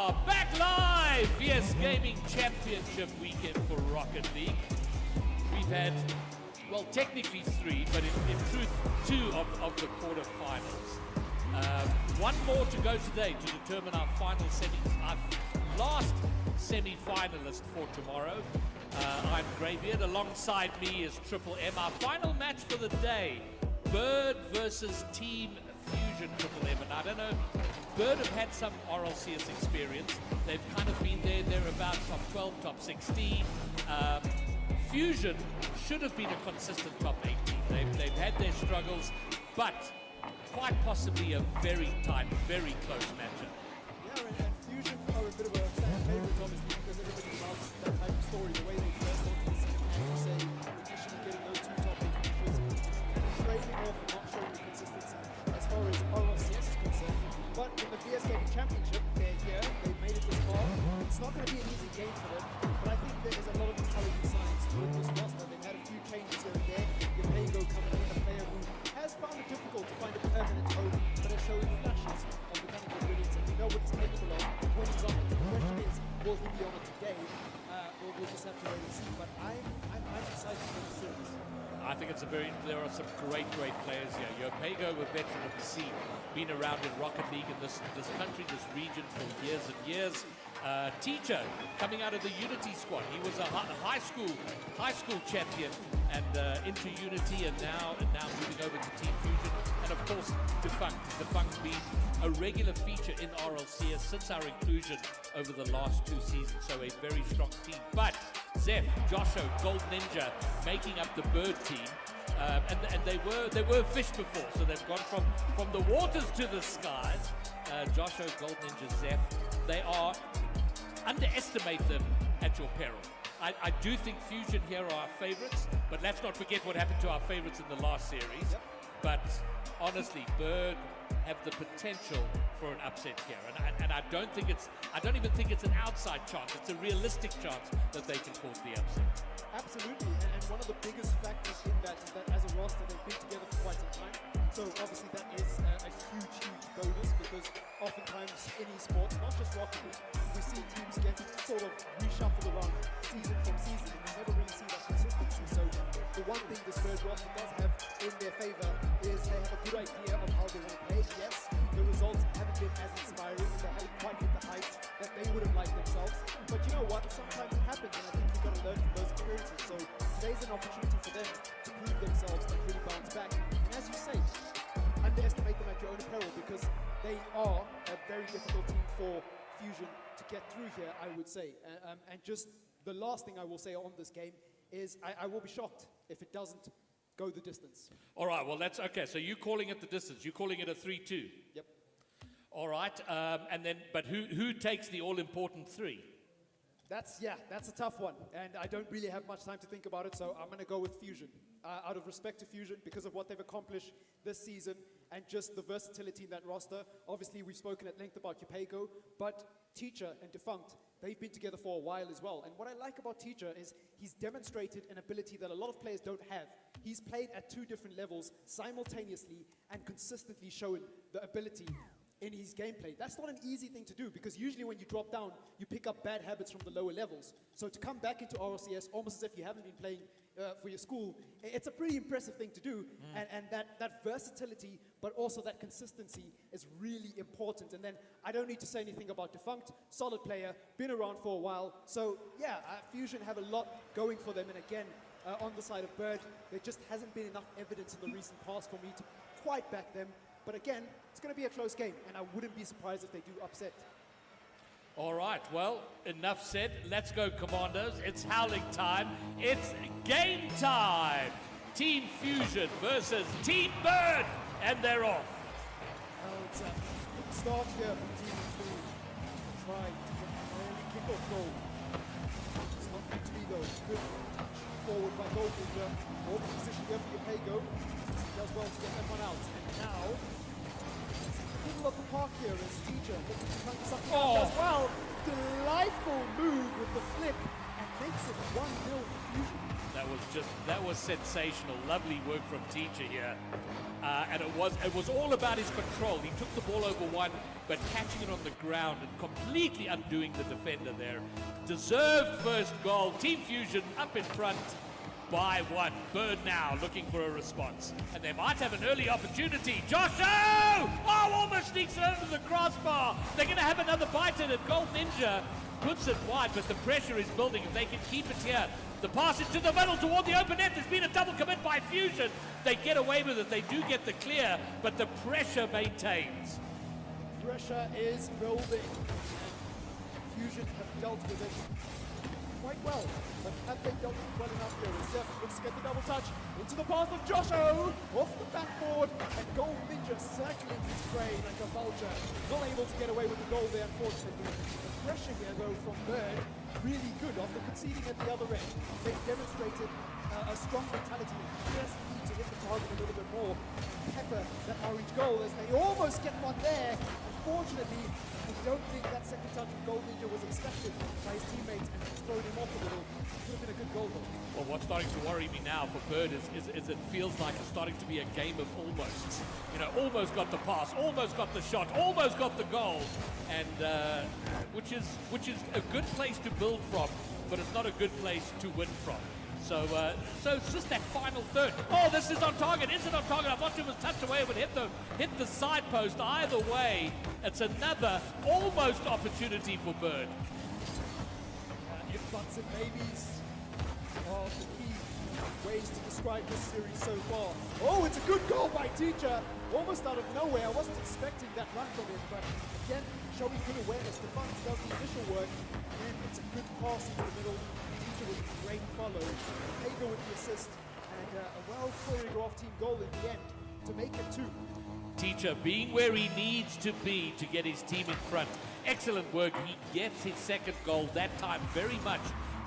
are back live! VS Gaming Championship weekend for Rocket League. We've had, well, technically 3, but in truth, 2 of the quarterfinals. One more to go today to determine our final our last semi-finalist for tomorrow. I'm Greybeard. Alongside me is Triple M. Our final match for the day, Bird versus Team Fusion Triple M. And I don't know, Bird have had some RLCS experience. They've kind of been thereabouts, top 12, top 16. Fusion should have been a consistent top 18. They've had their struggles, but quite possibly a very tight, very close matchup. Yeah, and Fusion are a bit of a fan favorite, obviously, because everybody loves that type of story, the way they first onto the scene, and you say, initially getting those 2 top 8 finishes, and trading off and not showing the consistency as far as RLCS is concerned. But in the VS Gaming Championship, they're here, they've made it this far. It's not going to be an easy game for them, but I think there is a lot of encouraging signs with this roster. They've had a few changes here and there. Paygo coming in, a player who has found it difficult to find a permanent home, but has shown flashes of mechanical brilliance, and we know what he's capable of when he's on it. The question is, will he be on it today? We'll just have to wait and see. But I'm excited for the series. I think there are some great players here. Paygo, a veteran of the scene, been around in Rocket League in this country, this region for years and years. Teacher, coming out of the Unity squad. He was a high school champion and into Unity and now moving over to Team Fusion. And of course, Defunct being a regular feature in RLCS since our inclusion over the last 2 seasons. So a very strong team. But Zeph, Josho, Gold Ninja making up the Bird team. And they were fish before, so they've gone from the waters to the skies. Josho, Gold Ninja, Zeph, they are, underestimate them at your peril. I do think Fusion here are our favorites, but let's not forget what happened to our favorites in the last series. Yep. But honestly, Bird have the potential for an upset here, and I don't even think it's an outside chance. It's a realistic chance that they can cause the upset. Absolutely, and one of the biggest factors in that is that as a roster they've been together for quite some time. So obviously that is a huge bonus, because oftentimes in esports, not just Rocket League, we see teams get sort of reshuffled around season from season, and we never really see that consistency. So the one thing this Bird roster does have in their favor is they have a good idea of how they want to play. Yes, the results haven't been as inspiring, they haven't quite hit the heights that they would have liked themselves. But you know what? Sometimes it happens, and I think we've got to learn from those experiences. So today's an opportunity for them to prove themselves and really bounce back. And as you say, underestimate them at your own peril, because they are a very difficult team for Fusion to get through here, I would say. And just the last thing I will say on this game is I will be shocked if it doesn't go the distance. All right, well, that's okay. So you're calling it the distance. You're calling it a 3-2. Yep. All right, but who takes the all-important 3? That's a tough one, and I don't really have much time to think about it, so I'm going to go with Fusion. Out of respect to Fusion, because of what they've accomplished this season, and just the versatility in that roster. Obviously, we've spoken at length about Paygo, but Teacher and Defunct, they've been together for a while as well. And what I like about Teacher is he's demonstrated an ability that a lot of players don't have. He's played at 2 different levels simultaneously and consistently shown the ability in his gameplay. That's not an easy thing to do, because usually when you drop down, you pick up bad habits from the lower levels. So to come back into RLCS almost as if you haven't been playing for your school, it's a pretty impressive thing to do. And that versatility, but also that consistency is really important. And then I don't need to say anything about Defunct, solid player, been around for a while. So yeah, Fusion have a lot going for them. And again, on the side of Bird, there just hasn't been enough evidence in the recent past for me to quite back them. But again, it's going to be a close game, and I wouldn't be surprised if they do upset. All right, well, enough said. Let's go, Commandos. It's howling time. It's game time. Team Fusion versus Team Bird, and they're off. Well, it's a good start here from Team Fusion. Tried to get an early kickoff goal. It's not meant to be, though. Good forward by Gold Ninja. More position here for your Paygo. Does well to get that one out. And now, middle of the park here is Teacher looking to come to something else as well. Delightful move with the flick and makes it 1-0 Fusion. That was sensational. Lovely work from Teacher here. And it was all about his control. He took the ball over one, but catching it on the ground and completely undoing the defender there. Deserved first goal. Team Fusion up in front by 1. Bird now looking for a response. And they might have an early opportunity. Josho! Oh, almost sneaks it under the crossbar. They're going to have another bite at it. Gold Ninja puts it wide, but the pressure is building. If they can keep it here, the pass into the middle toward the open net. There's been a double commit by Fusion. They get away with it. They do get the clear, but the pressure maintains. Pressure is building. Fusion have dealt with it quite well, but have they dealt with it well enough here? As Zeph looks to get the double touch into the path of Josho, off the backboard, and Gold Ninja circling his prey like a vulture. Not able to get away with the goal there, unfortunately. The pressure here, though, from Bird, really good after conceding at the other end. They've demonstrated a strong mentality and just need to hit the target a little bit more. Pepper that orange goal as they almost get one there. Unfortunately, I don't think that second touch of Gold Ninja was expected by his teammates and he's thrown him off a little. Could have been a good goal though. Well, what's starting to worry me now for Bird is it feels like it's starting to be a game of almosts. You know, almost got the pass, almost got the shot, almost got the goal, and which is a good place to build from, but it's not a good place to win from. So it's just that final third. Oh, this is on target. Is it on target? I thought it was touched away, but hit the side post. Either way, it's another almost opportunity for Bird. If buts and maybes are the key ways to describe this series so far. Oh, it's a good goal by Teacher. Almost out of nowhere. I wasn't expecting that run from him, but again, showing good awareness. The Bucks does the initial work, and it's a good pass into the middle. Teacher with a great follow. Hager with the assist, and a well choreographed team goal in the end to make it 2. Teacher being where he needs to be to get his team in front. Excellent work. He gets his second goal that time very much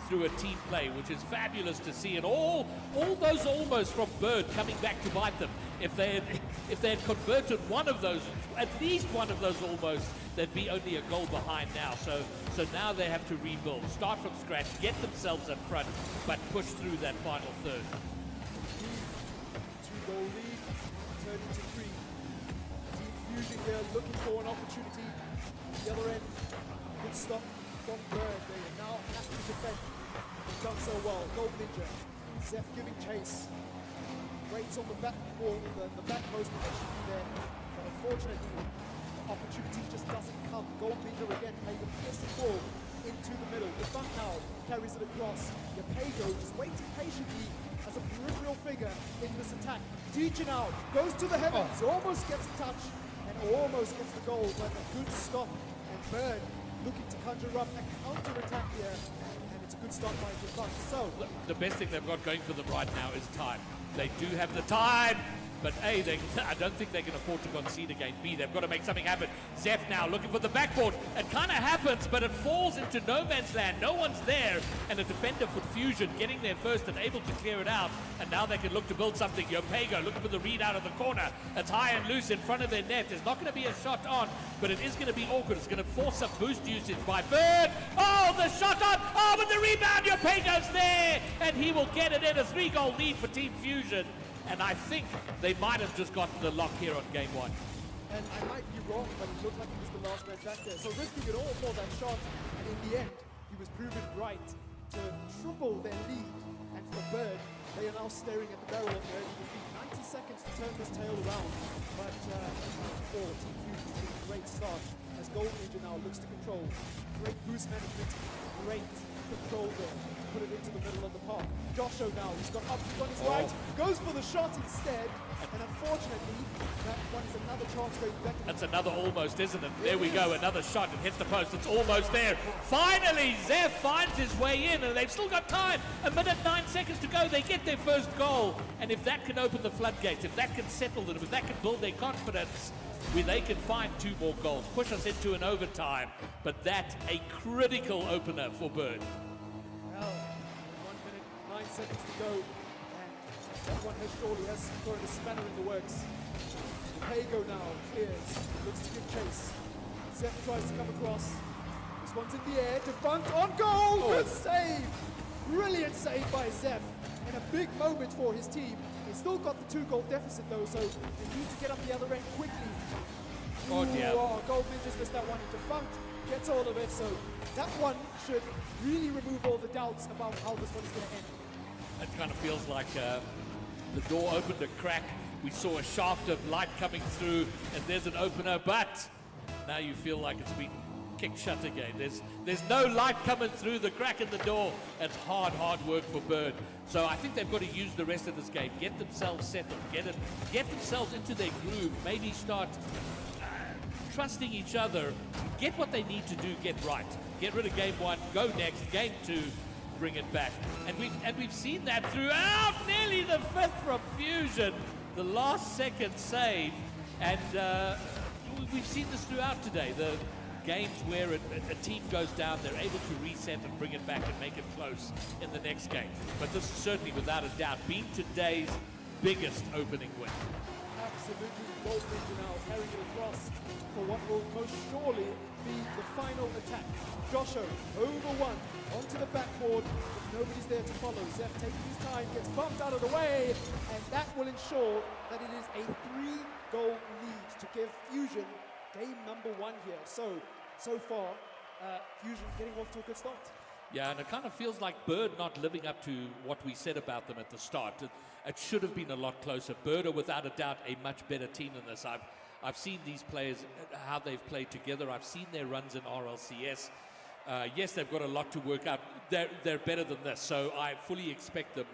through a team play, which is fabulous to see. And all those almost from Bird coming back to bite them. If they had converted one of those, at least one of those almost, they'd be only a goal behind now. So now they have to rebuild, start from scratch, get themselves up front, but push through that final third. 2-goal lead, turn into 3. Team Fusion here looking for an opportunity. The other end, good stop from Bird. They now have to defend. They've done so well. Gold Ninja, Zeph giving chase. Waits on the back wall, the back post that should be there. But unfortunately, the opportunity just doesn't come. Gold Ninja again playing a piercing ball into the middle. The front now carries it across. Yapego just waiting patiently as a peripheral figure in this attack. Teacher now goes to the heavens, almost gets a touch and almost gets the goal, but a good stop. And Bird looking to conjure up a counter-attack here, and it's a good stop by the Bucks. So The best thing they've got going for them right now is time. They do have the time, but A, I don't think they can afford to concede again. B, they've got to make something happen. Zeph now looking for the backboard. It kind of happens, but it falls into no man's land. No one's there, and a defender for Fusion getting there first and able to clear it out. And now they can look to build something. Yopego looking for the read out of the corner. It's high and loose in front of their net. There's not going to be a shot on, but it is going to be awkward. It's going to force some boost usage by Bird. Oh, the shot on. Oh, but the rebound. Yopego's there, and he will get it in. A 3-goal lead for Team Fusion. And I think they might have just gotten the lock here on game 1. and I might be wrong, but it looked like he was the last man back there. So risking it all for that shot, and in the end, he was proven right to triple their lead. And for Bird, they are now staring at the barrel of their early defeat. 90 seconds to turn this tail around, but for Team Fusion, it's a great start as Gold Ninja now looks to control. Great boost management, great control there. Put it into the middle of the park. Josho now, he's got up, he's on his right, goes for the shot instead, and unfortunately, that one is another chance going back. That's another almost, isn't it? There we go, another shot. It hits the post. It's almost there. Finally, Zeph finds his way in, and they've still got time. 1 minute, 9 seconds to go. They get their first goal, and if that can open the floodgates, if that can settle them, if that can build their confidence, where they can find 2 more goals, push us into an overtime. But that's a critical opener for Bird. Well, 1 minute, 9 seconds to go, and that one has surely thrown a spanner in the works. Paygo now clears, looks to give chase. Zeph tries to come across. Was one's in the air, defunct on goal, good save! Brilliant save by Zef, and a big moment for his team. He's still got the 2-goal deficit though, so they need to get up the other end quickly. Oh dear. Gold Ninjas missed that one, and defunct gets all of it, so that one should really remove all the doubts about how this one is going to end. It kind of feels like the door opened a crack. We saw a shaft of light coming through, and there's an opener, but now you feel like it's been kicked shut again. There's no light coming through the crack in the door. It's hard work for Bird. So I think they've got to use the rest of this game, get themselves settled, get themselves into their groove, maybe start trusting each other, get what they need to do, get right. Get rid of game 1, go next, game 2, bring it back. And we've seen that throughout, nearly the 5th from Fusion, the last second save, and we've seen this throughout today. The games where a team goes down, they're able to reset and bring it back and make it close in the next game. But this is certainly, without a doubt, been today's biggest opening win. Absolutely, Gold Ninja now carrying it across for what will most surely be the final attack. Josho over 1 onto the backboard, but nobody's there to follow. Zef taking his time, gets bumped out of the way, and that will ensure that it is a 3-goal lead to give Fusion game number 1 here. So far, Fusion getting off to a good start. Yeah, and it kind of feels like Bird not living up to what we said about them at the start. It should have been a lot closer. Bird are without a doubt a much better team than this. I've seen these players, how they've played together. I've seen their runs in RLCS. Yes, they've got a lot to work out. They're better than this, so I fully expect them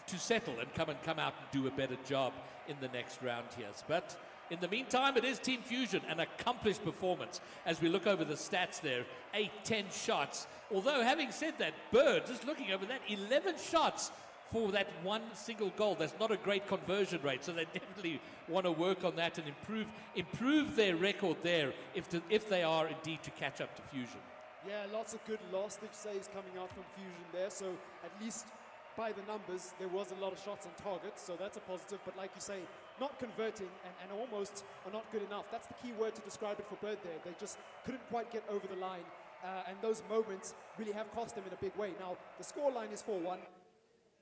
to settle and come out and do a better job in the next round here. But in the meantime, it is Team Fusion, an accomplished performance. As we look over the stats there, 8-10 shots. Although, having said that, Bird, just looking over that, 11 shots for that one single goal. That's not a great conversion rate, so they definitely want to work on that and improve their record there if they are indeed to catch up to Fusion. Yeah, lots of good last-ditch saves coming out from Fusion there, so at least by the numbers, there was a lot of shots on target, so that's a positive. But like you say, not converting and almost are not good enough. That's the key word to describe it for Bird there. They just couldn't quite get over the line, and those moments really have cost them in a big way. Now, the scoreline is 4-1.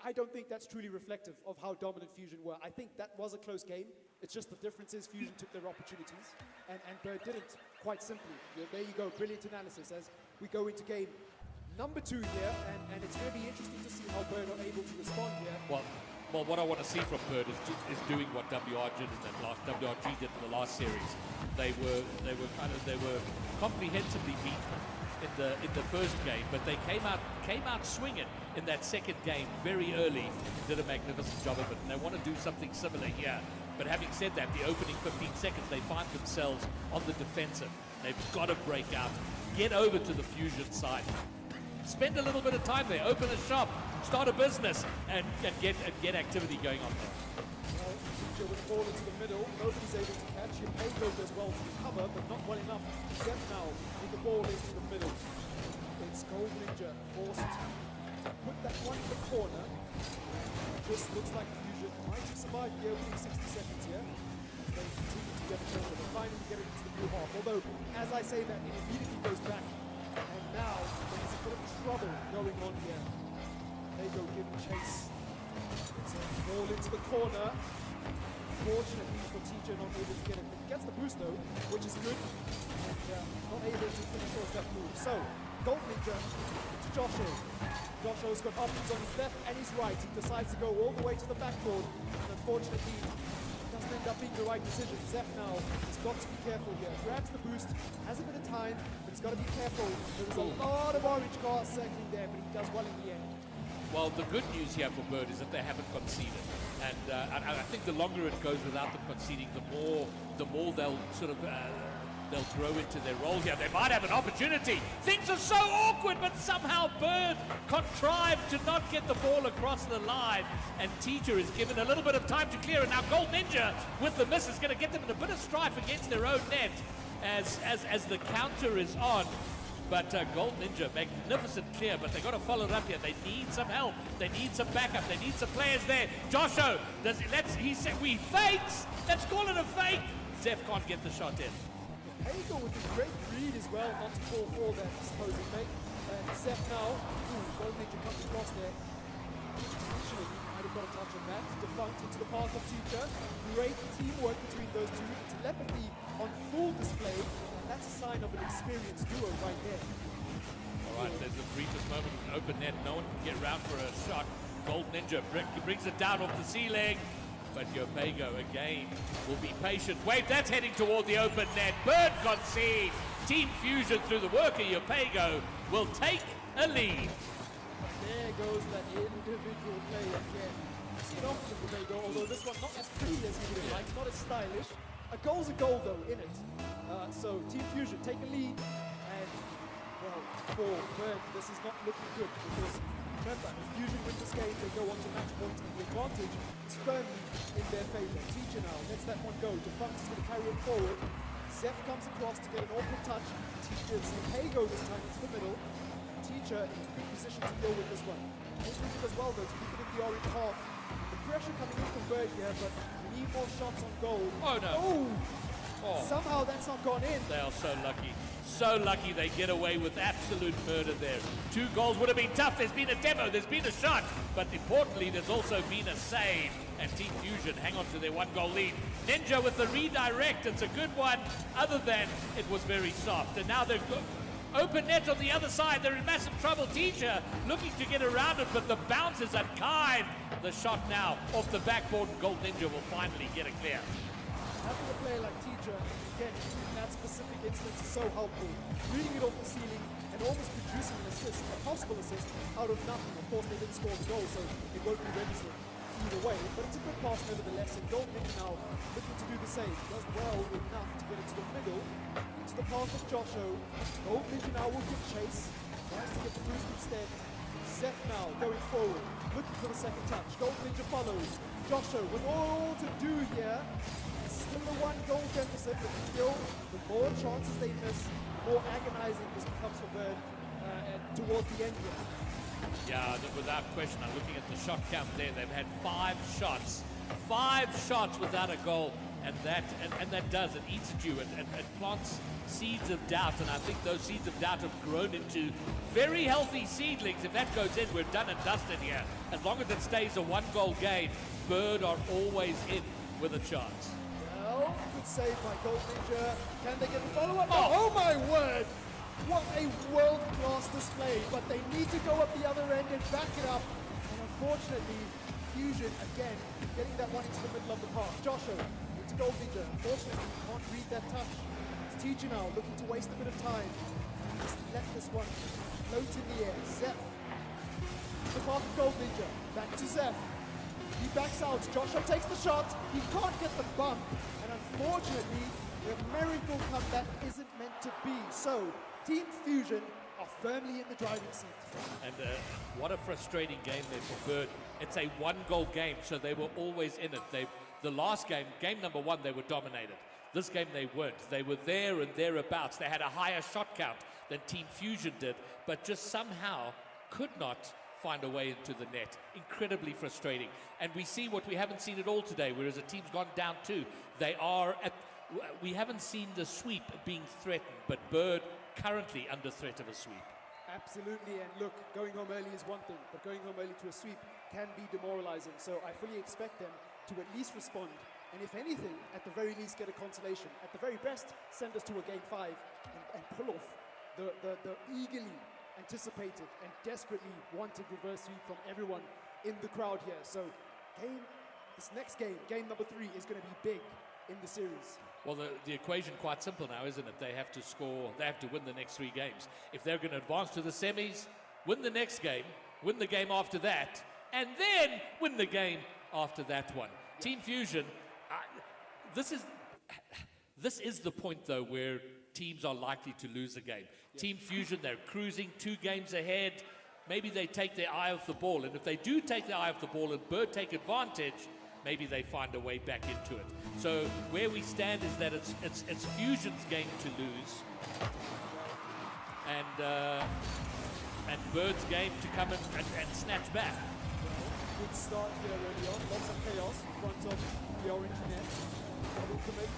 I don't think that's truly reflective of how dominant Fusion were. I think that was a close game. It's just the difference is Fusion took their opportunities, and Bird didn't, quite simply. Yeah, there you go, brilliant analysis as we go into game number 2 here, and it's going to be interesting to see how Bird are able to respond here. Well, what I want to see from Bird is doing what WRG did in the last series. They were comprehensively beaten in the first game, but they came out swinging in that second game very early. Did a magnificent job of it, and they want to do something similar here. But having said that, the opening 15 seconds, they find themselves on the defensive. They've got to break out, get over to the Fusion side. Spend a little bit of time there, open a shop, start a business, and get activity going on there. Well, Ninja would fall into the middle, nobody's able to catch him. Paygo does well to recover, but not well enough. Zef now with the ball into the middle. It's Gold Ninja forced to put that one in the corner. Just looks like Fusion might have survived the opening 60 seconds here. They continue to get a turnover, but finally get it into the blue half. Although, as I say that, it immediately goes back. And now, there's a bit of trouble going on here. Paygo giving chase. It's a ball into the corner. Fortunately for TJ, not able to get it. But he gets the boost though, which is good. And not able to finish off that move. So, Gold Ninja to Josho. Josho's got options on his left and his right. He decides to go all the way to the backboard. And unfortunately, it doesn't end up being the right decision. Zef now has got to be careful here. Grabs the boost, has a bit of time, but he's got to be careful. There's a lot of orange cars circling there, but he does well in the end. Well, the good news here for Bird is that they haven't conceded, and I think the longer it goes without them conceding, the more they'll sort of they'll grow into their role here. They might have an opportunity. Things are so awkward, but somehow Bird contrived to not get the ball across the line, and Teacher is given a little bit of time to clear it. Now Gold Ninja with the miss is going to get them in a bit of strife against their own net as the counter is on. But Gold Ninja, magnificent clear, but they've got to follow it up here. They need some help. They need some backup. They need some players there. Josho, he said, we fakes. Let's call it a fake. Zef can't get the shot in. Hagel with a great read as well, not to fall for that supposed fake. And Zep now, Gold Ninja comes across there. Actually, might have got a touch on that. Defunct into the path of Teacher. Great teamwork between those two. Telepathy on full display, and that's a sign of an experienced duo right there. All right, there's the briefest moment of an open net. No one can get around for a shot. Gold Ninja brings it down off the ceiling. But Yopego again will be patient. Wait, that's heading toward the open net. Bird concede. Team Fusion through the work of Yopego will take a lead. There goes that individual play again. Not from Yopego, although this one not as pretty as he would have liked, not as stylish. A goal's a goal though, in it. So Team Fusion take a lead, and well, for Bird, this is not looking good because remember, if Fusion win this game, they go on to match point, and the advantage is firmly in their favor. Teacher now lets that one go. Defunct is going to carry it forward. Zeph comes across to get an awkward touch. Teacher's Hego this time into the middle. Teacher in a good position to deal with this one. Good as well though to keep it in the orange half. The pressure coming in from Bird here, but we need more shots on goal. Oh no. Oh. Somehow that's not gone in. They are so lucky. So lucky they get away with absolute murder there. 2 goals would have been tough. There's been a demo, there's been a shot, but importantly, there's also been a save. And Team Fusion hang on to their 1-goal lead. Ninja with the redirect, it's a good one, other than it was very soft. And now they're open net on the other side. They're in massive trouble. Teacher looking to get around it, but the bounce is unkind. The shot now off the backboard, and Gold Ninja will finally get it clear. Having a player like Teacher, again, in that specific instance is so helpful. Reading it off the ceiling and almost producing an assist, a possible assist, out of nothing. Of course, they didn't score the goal, so it won't be registered either way. But it's a good pass nevertheless, and Gold Ninja now looking to do the same. Does well enough to get it to the middle, into the path of Josho. Gold Ninja now will give chase, tries to get the boost instead. Zeph now going forward, looking for the second touch. Gold Ninja follows. Josho with all to do here. Still a 1-goal deficit, but still, the more chances they miss, the more agonizing this becomes for Bird towards the end here. Yeah, without question. I'm looking at the shot count there. They've had 5 shots. 5 shots without a goal. And that does, it eats at you. It plants seeds of doubt. And I think those seeds of doubt have grown into very healthy seedlings. If that goes in, we're done and dusted here. As long as it stays a 1-goal game, Bird are always in with a chance. Well, good save by Gold Ninja. Can they get the follow-up? Oh my word! What a world-class display, but they need to go up the other end and back it up. And unfortunately, Fusion, again, getting that one into the middle of the park. Joshua into Gold Ninja. Unfortunately, can't read that touch. It's Teacher now, looking to waste a bit of time. Just let this one float in the air. Zeph, the path of Gold Ninja. Back to Zeph. He backs out. Joshua takes the shot. He can't get the bump. And unfortunately, the miracle comeback isn't meant to be. So, Team Fusion are firmly in the driving seat. And what a frustrating game there for Bird. It's a 1-goal game, so they were always in it. The last game, game number 1, they were dominated. This game they weren't. They were there and thereabouts. They had a higher shot count than Team Fusion did, but just somehow could not find a way into the net. Incredibly frustrating. And we see what we haven't seen at all today, whereas a team's gone down 2. We haven't seen the sweep being threatened, but Bird currently under threat of a sweep. Absolutely, and look, going home early is one thing, but going home early to a sweep can be demoralizing. So I fully expect them to at least respond, and if anything, at the very least get a consolation. At the very best, send us to a game 5 and pull off the eagerly anticipated and desperately wanted reverse sweep from everyone in the crowd here. So this next game, game number 3, is going to be big in the series. Well, the equation quite simple now, isn't it? They have to win the next 3 games. If they're going to advance to the semis, win the next game, win the game after that, and then win the game after that one. Yeah. Team Fusion, this is the point, though, where teams are likely to lose a game. Yeah. Team Fusion, they're cruising 2 games ahead. Maybe they take their eye off the ball, and if they do take their eye off the ball and Bird take advantage, maybe they find a way back into it. So where we stand is that it's Fusion's game to lose, and Bird's game to come and snatch back. Good start here early on. Lots of chaos in front of the orange net. Double commit.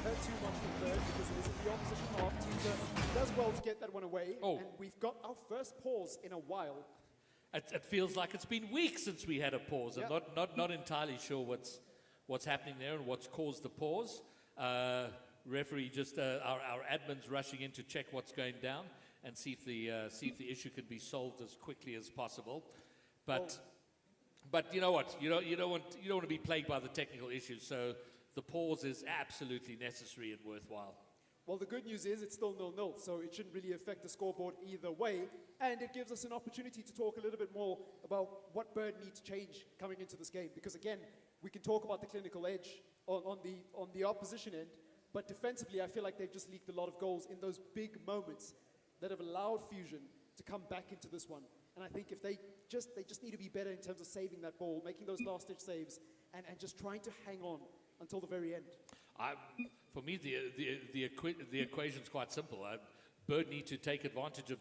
To too much from third because it is in the opposition half. Teaser does well to get that one away. Oh. And we've got our first pause in a while. It feels like it's been weeks since we had a pause. I'm not entirely sure what's happening there and what's caused the pause. Referee just our admin's rushing in to check what's going down and see if the issue can be solved as quickly as possible. But you know what? You don't want to be plagued by the technical issues. So the pause is absolutely necessary and worthwhile. Well, the good news is it's still 0-0, so it shouldn't really affect the scoreboard either way. And it gives us an opportunity to talk a little bit more about what Bird need to change coming into this game. Because again, we can talk about the clinical edge on the opposition end, but defensively, I feel like they've just leaked a lot of goals in those big moments that have allowed Fusion to come back into this one. And I think if they just need to be better in terms of saving that ball, making those last-ditch saves, and just trying to hang on until the very end. For me, the equation's quite simple. Bird need to take advantage of.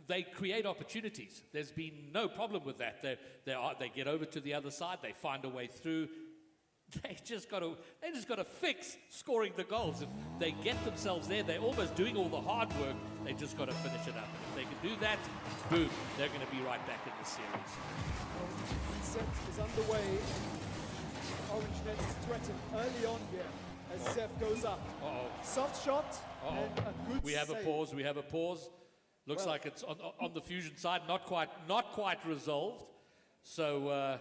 They create opportunities. There's been no problem with that. They get over to the other side. They find a way through. They just got to fix scoring the goals. If they get themselves there, they're almost doing all the hard work. They just got to finish it up. And if they can do that, boom, they're going to be right back in the series. Reset is underway. Orange Net is threatened early on here as Zeph goes up. Soft shot and a good We have save. a pause. Looks like it's on the Fusion side, not quite resolved. So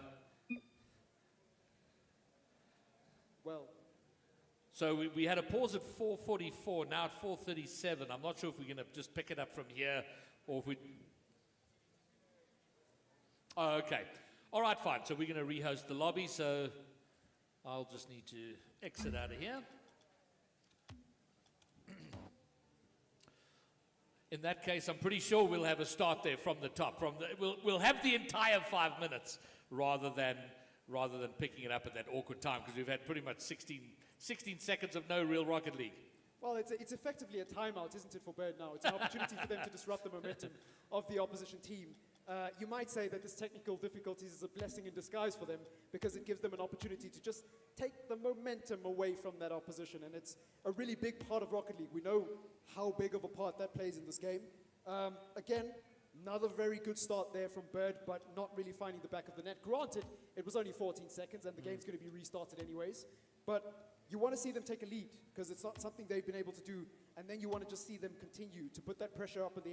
So we had a pause at 4:44, now at 4:37. I'm not sure if we're going to just pick it up from here or if we. Oh, okay. All right, fine. So we're going to rehost the lobby. So I'll just need to exit out of here. In that case, I'm pretty sure we'll have a start there from the top. We'll have the entire 5 minutes rather than picking it up at that awkward time because we've had pretty much 16 seconds of no real Rocket League. Well, it's effectively a timeout, isn't it, for Bird now? It's an opportunity for them to disrupt the momentum of the opposition team. You might say that this technical difficulties is a blessing in disguise for them because it gives them an opportunity to just take the momentum away from that opposition. And it's a really big part of Rocket League. We know how big of a part that plays in this game. Again, another very good start there from Bird, but not really finding the back of the net. Granted, it was only 14 seconds and the game's going to be restarted anyways. But you want to see them take a lead because it's not something they've been able to do. And then you want to just see them continue to put that pressure up at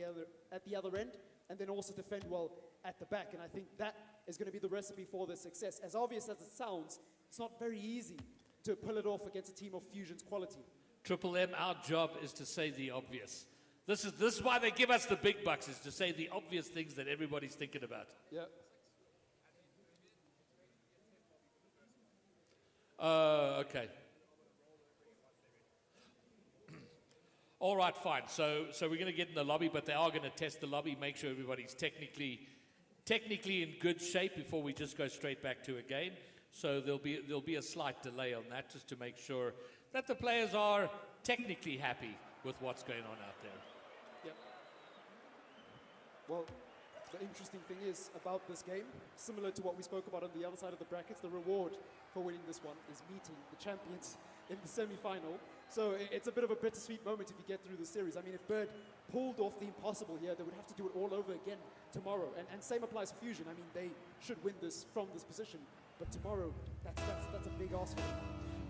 the other end and then also defend well at the back. And I think that is going to be the recipe for their success. As obvious as it sounds, it's not very easy to pull it off against a team of Fusion's quality. Triple M, our job is to say the obvious. This is why they give us the big bucks, is to say the obvious things that everybody's thinking about. Yeah. Okay. All right, fine. So we're going to get in the lobby, but they are going to test the lobby, make sure everybody's technically in good shape before we just go straight back to a game. So there'll be a slight delay on that just to make sure that the players are technically happy with what's going on out there. Yep. Well, the interesting thing is about this game, similar to what we spoke about on the other side of the brackets, the reward for winning this one is meeting the champions in the semi-final. So it's a bit of a bittersweet moment if you get through the series. I mean, if Bird pulled off the impossible here, they would have to do it all over again tomorrow. And same applies for Fusion. I mean, they should win this from this position. But tomorrow, that's a big ask for them.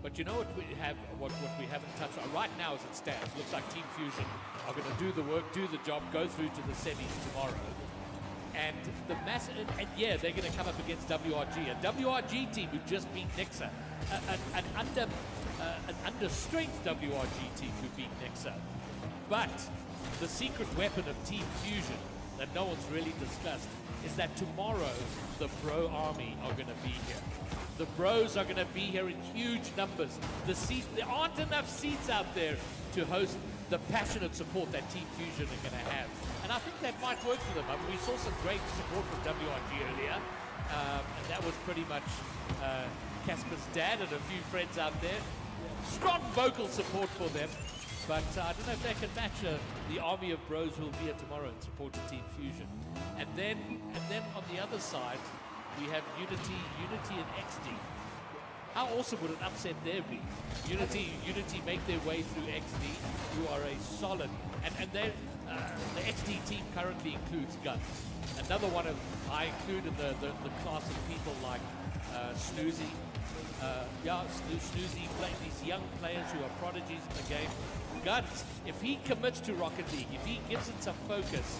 But you know what we have, what we haven't touched on right now as it stands. Looks like Team Fusion are going to do the work, do the job, go through to the semis tomorrow. And the and yeah, they're going to come up against WRG, a WRG team who just beat Nixa, an under-strength WRG team who beat Nixa. But the secret weapon of Team Fusion that no one's really discussed is that tomorrow the Bro Army are going to be here. The Bros are going to be here in huge numbers. There aren't enough seats out there to host the passionate support that Team Fusion are going to have. And I think that might work for them. I mean, we saw some great support from WRG earlier, and that was pretty much Casper's dad and a few friends out there. Strong vocal support for them, but I don't know if they can match the army of Bros who will be here tomorrow and support the Team Fusion. And then on the other side, we have Unity and XD. How awesome would an upset there be? Unity make their way through XD, who are a solid, and they're, the XD team currently includes Guns. Another one of, I include in the class of people like Snoozy. Snoozy, these young players who are prodigies in the game. Guns, if he commits to Rocket League, if he gives it some focus,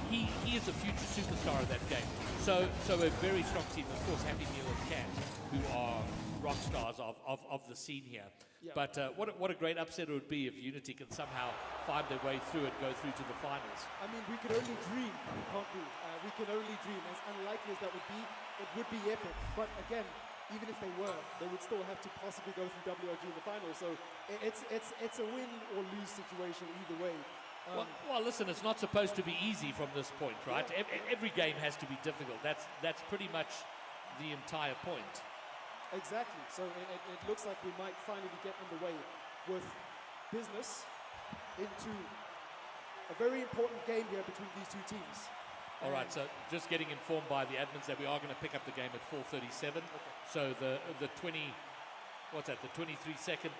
he is a future superstar of that game. So a very strong team. Of course, Happy Meal and Cat, who are rock stars of the scene here. Yeah. But what a great upset it would be if Unity can somehow find their way through and go through to the finals. I mean, we could only dream, can't we? We can only dream. As unlikely as that would be, it would be epic. But again, even if they were, they would still have to possibly go through WRG in the final. So it's a win or lose situation either way. Well, listen, it's not supposed to be easy from this point, right? Yeah. Every game has to be difficult. That's pretty much the entire point. Exactly. So it looks like we might finally get underway with business into a very important game here between these two teams. All right, so just getting informed by the admins that we are going to pick up the game at 4:37. Okay. So the 23 seconds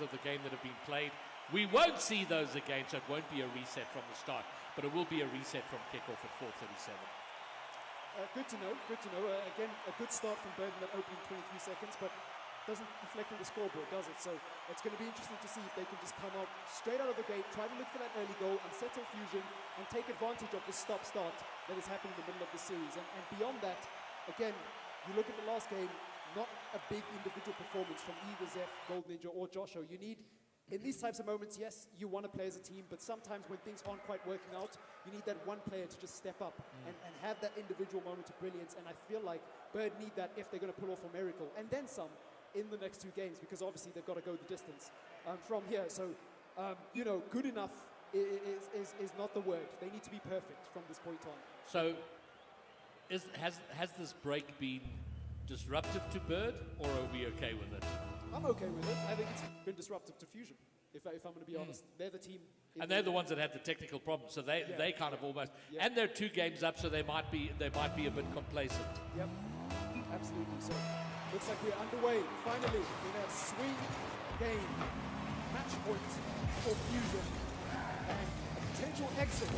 of the game that have been played, we won't see those again, so it won't be a reset from the start, but it will be a reset from kickoff at 4:37. Good to know. Again, a good start from Bird in that opening 23 seconds, but doesn't reflect on the scoreboard, does it? So it's going to be interesting to see if they can just come out straight out of the gate, try to look for that early goal, and settle Fusion, and take advantage of the stop-start that is happening in the middle of the series. And beyond that, again, you look at the last game, not a big individual performance from either Zeph, Gold Ninja, or Joshua. You need, in these types of moments, yes, you want to play as a team, but sometimes when things aren't quite working out, you need that one player to just step up and have that individual moment of brilliance. And I feel like Bird need that if they're going to pull off a miracle, and then some in the next two games, because obviously they've got to go the distance from here. So, good enough is not the word. They need to be perfect from this point on. So, has this break been disruptive to Bird, or are we okay with it? I'm okay with it. I think it's been disruptive to Fusion, if I'm going to be honest. They're the team. And they're the ones that had the technical problems, so they kind of almost... Yeah. And they're 2 games up, so they might be a bit complacent. Yep, absolutely. So, looks like we're underway, finally, in a swing game. Match point for Fusion. And a potential exit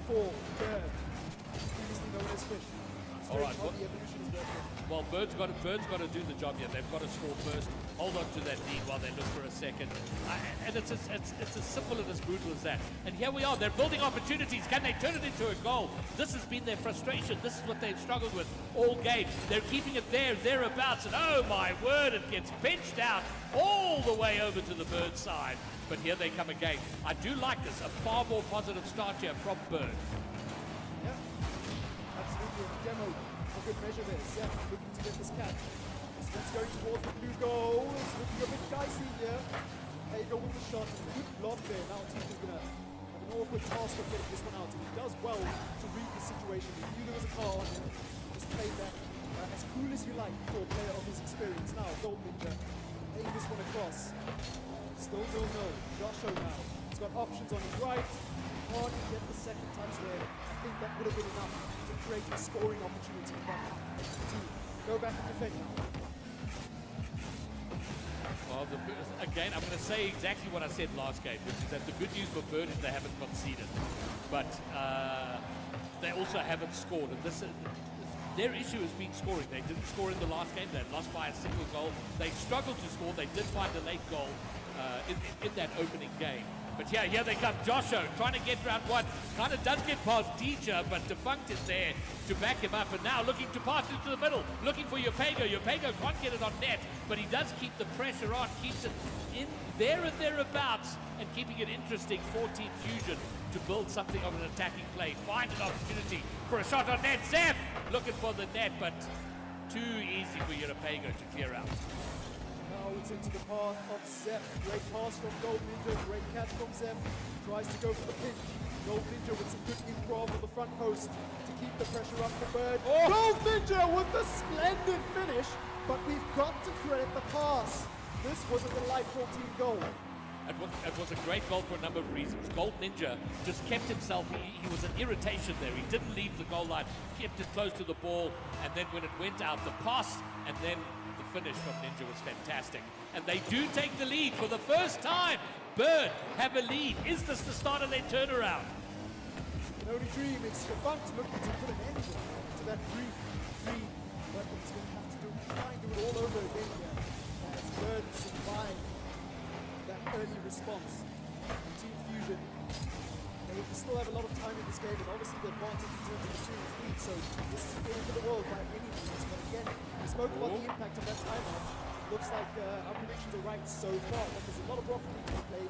for Bird, previously known as Fish. All right. How the evolution is working. Well, Bird's got to do the job here. They've got to score first. Hold on to that lead while they look for a second. And it's as simple and as brutal as that. And here we are. They're building opportunities. Can they turn it into a goal? This has been their frustration. This is what they've struggled with all game. They're keeping it thereabouts. And oh my word, it gets pinched out all the way over to the Bird side. But here they come again. I do like this. A far more positive start here from Bird. Yeah, absolutely. A demo for good measure there. Zeph looking to get this catch. It's going towards the blue goal. It's looking a bit dicey here. There you go with the shot. Good block there. Now Team is going to have an awkward task of getting this one out. And he does well to read the situation. He knew there was a car on him. Just played that as cool as you like for a player of his experience. Now, Gold Ninja laying this one across. Still 0-0. Joshua now. He's got options on his right. Hard to get the second touch there. I think that would have been enough to create a scoring opportunity. But to go back and defend now. Well, again, I'm going to say exactly what I said last game, which is that the good news for Bird is they haven't conceded. But they also haven't scored. And their issue has been scoring. They didn't score in the last game. They lost by a single goal. They struggled to score. They did find a late goal in that opening game. But yeah, here they come. Joshua trying to get round one. Kind of does get past Teacher, but Defunct is there to back him up. And now looking to pass into the middle. Looking for Yopego. Yopego can't get it on net, but he does keep the pressure on. Keeps it in there and thereabouts. And keeping it interesting for Team Fusion to build something of an attacking play. Find an opportunity for a shot on net. Zeph looking for the net, but too easy for Yopego to clear out. Now it's into the path of Zeph. Great pass from Gold Ninja, great catch from Zeph. Tries to go for the pinch. Gold Ninja with some good improv on the front post to keep the pressure up for Bird. Oh. Gold Ninja with the splendid finish, but we've got to credit the pass. This was a delightful team goal. It was a great goal for a number of reasons. Gold Ninja just kept himself, he was an irritation there. He didn't leave the goal line, kept it close to the ball, and then when it went out, the pass, and then the finish from Ninja was fantastic. And they do take the lead for the first time. Bird have a lead. Is this the start of their turnaround? You can only dream. It's Defunct looking to put an end to that brief lead, but he's going to have to try and do it all over again here as Bird survived that early response. Team Fusion, they still have a lot of time in this game, and obviously the advantage in terms of the series lead, so this is the end of the world by any means. But again, we spoke about the impact of that timeout. Looks like our predictions are right so far, but there's a lot of Rocket League to play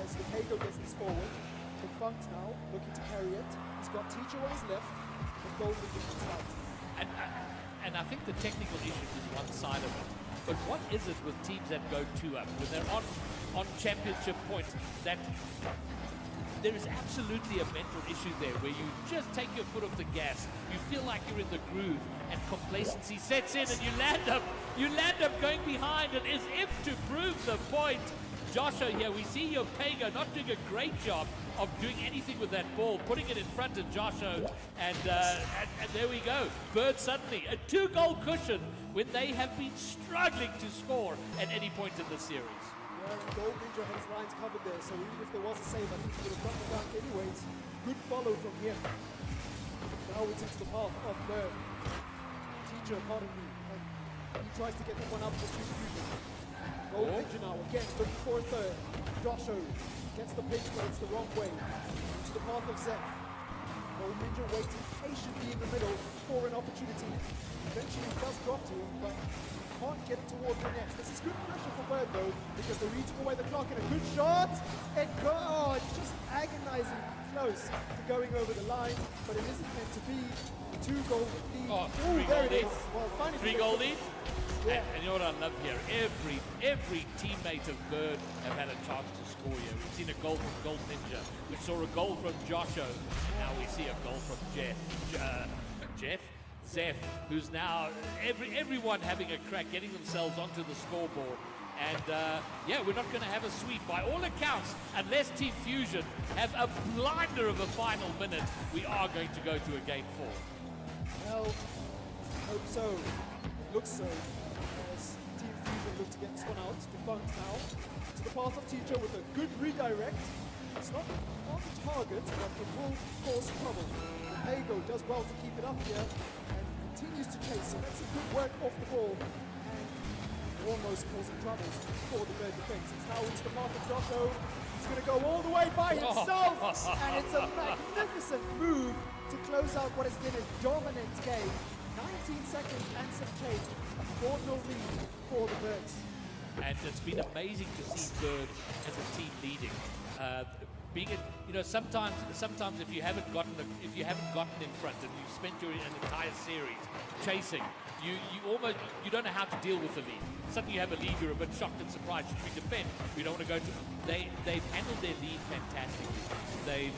as the Pago gets this forward. Defunct now looking to carry it. He's got Teacher on his left, and Golden on his right. And I think the technical issue is one side of it. But what is it with teams that go 2-up when they're on championship points that there is absolutely a mental issue there where you just take your foot off the gas, you feel like you're in the groove, and complacency sets in, and you land up going behind, and as if to prove the point. Joshua here, we see your Pago not doing a great job of doing anything with that ball, putting it in front of Joshua, and there we go. Bird suddenly a 2-goal cushion when they have been struggling to score at any point in the series. Yeah, Gold Ninja had his lines covered there, so even if there was a save, I think he would have gotten the dunk anyways. Good follow from him. Now it's into the path of Bird. Teacher, pardon me. And he tries to get that one up for Team Fusion. Gold Ninja now, again, looking for a third. Josho gets the pitch, but it's the wrong way. To the path of Zeph. Gold Ninja waiting patiently in the middle for an opportunity. Eventually it does drop to him, but can't get it towards the net. This is good pressure for Bird though, because they're eating away the clock, and a good shot. It's just agonizingly close to going over the line, but it isn't meant to be. 2-goal lead. Oh, Ooh, there it is. Well, finally 3-goal lead? Yeah. And you know what I love here? Every teammate of Bird have had a chance to score here. We've seen a goal from Gold Ninja. We saw a goal from Josho. And now we see a goal from Zeph, who's now everyone having a crack, getting themselves onto the scoreboard. And yeah, we're not going to have a sweep by all accounts unless Team Fusion have a blinder of a final minute. We are going to go to a game 4. Well, hope so. Looks so. As Team Fusion look to get this one out. Defunct now to the path of Teacher with a good redirect. It's not on target, but it will cause trouble. Pago does well to keep it up here and continues to chase. So that's some good work off the ball and almost causing troubles for the Bird defense. It's now into the path of Josho. He's going to go all the way by himself, and it's a magnificent move to close out what has been a dominant game. 19 seconds and some change, a 4-0 lead for the Birds. And it's been amazing to see Bird as a team leading. Sometimes if you haven't gotten in front and you've spent your entire series chasing, you don't know how to deal with the lead. Suddenly you have a lead, you're a bit shocked and surprised. Should we defend? We don't want to go to. They've handled their lead fantastically. They've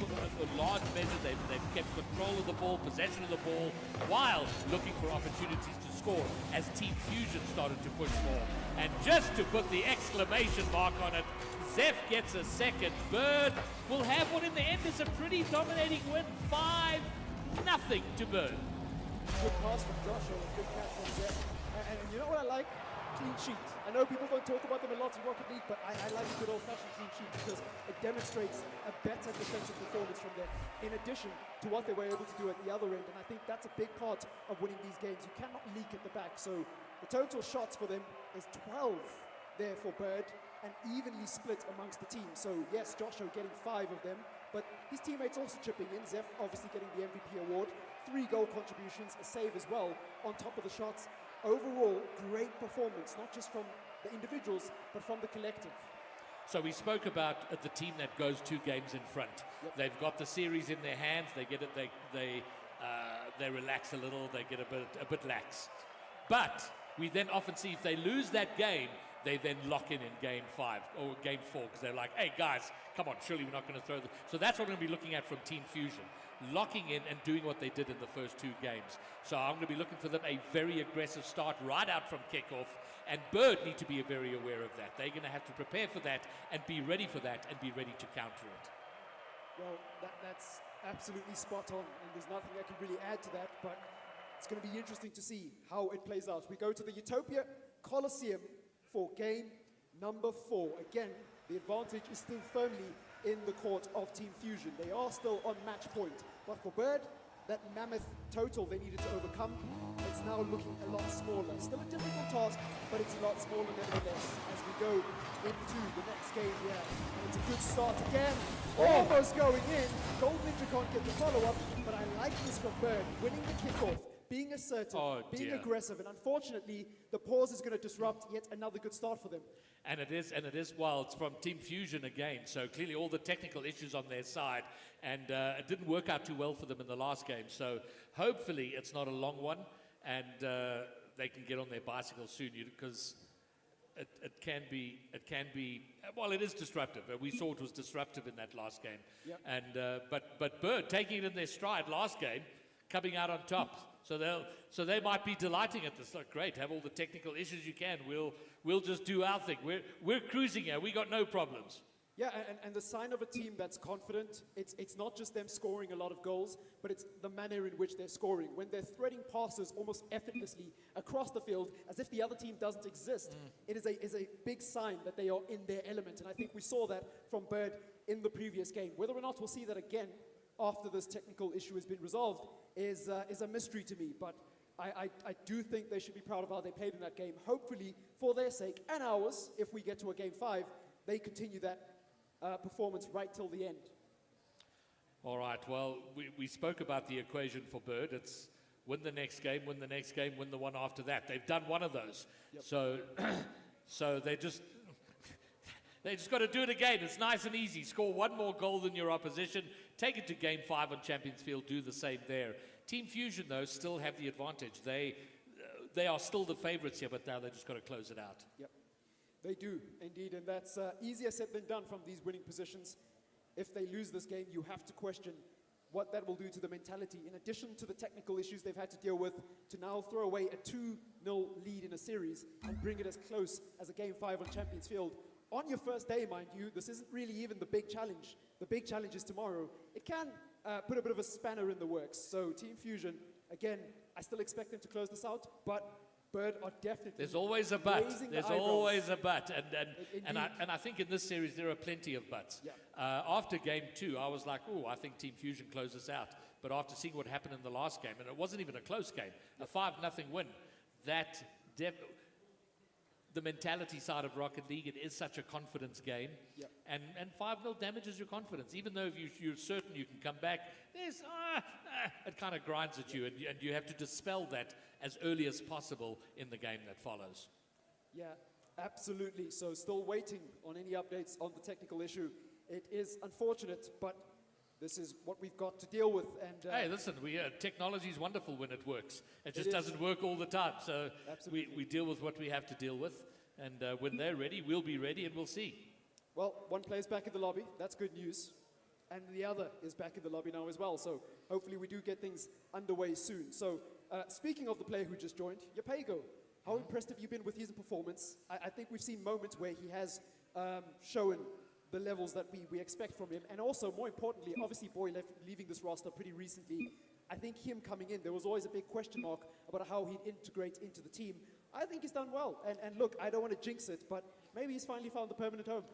put a large measure. They've kept control of the ball, possession of the ball, while looking for opportunities to score as Team Fusion started to push more. And just to put the exclamation mark on it, Zeph gets a second. Bird will have what in the end is a pretty dominating win, 5-0 to Bird. Good pass from Joshua and good catch from Zeph. And you know what I like? Clean sheet. I know people don't talk about them a lot in Rocket League, but I like a good old-fashioned clean sheet because it demonstrates a better defensive performance from them, in addition to what they were able to do at the other end. And I think that's a big part of winning these games. You cannot leak at the back. So the total shots for them is 12 there for Bird, and evenly split amongst the team. So yes, Joshua getting 5 of them, but his teammates also chipping in. Zeph obviously getting the MVP award, 3 goal contributions, a save as well on top of the shots. Overall, great performance, not just from the individuals, but from the collective. So we spoke about the team that goes 2 games in front. Yep. They've got the series in their hands. They get it. They relax a little. They get a bit lax. But we then often see if they lose that game, they then lock in game 5 or game 4 because they're like, hey guys, come on, surely we're not going to throw them. So that's what we're going to be looking at from Team Fusion, locking in and doing what they did in the first 2 games. So I'm going to be looking for them a very aggressive start right out from kickoff, and Bird need to be very aware of that. They're going to have to prepare for that and be ready for that and be ready to counter it. Well, that's absolutely spot on, and there's nothing I can really add to that, but It's going to be interesting to see how it plays out. We go to the Utopia Coliseum for game number 4. Again, the advantage is still firmly in the court of Team Fusion. They are still on match point. But for Bird, that mammoth total they needed to overcome, it's now looking a lot smaller. Still a difficult task, but it's a lot smaller nevertheless as we go into the next game here. And it's a good start again. Almost going in. Gold Ninja can't get the follow-up, but I like this from Bird. Winning the kickoff, being assertive, being aggressive, and unfortunately, the pause is going to disrupt yet another good start for them. And it is, well, it's from Team Fusion again, so clearly all the technical issues on their side, and it didn't work out too well for them in the last game, so hopefully it's not a long one, and they can get on their bicycle soon, because it can be, well, it is disruptive. We saw it was disruptive in that last game. Yep. And, but Bird taking it in their stride last game, coming out on top. So they might be delighting at this. Like, great, have all the technical issues you can. We'll just do our thing. We're cruising here. We got no problems. Yeah, and the sign of a team that's confident, it's not just them scoring a lot of goals, but it's the manner in which they're scoring. When they're threading passes almost effortlessly across the field, as if the other team doesn't exist, it is a big sign that they are in their element. And I think we saw that from Bird in the previous game. Whether or not we'll see that again after this technical issue has been resolved is a mystery to me. But I do think they should be proud of how they played in that game. Hopefully, for their sake and ours, if we get to a game 5, they continue that performance right till the end. All right, well, we spoke about the equation for Bird. It's win the next game, win the next game, win the one after that. They've done one of those. Yep. So they just got to do it again. It's nice and easy. Score one more goal than your opposition. Take it to game 5 on Champions Field. Do the same there. Team Fusion, though, still have the advantage. They are still the favorites here, but now they just got to close it out. Yep, they do indeed, and that's easier said than done from these winning positions. If they lose this game, you have to question what that will do to the mentality. In addition to the technical issues they've had to deal with, to now throw away a 2-0 lead in a series and bring it as close as a game 5 on Champions Field. On your first day, mind you, this isn't really even the big challenge. The big challenge is tomorrow. It can put a bit of a spanner in the works. So Team Fusion, again, I still expect them to close this out, but Bird are definitely There's always a but. There's always a but. And I think in this series there are plenty of buts. Yeah. After game 2, I was like, oh, I think Team Fusion closes out. But after seeing what happened in the last game, and it wasn't even a close game, a 5-0 win, that the mentality side of Rocket League, it is such a confidence game. Yep. And 5-0 damages your confidence. Even though if you're certain you can come back, there's, it kind of grinds at you, and you have to dispel that as early as possible in the game that follows. Yeah, absolutely. So still waiting on any updates on the technical issue. It is unfortunate, but this is what we've got to deal with. And hey, listen, technology is wonderful when it works. It just doesn't work all the time. So we deal with what we have to deal with. And when they're ready, we'll be ready, and we'll see. Well, one player's back in the lobby. That's good news. And the other is back in the lobby now as well. So hopefully we do get things underway soon. So speaking of the player who just joined, Yapego, how impressed have you been with his performance? I think we've seen moments where he has shown the levels that we expect from him. And also, more importantly, obviously Boy leaving this roster pretty recently. I think him coming in, there was always a big question mark about how he'd integrate into the team. I think he's done well. And look, I don't want to jinx it, but maybe he's finally found the permanent home.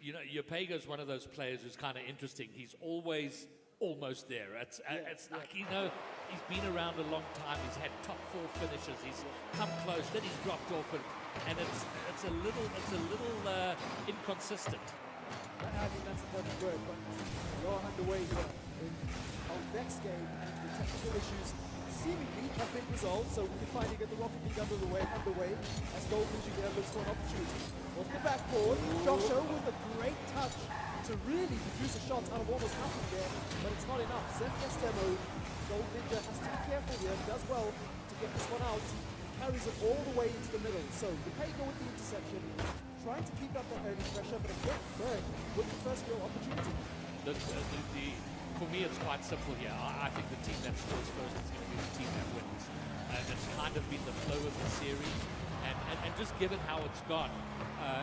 You know, Yapego's one of those players who's kind of interesting. He's always almost there. It's like, you know, he's been around a long time. He's had top 4 finishes. He's come close, then he's dropped off, and it's a little inconsistent. I think that's the perfect word, but we are underway here in our next game, and the technical issues seemingly have been resolved, so we can finally get the Rocket League underway as Gold Ninja here looks for an opportunity. Off the backboard, Joshua with a great touch to really produce a shot out of almost nothing there, but it's not enough. Zeph gets demoed. Gold Ninja has to be careful here, does well to get this one out, carries it all the way into the middle. So Yapego with the interception, trying to keep up that early pressure, but again, Bird with the first real opportunity. For me, it's quite simple here. I think the team that scores first is going to be the team that wins. And it's kind of been the flow of the series. And just given how it's gone,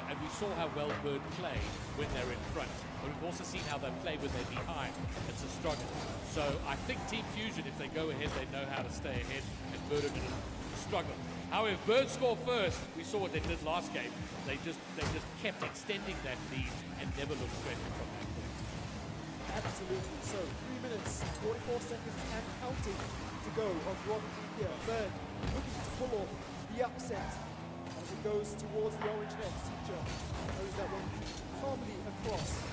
and we saw how well Bird play when they're in front. But we've also seen how they play when they're behind. It's a struggle. So I think Team Fusion, if they go ahead, they know how to stay ahead, and Bird are going to struggle. However, if Bird score first, we saw what they did last game. They just kept extending that lead and never looked threatened from that point. Absolutely. So 3 minutes, 44 seconds and counting to go on Rock League here. Bird looking to pull off the upset as it goes towards the orange net. Teacher knows that one calmly across.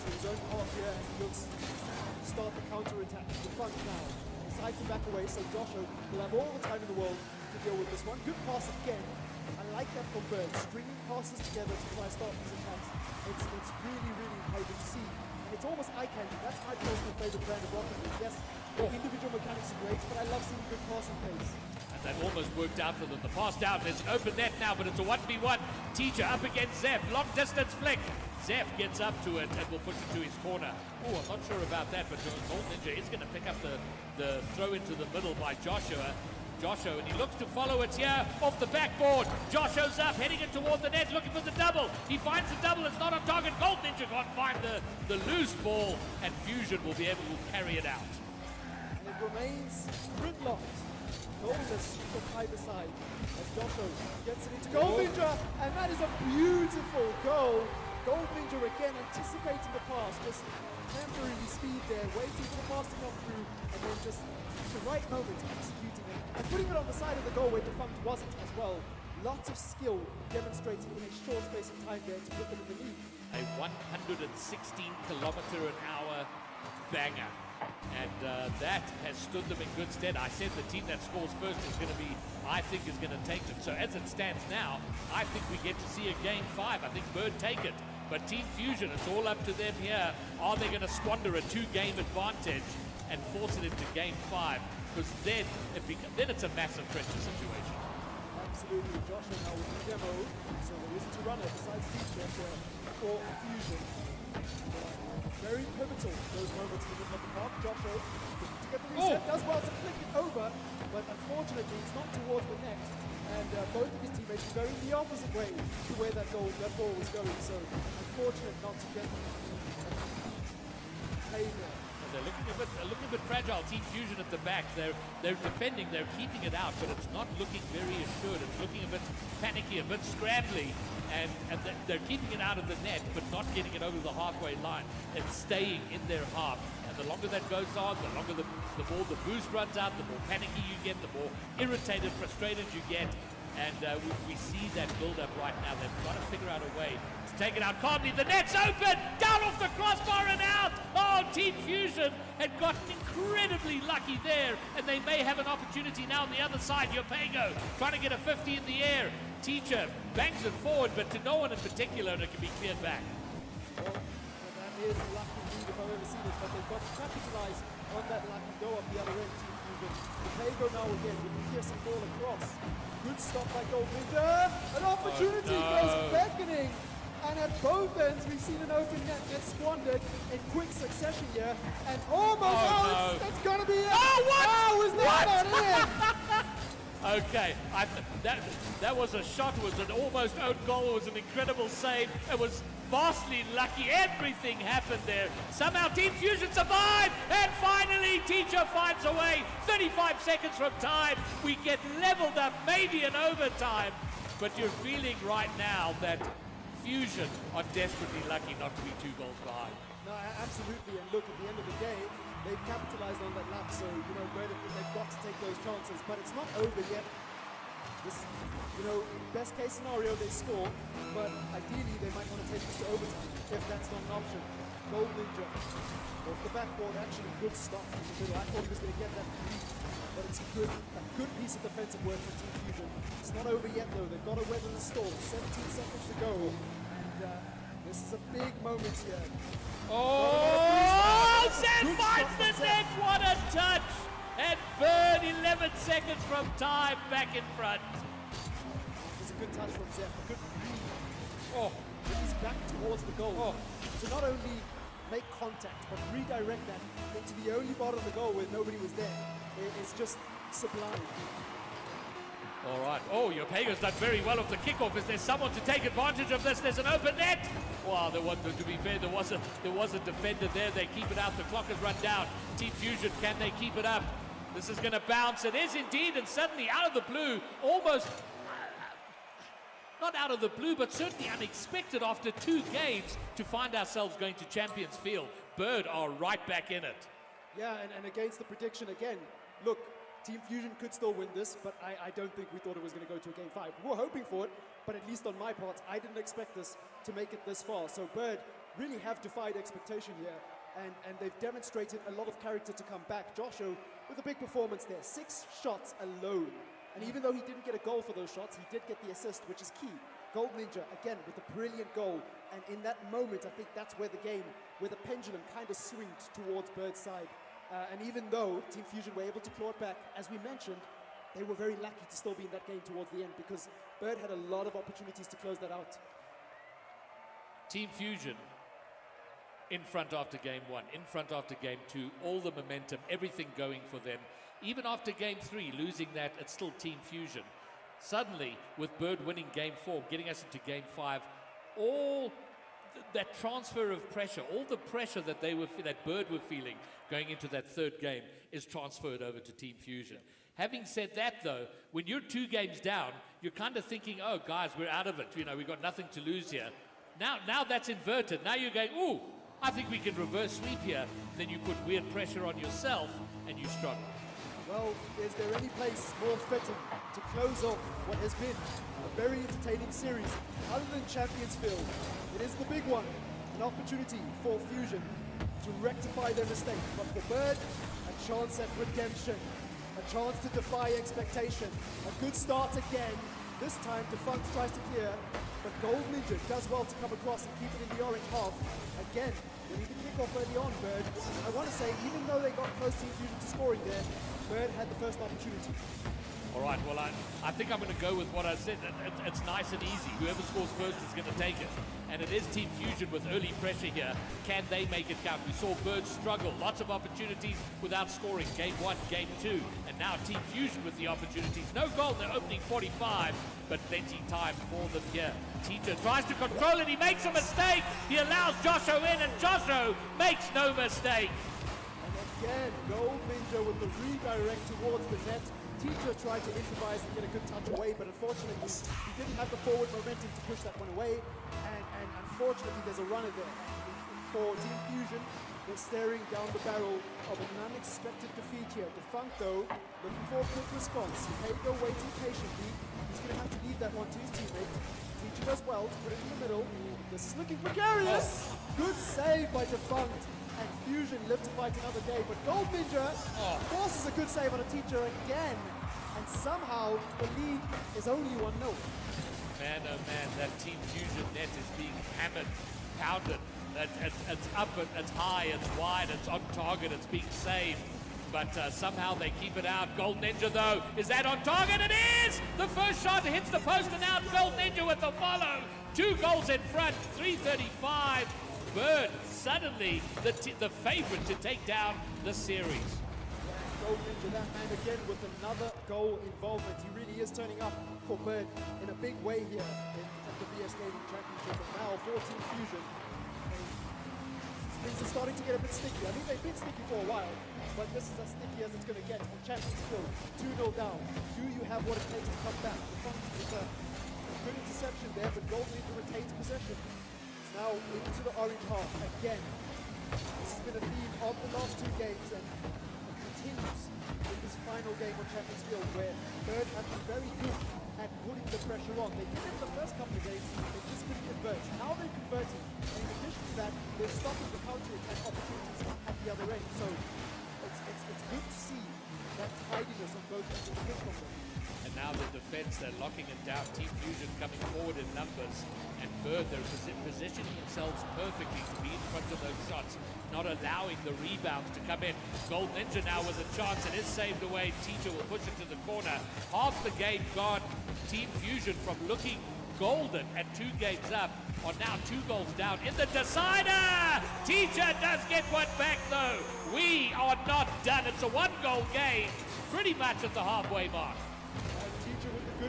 So his own half here and he looks to start the counter attack. The front now. Decides to back away, so Joshua will have all the time in the world to deal with this one. Good pass again. I like that from Bird. Stringing passes together to try to start these attacks. It's really, really encouraging to see. And it's almost eye candy. That's my personal favorite brand of Rocket League. Yes, the individual mechanics are great, but I love seeing good passing pace. And that almost worked out for them. The pass down, there's an open net now, but it's a 1v1. Teacher up against Zeph. Long distance flick. Zeph gets up to it and will push it to his corner. Oh, I'm not sure about that, but Gold Ninja is going to pick up the throw into the middle by Joshua, and he looks to follow it here off the backboard. Joshua's up, heading it toward the net, looking for the double. He finds the double, it's not on target. Gold Ninja can't find the loose ball, and Fusion will be able to carry it out. And it remains gridlocked. Goldness from either side as Joshua gets it into Gold Ninja, and that is a beautiful goal. Gold Ninja again anticipating the pass, just hampering his speed there, waiting for the pass to come through, and then just the right moment executing it and putting it on the side of the goal where Defunct wasn't as well. Lots of skill demonstrated in a short space of time there to put them in the lead. A 116 kilometer an hour banger. And that has stood them in good stead. I said the team that scores first is going to be, I think, is going to take them. So as it stands now, I think we get to see a game 5. I think Bird take it. But Team Fusion, it's all up to them here. Are they going to squander a 2-game advantage and force it into game 5? Because then it's a massive pressure situation. Absolutely. Joshua now with the demo, so there isn't a runner besides Teacher for Fusion. Very pivotal, those moments in the middle of the park. Joshua looking to get the reset, does well to flick it over, but unfortunately it's not towards the net. And both of his teammates were going the opposite way to where that ball was going. So unfortunate not to get paid there. They're looking a bit fragile. Team Fusion at the back. They're defending. They're keeping it out, but it's not looking very assured. It's looking a bit panicky, a bit scrambly, and they're keeping it out of the net, but not getting it over the halfway line. It's staying in their half. And the longer that goes on, the longer the more the boost runs out, the more panicky you get, the more irritated, frustrated you get. And we see that build up right now. They've got to figure out a way to take it out calmly. The net's open, down off the crossbar and out. Oh, Team Fusion had gotten incredibly lucky there, and they may have an opportunity now on the other side. Yopego trying to get a 50 in the air. Teacher bangs it forward, but to no one in particular, and it can be cleared back. Well, that is lucky indeed if I've ever seen it, but they've got to capitalize on that luck and go up the other end. Team Fusion. Yopego now again with the piercing ball across. Good stop by Gold Ninja. An opportunity goes beckoning. And at both ends, we've seen an open net get squandered in quick succession here. And almost, it's going to be it. Oh, what? How is that not in? Okay, that was a shot. It was an almost own goal. It was an incredible save. It was vastly lucky. Everything happened there. Somehow Team Fusion survived, and finally Teacher finds a way. 35 seconds from time, we get leveled up, maybe in overtime. But you're feeling right now that Fusion are desperately lucky not to be 2 goals behind. No, absolutely. And look, at the end of the day, they've capitalized on that lap. So, they've got to take those chances. But it's not over yet. This, best case scenario, they score, but ideally they might want to take this to overtime if that's not an option. Gold Ninja off the backboard, actually good stop from the middle. I thought he was going to get that lead, but it's a good piece of defensive work from Team Fusion. It's not over yet though. They've got to weather the storm. 17 seconds to go, and this is a big moment here. Oh, Zed finds the net. What a touch! And Bird 11 seconds from time back in front. It's a good touch from Zeph. A good read. He's back towards the goal. To not only make contact, but redirect that into the only part of the goal where nobody was there. It's just sublime. All right. Oh, Yopega's done very well off the kickoff. Is there someone to take advantage of this? There's an open net. Wow, to be fair, there was a defender there. They keep it out. The clock has run down. Team Fusion, can they keep it up? This is going to bounce. It is indeed, and suddenly out of the blue, almost not out of the blue, but certainly unexpected after 2 games to find ourselves going to Champions Field. Bird are right back in it. Yeah, and against the prediction again, look, Team Fusion could still win this, but I don't think we thought it was going to go to a game 5. We were hoping for it, but at least on my part, I didn't expect this to make it this far. So Bird really have defied expectation here, and they've demonstrated a lot of character to come back. Joshua with a big performance there, 6 shots alone. And even though he didn't get a goal for those shots, he did get the assist, which is key. Gold Ninja, again, with a brilliant goal. And in that moment, I think that's where the pendulum kind of swinged towards Bird's side. And even though Team Fusion were able to claw it back, as we mentioned, they were very lucky to still be in that game towards the end because Bird had a lot of opportunities to close that out. Team Fusion in front after game 1, in front after game 2, all the momentum, everything going for them. Even after game 3, losing that, it's still Team Fusion. Suddenly, with Bird winning game 4, getting us into game 5, all that transfer of pressure, all the pressure that that Bird were feeling going into that 3rd game is transferred over to Team Fusion. Having said that, though, when you're 2 games down, you're kind of thinking, oh, guys, we're out of it. You know, we've got nothing to lose here. Now that's inverted. Now you're going, ooh, I think we can reverse sweep here. Then you put weird pressure on yourself and you struggle. Well, is there any place more fitting to close off what has been a very entertaining series other than Champions Field? It is the big one, an opportunity for Fusion to rectify their mistake, but for Bird, a chance at redemption, a chance to defy expectation, a good start again. This time, Defunct tries to clear, but Gold Ninja does well to come across and keep it in the orange half. Again, winning the kickoff early on, Bird. I want to say, even though they got close to Fusion to scoring there, Bird had the first opportunity. All right, well, I think I'm going to go with what I said. It's nice and easy. Whoever scores first is going to take it. And it is Team Fusion with early pressure here. Can they make it count? We saw Bird struggle. Lots of opportunities without scoring. Game 1, Game 2. And now Team Fusion with the opportunities. No goal in the opening 45, but plenty time for them here. Teacher tries to control it. He makes a mistake. He allows Joshua in, and Joshua makes no mistake. And again, Gold Ninja with the redirect towards the net. Teacher tried to improvise and get a good touch away, but unfortunately he didn't have the forward momentum to push that one away, and unfortunately there's a runner there. For Team Fusion, they're staring down the barrel of an unexpected defeat here. Defunct, though, looking for a quick response. Hago waiting patiently. He's going to have to leave that one to his teammate. Teacher does well to put it in the middle. This is looking precarious. Good save by Defunct. And Fusion live to fight another day, but Gold Ninja forces a good save on a Teacher again, and somehow the lead is only 1-0. Man, oh man, that Team Fusion net is being hammered, pounded. It's up, it's high, it's wide, it's on target, it's being saved. But somehow they keep it out. Gold Ninja, though, is that on target? It is! The first shot hits the post, and out Gold Ninja with the follow. 2 goals in front, 3:35. Bird suddenly the favorite to take down the series. Gold Ninja, that man again with another goal involvement. He really is turning up for Bird in a big way here at the VS Gaming Championship. And now for Team Fusion, things are starting to get a bit sticky. I think they've been sticky for a while, but this is as sticky as it's going to get on Champions Field. 2-0 down. Do you have what it takes to come back? The front with a good interception there, but Gold Ninja retains possession. Now into the orange half again. This has been a theme of the last 2 games and it continues in this final game on Champions Field where Bird have been very good at putting the pressure on. They did it in the first couple of games, they just couldn't convert. Now they're converting, and in addition to that, they're stopping the counter-attack opportunities at the other end. So it's good to see that tidiness on both ends of the pitch from them. And now the defense, they're locking it down. Team Fusion coming forward in numbers. And Bird, they're positioning themselves perfectly to be in front of those shots, not allowing the rebounds to come in. Gold Ninja now with a chance. It is saved away. Teacher will push it to the corner. Half the game gone. Team Fusion, from looking golden at 2 games up, are now 2 goals down in the decider. Teacher does get one back, though. We are not done. It's a 1-goal game, pretty much at the halfway mark. Teacher with a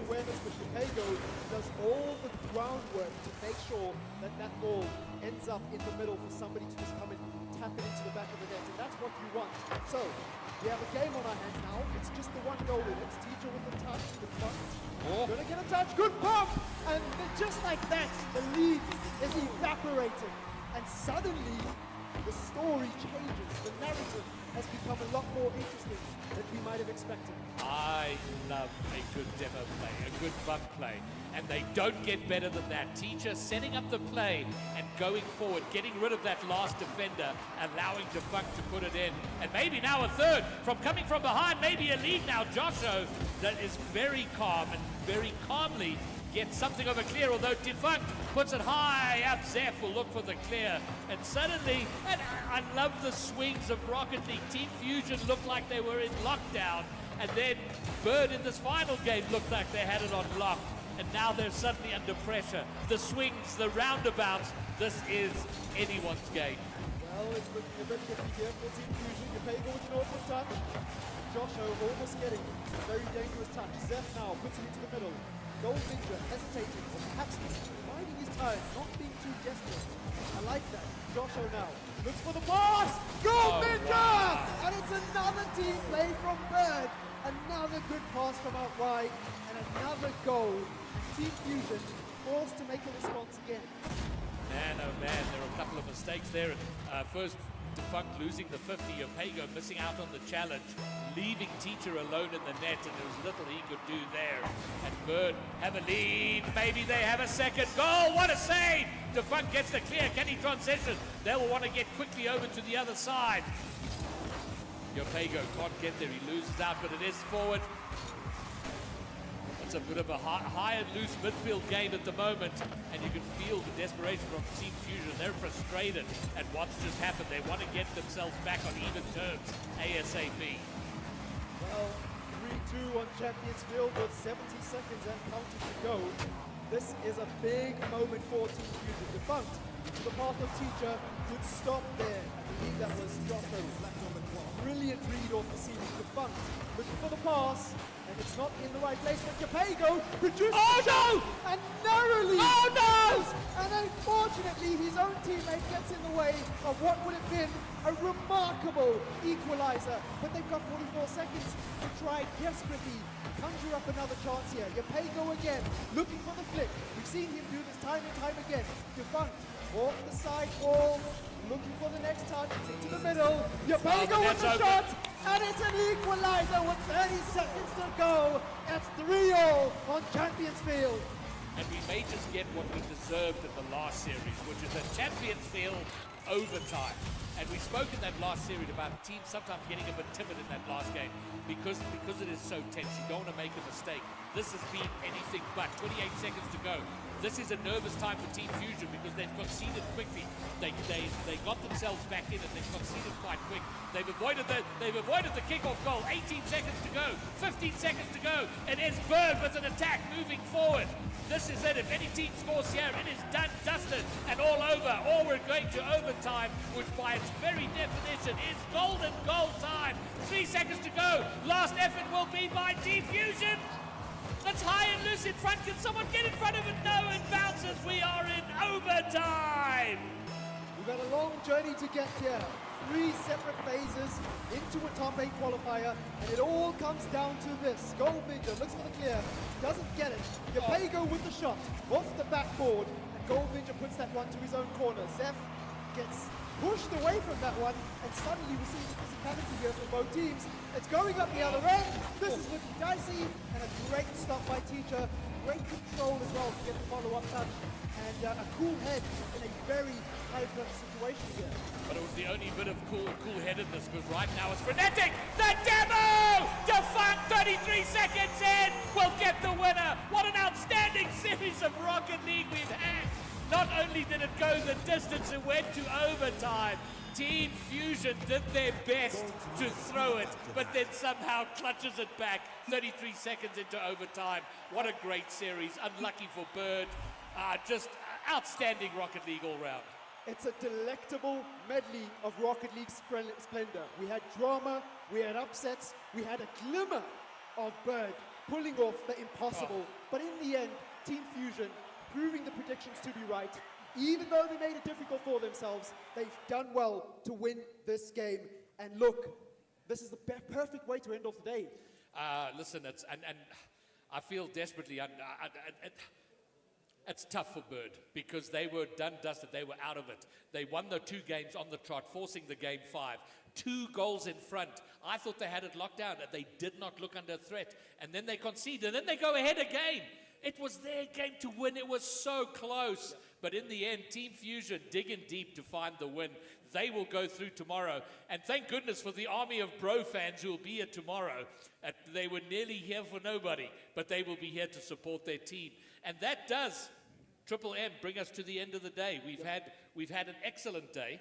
awareness, but Capego does all the groundwork to make sure that that ball ends up in the middle for somebody to just come and tap it into the back of the net, and that's what you want. So, we have a game on our hands now. It's just the one goal in it. Teacher with the touch, the punt. Gonna get a touch, good pump! And just like that, the lead is evaporating. And suddenly, the story changes. The narrative has become a lot more interesting than we might have expected. I love a good demo play, a good bump play. And they don't get better than that. Teacher setting up the play and going forward, getting rid of that last defender, allowing Defunct to put it in. And maybe now a third from coming from behind, maybe a lead now. Josho that is very calm and very calmly gets something of a clear, although Defunct puts it high up. Zeph will look for the clear. And suddenly, and I love the swings of Rocket League. Team Fusion looked like they were in lockdown. And then Bird in this final game looked like they had it on lock. And now they're suddenly under pressure. The swings, the roundabouts, this is anyone's game. Well, it's looking a bit tricky here for Team Fusion. Capego with an awkward touch. Josho almost getting a very dangerous touch. Zeph now puts it into the middle. Gold Ninja hesitating, or perhaps he's biding his time, not being too desperate. I like that. Josho now looks for the pass. Gold Ninja! Right. And it's another team play from Bird. Another good pass from out wide, and another goal. Team Fusion forced to make a response again. Man, oh man, there are a couple of mistakes there. First, Defunct losing the 50, Opego missing out on the challenge, leaving Teacher alone in the net, and there was little he could do there. And Bird have a lead, maybe they have a second goal. What a save! Defunct gets the clear, can he transition? They'll want to get quickly over to the other side. Opego can't get there, he loses out, but it is forward. It's a bit of a high and loose midfield game at the moment, and you can feel the desperation from Team Fusion. They're frustrated at what's just happened. They want to get themselves back on even terms ASAP. Well, 3-2 on Champions Field with 70 seconds and counting to go. This is a big moment for Team Fusion. Defunct to the path of Teacher, good stop there. I believe that was Josho. Brilliant read off the ceiling. Defunct looking for the pass, and it's not in the right place. But Capego produces and narrowly misses. And unfortunately, his own teammate gets in the way of what would have been a remarkable equalizer. But they've got 44 seconds to try desperately conjure up another chance here. Capego again looking for the flick. We've seen him do this time and time again. Defunct off the side wall, looking for the next touch, into the middle. Capego with the shot, and it's an equalizer with 30 seconds to go. It's 3-0 on Champions Field. And we may just get what we deserved in the last series, which is a Champions Field overtime. And we spoke in that last series about teams sometimes getting a bit timid in that last game because it is so tense. You don't want to make a mistake. This has been anything but. 28 seconds to go. This is a nervous time for Team Fusion because they've conceded quickly. They got themselves back in and they've conceded quite quick. They've avoided the kickoff goal. 18 seconds to go. 15 seconds to go. It is Bird with an attack moving forward. This is it. If any team scores here, it is done, dusted, and all over. Or we're going to overtime, which by its very definition is golden goal time. 3 seconds to go. Last effort will be by Team Fusion. That's high and loose in front. Can someone get in front of it? No, it bounces. We are in overtime. We've had a long journey to get here. 3 separate phases into a top 8 qualifier, and it all comes down to this. Gold Ninja looks for the clear, doesn't get it. Capego with the shot off the backboard, and Gold Ninja puts that one to his own corner. Zeph gets pushed away from that one, and suddenly we see the physicality here from both teams. It's going up the other end. This is looking dicey, and a great stop by Teacher. Great control as well to get the follow-up touch, and a cool head in a very high-pressure situation here. But it was the only bit of cool-headedness because right now it's frenetic. The demo! Defunct 33 seconds in will get the winner. What an outstanding series of Rocket League we've had. Not only did it go the distance, it went to overtime. Team Fusion did their best to throw it, but then somehow clutches it back 33 seconds into overtime. What a great series. Unlucky for Bird. Just outstanding Rocket League all round. It's a delectable medley of Rocket League splendor. We had drama, we had upsets, we had a glimmer of Bird pulling off the impossible. But in the end, Team Fusion proving the predictions to be right. Even though they made it difficult for themselves, they've done well to win this game. And look, this is the perfect way to end off the day. Listen, and I feel desperately, it's tough for Bird because they were done, dusted, they were out of it. They won the 2 games on the trot, forcing the game 5. 2 goals in front. I thought they had it locked down, that they did not look under threat. And then they conceded, and then they go ahead again. It was their game to win. It was so close. But in the end, Team Fusion digging deep to find the win. They will go through tomorrow. And thank goodness for the army of Bro fans who will be here tomorrow. They were nearly here for nobody, but they will be here to support their team. And that does, Triple M, bring us to the end of the day. We've had an excellent day.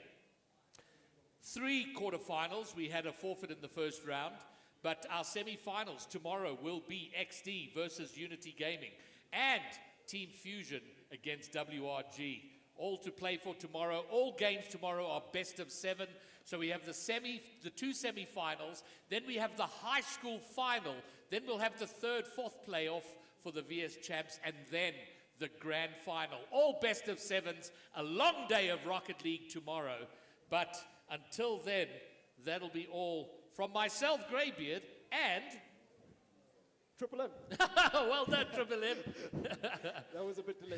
3 quarterfinals. We had a forfeit in the first round. But our semi-finals tomorrow will be XD versus Unity Gaming and Team Fusion against WRG. All to play for tomorrow. All games tomorrow are best of 7. So we have the 2 semi-finals. Then we have the high school final. Then we'll have the 3rd, 4th playoff for the VS Champs. And then the grand final. All best of 7s. A long day of Rocket League tomorrow. But until then, that'll be all from myself, Greybeard, and... Triple M. Well done, Triple M. That was a bit delayed.